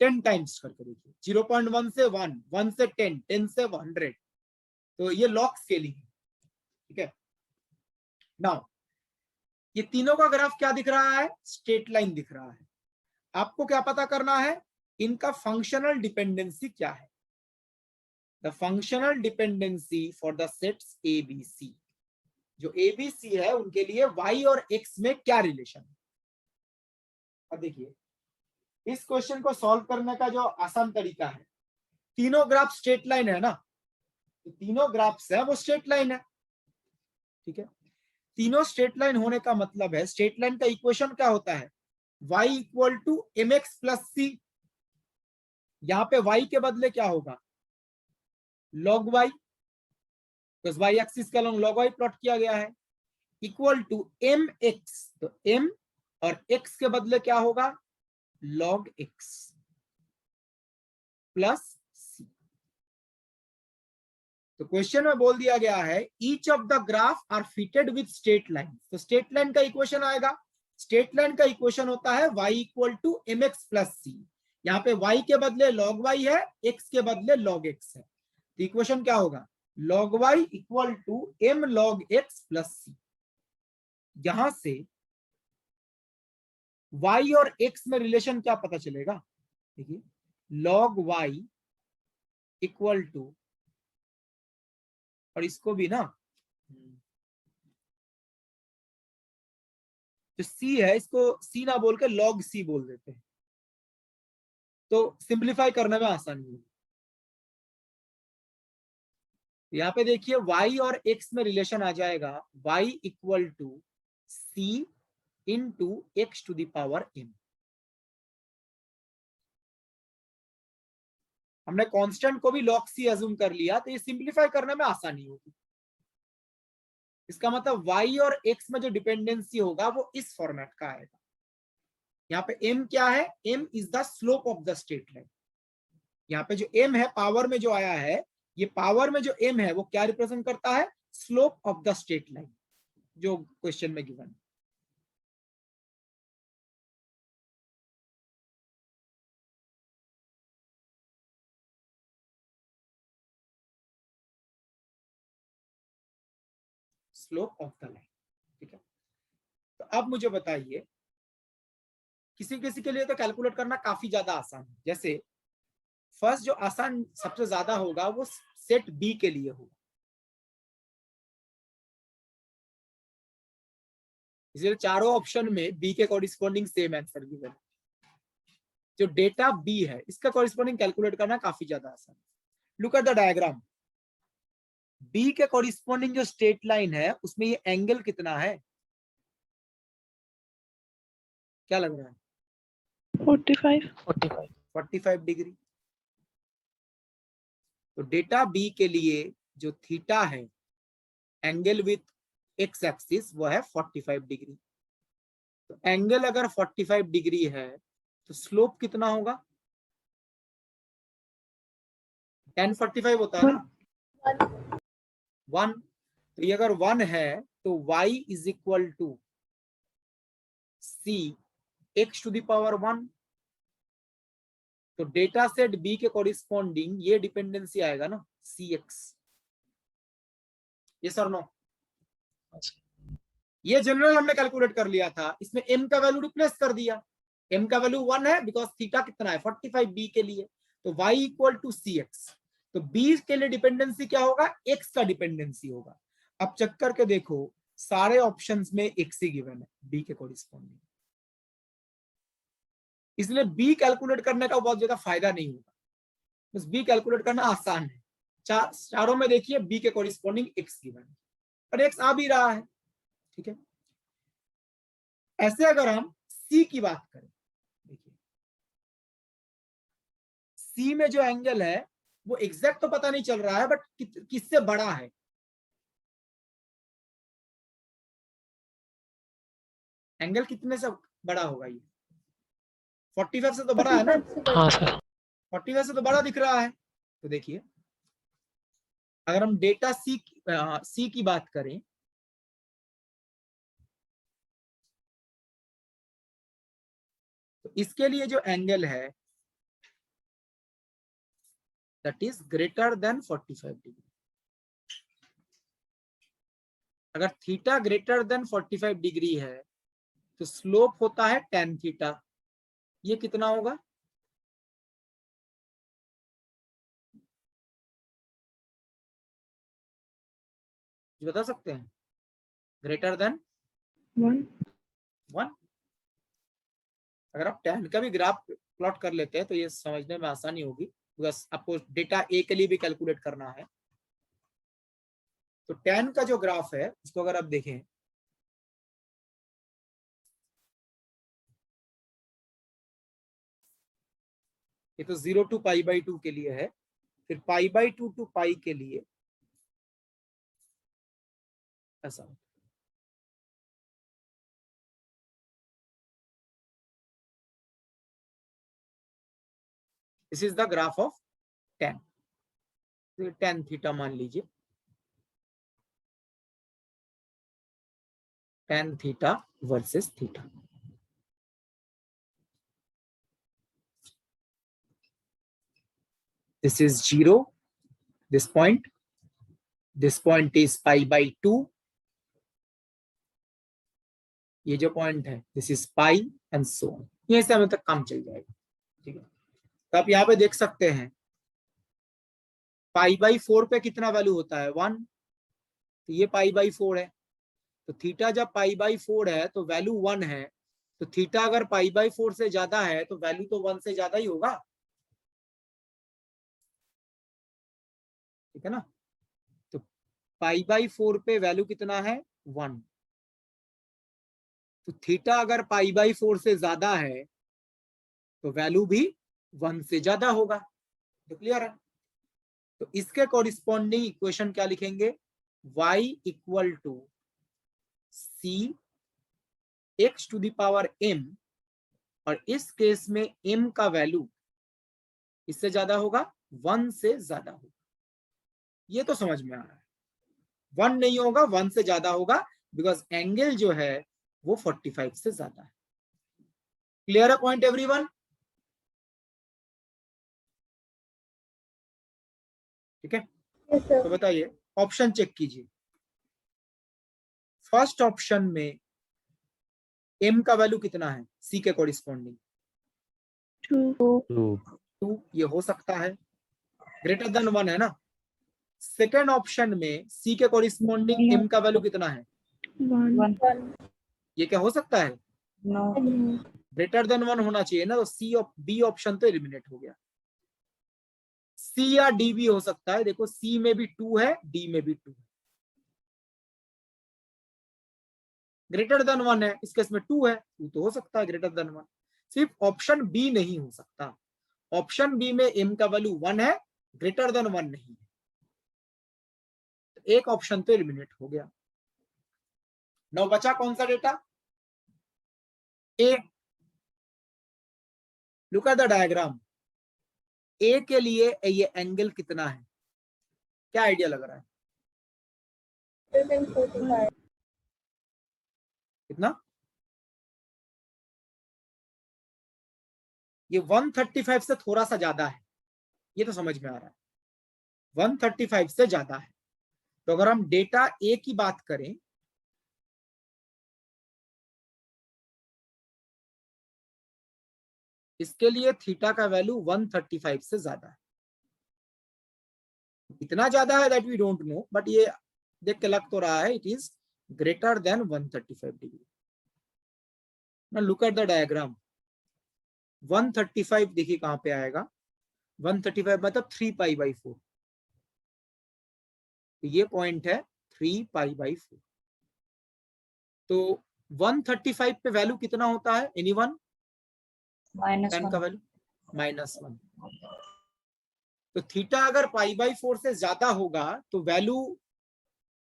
10 टाइम्स करके देखिए, 0.1 से 1, 1 से 10, 10 से 100। तो ये लॉग स्केलिंग है। ठीक है, नाउ ये तीनों का ग्राफ क्या दिख रहा है? स्ट्रेट लाइन दिख रहा है। आपको क्या पता करना है? इनका फंक्शनल डिपेंडेंसी क्या है? The functional dependency for the sets A B C, जो ए बी सी है उनके लिए y और x में क्या रिलेशन है? अब देखिए इस क्वेश्चन को सॉल्व करने का जो आसान तरीका है, तीनों ग्राफ स्ट्रेट लाइन है ना, तो तीनों ग्राफ्स है वो स्ट्रेट लाइन है। ठीक है, तीनों स्ट्रेट लाइन होने का मतलब है स्ट्रेट लाइन का इक्वेशन क्या होता है? y equal to mx plus c. यहाँ पे y के बदले क्या होगा? log y, because y axis के along log y प्लॉट किया गया है, इक्वल टू mx, तो m और x के बदले क्या होगा, log x प्लस c। तो क्वेश्चन में बोल दिया गया है each of the graph are fitted with straight line, तो स्ट्रेट लाइन का इक्वेशन आएगा, स्ट्रेट लाइन का इक्वेशन होता है y equal to mx plus c। यहाँ पे y के बदले log y है, x के बदले log x है, तो इक्वेशन क्या होगा, log y equal to m log x plus c। यहां से y और x में रिलेशन क्या पता चलेगा, देखिए log y इक्वल टू, और इसको भी ना जो c है इसको c ना बोल के log c बोल देते हैं, तो सिंप्लीफाई करने में आसानी होगी। यहाँ पे देखिए y और x में रिलेशन आ जाएगा y equal to c into X to the power m। हमने कांस्टेंट को भी log c अज्यूम कर लिया, तो ये सिंप्लीफाई करने में आसानी होगी। इसका मतलब y और x में जो डिपेंडेंसी होगा वो इस फॉर्मेट का आएगा। यहाँ पे m क्या है, m is the slope of the straight line. यहाँ पे जो m है पावर में जो आया है, ये पावर में जो m है वो क्या रिप्रेजेंट करता है, slope of the straight line जो क्वेश्चन में गिवन है। स्लोप ऑफ द लाइन, ठीक है। तो अब मुझे बताइए, किसी किसी के लिए तो कैलकुलेट करना काफी ज्यादा आसान है, जैसे फर्स्ट जो आसान सबसे ज्यादा होगा वो सेट बी के लिए होगा, इसलिए चारों ऑप्शन में बी के कॉरिस्पॉन्डिंग सेम आंसर गिवन है। जो डेटा बी है इसका कॉरिस्पॉन्डिंग कैलकुलेट करना काफी ज्यादा आसान है। Look at the diagram, B के कॉरिस्पॉन्डिंग जो स्ट्रेट लाइन है उसमें ये एंगल कितना है, क्या लग रहा है, 45 डिग्री। तो डेटा बी के लिए जो थीटा है एंगल विथ एक्स एक्सिस वो है 45 डिग्री। तो एंगल अगर 45 डिग्री है तो स्लोप कितना होगा, tan 45 होता है ना, 1। तो ये अगर 1 है तो y is equal to c x to the power 1। तो डेटा सेट बी के कॉरिस्पॉन्डिंग ये डिपेंडेंसी आएगा ना cx, यस और नो। ये जनरल हमने कैलकुलेट कर लिया था, इसमें m का वैल्यू रिप्लेस कर दिया, m का वैल्यू 1 है बिकॉज थीटा कितना है 45 b के लिए, तो y इक्वल टू cx। तो b के लिए डिपेंडेंसी क्या होगा, x का डिपेंडेंसी होगा। अब चेक करके देखो सारे ऑप्शंस में x ही गिवन है b के कॉरिस्पॉन्डिंग, इसलिए b कैलकुलेट करने का बहुत ज्यादा फायदा नहीं होगा, बस b कैलकुलेट करना आसान है। चारों में देखिए b के कॉरिस्पॉन्डिंग x गिवन है और x आ भी रहा है, ठीक है। ऐसे अगर हम c की बात करें, देखिए c में जो एंगल है वो एग्जैक्ट तो पता नहीं चल रहा है बट किससे बड़ा है, एंगल कितने से बड़ा होगा, ये 45 से तो बड़ा है ना, हाँ सर, 45 से तो बड़ा दिख रहा है। तो देखिए अगर हम डेटा सी की बात करें, तो इसके लिए जो एंगल है that is greater then 45 degree. अगर थीटा ग्रेटर देन 45 डिग्री है तो स्लोप होता है tan थीटा, ये कितना होगा, बता सकते हैं, ग्रेटर देन 1। अगर आप tan का भी ग्राफ प्लॉट कर लेते हैं तो ये समझने में आसानी होगी, बिकॉज आपको डेटा ए के लिए भी कैलकुलेट करना है। तो tan का जो ग्राफ है उसको अगर आप देखें, ये तो 0 to π/2 के लिए है, फिर π/2 टू पाई के लिए ऐसा। This is the graph of tan। tan theta मान लीजिए, tan theta versus theta. This is 0, this point is π/2, ये जो पॉइंट है this is pi and so on. ये से हमें तक काम चल जाएगा, ठीक है। तो आप यहाँ पे देख सकते हैं π/4 पे कितना वैल्यू होता है 1, तो ये π/4 है। तो थीटा जब π/4 है तो वैल्यू 1 है, तो थीटा अगर π/4 से ज्यादा है तो वैल्यू तो 1 से ज्यादा ही होगा, ठीक है ना। तो π/4 पे वैल्यू कितना है 1, तो थीटा अगर π/4 से ज्यादा है तो वैल्यू भी 1 से ज्यादा होगा। तो क्लियर है। तो इसके कॉरिस्पॉन्डिंग इक्वेशन क्या लिखेंगे, y equal to c x to the power m, और इस केस में m का वैल्यू इससे ज्यादा होगा, 1 से ज्यादा होगा। ये तो समझ में आ रहा है, 1 नहीं होगा 1 से ज्यादा होगा, बिकॉज एंगल जो है वो 45 से ज्यादा है। क्लियर है पॉइंट एवरीवन? ठीक है। तो बताइए, ऑप्शन चेक कीजिए। फर्स्ट ऑप्शन में m का वैल्यू कितना है c के कॉरिस्पॉन्डिंग, 2, ये हो सकता है, ग्रेटर देन 1 है ना। सेकेंड ऑप्शन में c के कॉरिस्पॉन्डिंग m का वैल्यू कितना है 1 ये क्या हो सकता है, नो ग्रेटर देन 1 होना चाहिए ना। तो सी बी ऑप्शन तो एलिमिनेट हो गया। सी या डी भी हो सकता है, देखो सी में भी 2 है, डी में भी 2 है, ग्रेटर देन 1 है, इस केस में 2 है, 2 तो हो सकता है ग्रेटर देन 1। सिर्फ ऑप्शन बी नहीं हो सकता, ऑप्शन बी में m का वैल्यू 1 है, ग्रेटर देन 1 नहीं है, एक ऑप्शन तो एलिमिनेट हो गया। नौ बचा कौन सा data, A. Look at the diagram, A के लिए ये एंगल कितना है, क्या आइडिया लग रहा है, कितना, ये 135 से थोड़ा सा ज्यादा है, ये तो समझ में आ रहा है, 135 से ज्यादा है। तो अगर हम डेटा ए की बात करें, इसके लिए थीटा का वैल्यू 135 से ज्यादा है। इतना ज्यादा है that we don't know, but ये देख के लग तो रहा है it is greater than 135 degree. Now look at the diagram, 135 देखिए कहां पे आएगा, 135 मतलब 3π/4, तो ये पॉइंट है 3π/4। तो 135 पे वैल्यू कितना होता है, एनीवन, tan का वैल्यू -1। तो थीटा अगर π/4 से ज्यादा होगा तो वैल्यू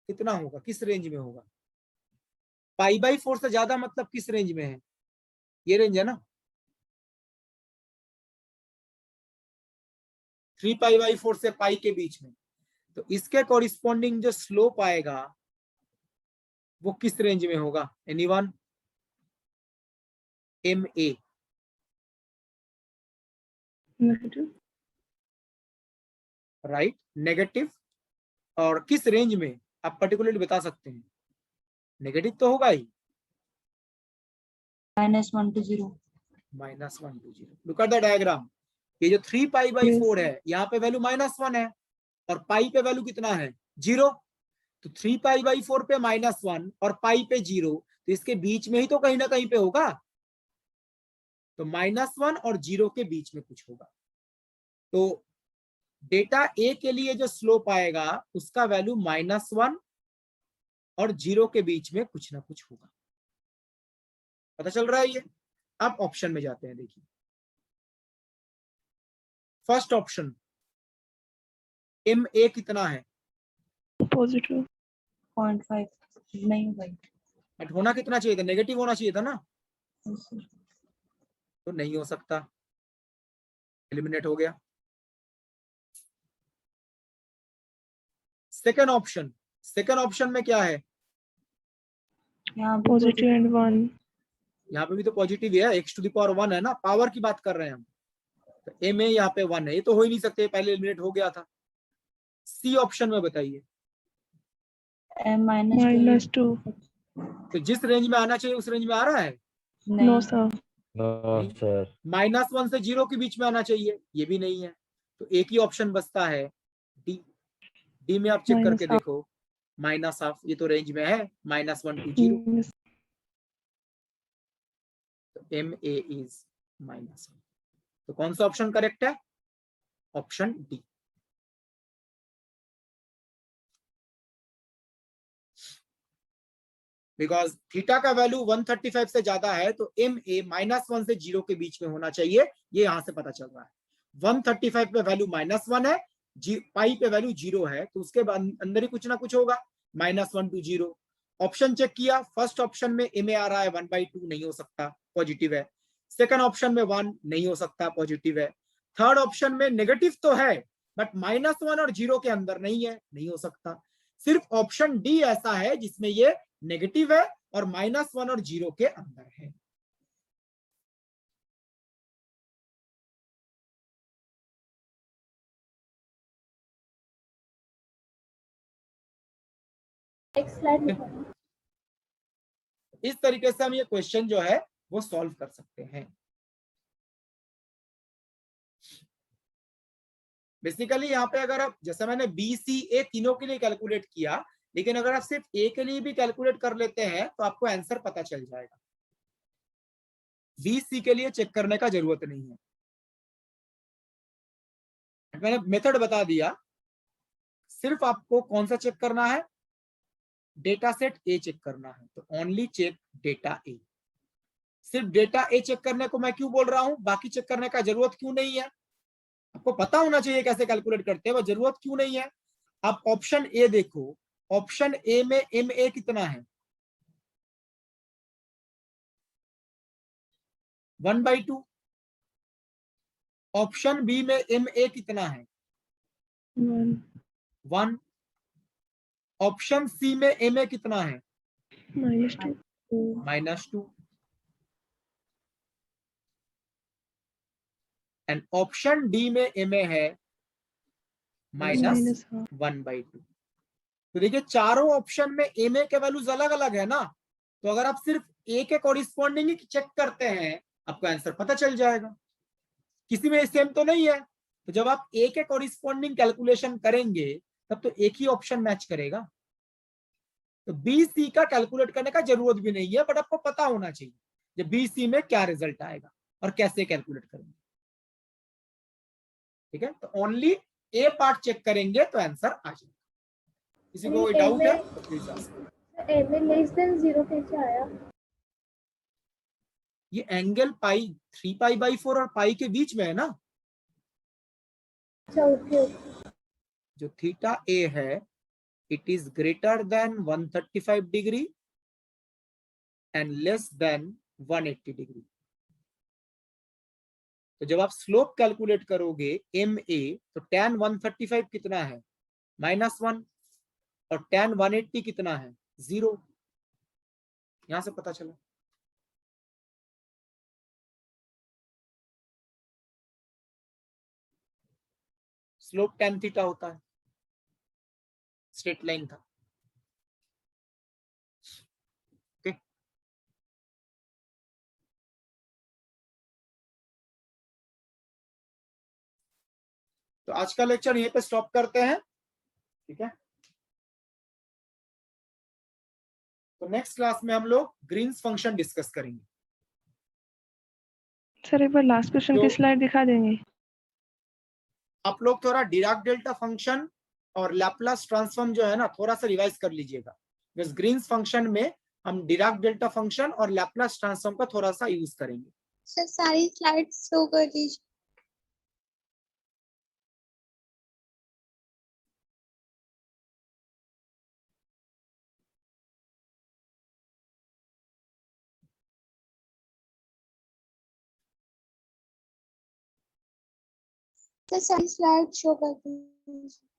कितना होगा, किस रेंज में होगा, π/4 से ज्यादा मतलब किस रेंज में है, ये रेंज है ना, 3π/4 से पाई के बीच में। तो इसके कॉरिस्पॉन्डिंग जो स्लोप आएगा वो किस रेंज में होगा, एनीवन, MA, राइट, नेगेटिव। और किस रेंज में आप पर्टिकुलरली बता सकते हैं, नेगेटिव तो होगा ही, -1 to 0 -1 to 0। Look at the diagram, ये जो 3π/4 है यहाँ पे वैल्यू -1 है, और पाई पे वैल्यू कितना है 0, तो 3π/4 पे -1 और पाई पे 0, तो इसके बीच में ही तो कहीं ना कहीं पे होगा, तो -1 और 0 के बीच में कुछ होगा। तो डेटा ए के लिए जो स्लोप आएगा उसका वैल्यू -1 और 0 के बीच में कुछ ना कुछ होगा, पता चल रहा है ये। अब ऑप्शन में जाते हैं, देखिए फर्स्ट ऑप्शन एम ए कितना है? पॉजिटिव 0.5 नहीं भाई। बट होना कितना चाहिए था? नेगेटिव होना चाहिए था ना, yes, sir. तो नहीं हो सकता, एलिमिनेट हो गया। सेकंड ऑप्शन में क्या है? यहाँ भी पॉजिटिव एंड 1। यहाँ पे भी तो पॉजिटिव है, x⁴ है ना, पावर की बात कर रहे हैं हम, तो एम ए यहाँ पे 1 है, ये तो हो ही नहीं सकते, पहले एलिमिनेट हो गया था। सी ऑप्शन में बताइए, -2। तो जिस रेंज में आना चाहिए उस रेंज में आ रहा है? No sir. सर -1 से 0 के बीच में आना चाहिए, ये भी नहीं है, तो एक ही ऑप्शन बचता है डी। डी में आप चेक करके देखो, -1/2, ये तो रेंज में है, -1 to 0, तो एम ए इज -1। तो कौन सा ऑप्शन करेक्ट है? Option D. बिकॉज थीटा का वैल्यू 135 से ज्यादा है, तो एम ए -1 से 0 के बीच में होना चाहिए, ये यहां से पता चल रहा है। 135 पे वैल्यू -1 है, पाई पे वैल्यू 0 है, तो उसके अंदर ही कुछ ना कुछ होगा, -1 to 0। ऑप्शन चेक किया, फर्स्ट ऑप्शन में एम ए आ रहा है 1/2, नहीं हो सकता, पॉजिटिव है। सेकंड ऑप्शन में 1 नहीं हो सकता, पॉजिटिव है। थर्ड ऑप्शन में नेगेटिव तो है, बट -1 और 0 के अंदर नहीं है, नहीं हो सकता। सिर्फ ऑप्शन डी ऐसा है जिसमें ये नेगेटिव है और -1 और 0 के अंदर है। इस तरीके से हम ये क्वेश्चन जो है वो सॉल्व कर सकते हैं। बेसिकली यहाँ पे अगर आप, जैसे मैंने बी सी ए तीनों के लिए कैलकुलेट किया, लेकिन अगर आप सिर्फ ए के लिए भी कैलकुलेट कर लेते हैं तो आपको आंसर पता चल जाएगा। बी सी के लिए चेक करने का जरूरत नहीं है, मैंने मेथड बता दिया। सिर्फ आपको कौन सा चेक करना है? डेटा सेट ए चेक करना है, तो ओनली चेक डेटा ए। सिर्फ डेटा ए चेक करने को मैं क्यों बोल रहा हूं, बाकी चेक करने का जरूरत क्यों नहीं है? आपको पता होना चाहिए कैसे कैलकुलेट करते हैं, वो जरूरत क्यों नहीं है? आप ऑप्शन ए देखो, ऑप्शन ए में एम ए कितना है? 1/2। ऑप्शन बी में एम ए कितना है? 1। ऑप्शन सी में एम ए कितना है? -2। एंड ऑप्शन डी में एम ए है -1/2। तो देखिए चारों ऑप्शन में एम ए के वैल्यूज अलग अलग है ना, तो अगर आप सिर्फ ए के कॉरिस्पॉन्डिंग ही चेक करते हैं आपको आंसर पता चल जाएगा, किसी में सेम तो नहीं है। तो जब आप ए के कॉरिस्पॉन्डिंग कैलकुलेशन करेंगे तब तो एक ही ऑप्शन मैच करेगा, तो बी सी का कैलकुलेट करने का जरूरत भी नहीं है, बट आपको पता होना चाहिए जब बी सी में क्या रिजल्ट आएगा और कैसे कैलकुलेट करेंगे। ठीक है, तो ओनली ए पार्ट चेक करेंगे तो आंसर आ जाएगा। किसी को कोई डाउट है तो प्लीज आस्क। ए में लेस देन 0 कैसे आया? ये एंगल पाई 3π/4 और पाई के बीच में है ना, अच्छा ओके। जो थीटा ए है it is greater than 135 degree and less than 180 degree. तो जब आप स्लोप कैलकुलेट करोगे एम ए, तो tan 135 कितना है? -1, और tan 180 कितना है? 0। यहां से पता चला। स्लोप tan थीटा होता है, स्ट्रेट लाइन था। ओके, तो आज का लेक्चर यहीं पे स्टॉप करते हैं। ठीक है, तो नेक्स्ट क्लास में हम लोग ग्रीन्स फंक्शन डिस्कस करेंगे। सर एक बार लास्ट क्वेश्चन की स्लाइड दिखा देंगे? आप लोग थोड़ा डिराक डेल्टा फंक्शन और लैपलास ट्रांसफॉर्म जो है ना थोड़ा सा रिवाइज कर लीजिएगा, बस ग्रीन्स फंक्शन में हम डिराक डेल्टा फंक्शन और लैपलास ट्रांसफॉर्म का थोड़ा सा यूज करेंगे। सर सारी स्लाइड्स शो कर दीजिए। सर सारी स्लाइड शो कर दीजिए।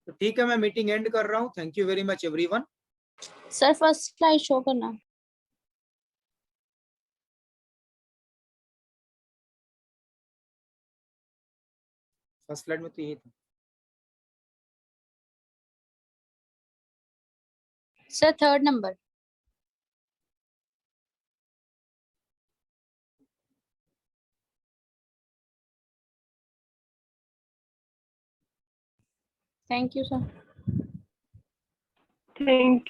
तो ठीक है, मैं मीटिंग एंड कर रहा हूँ। Thank you very much everyone. Sir first slide show करना। फर्स्ट स्लाइड में तो ये था। Sir third number. Thank you sir. Thank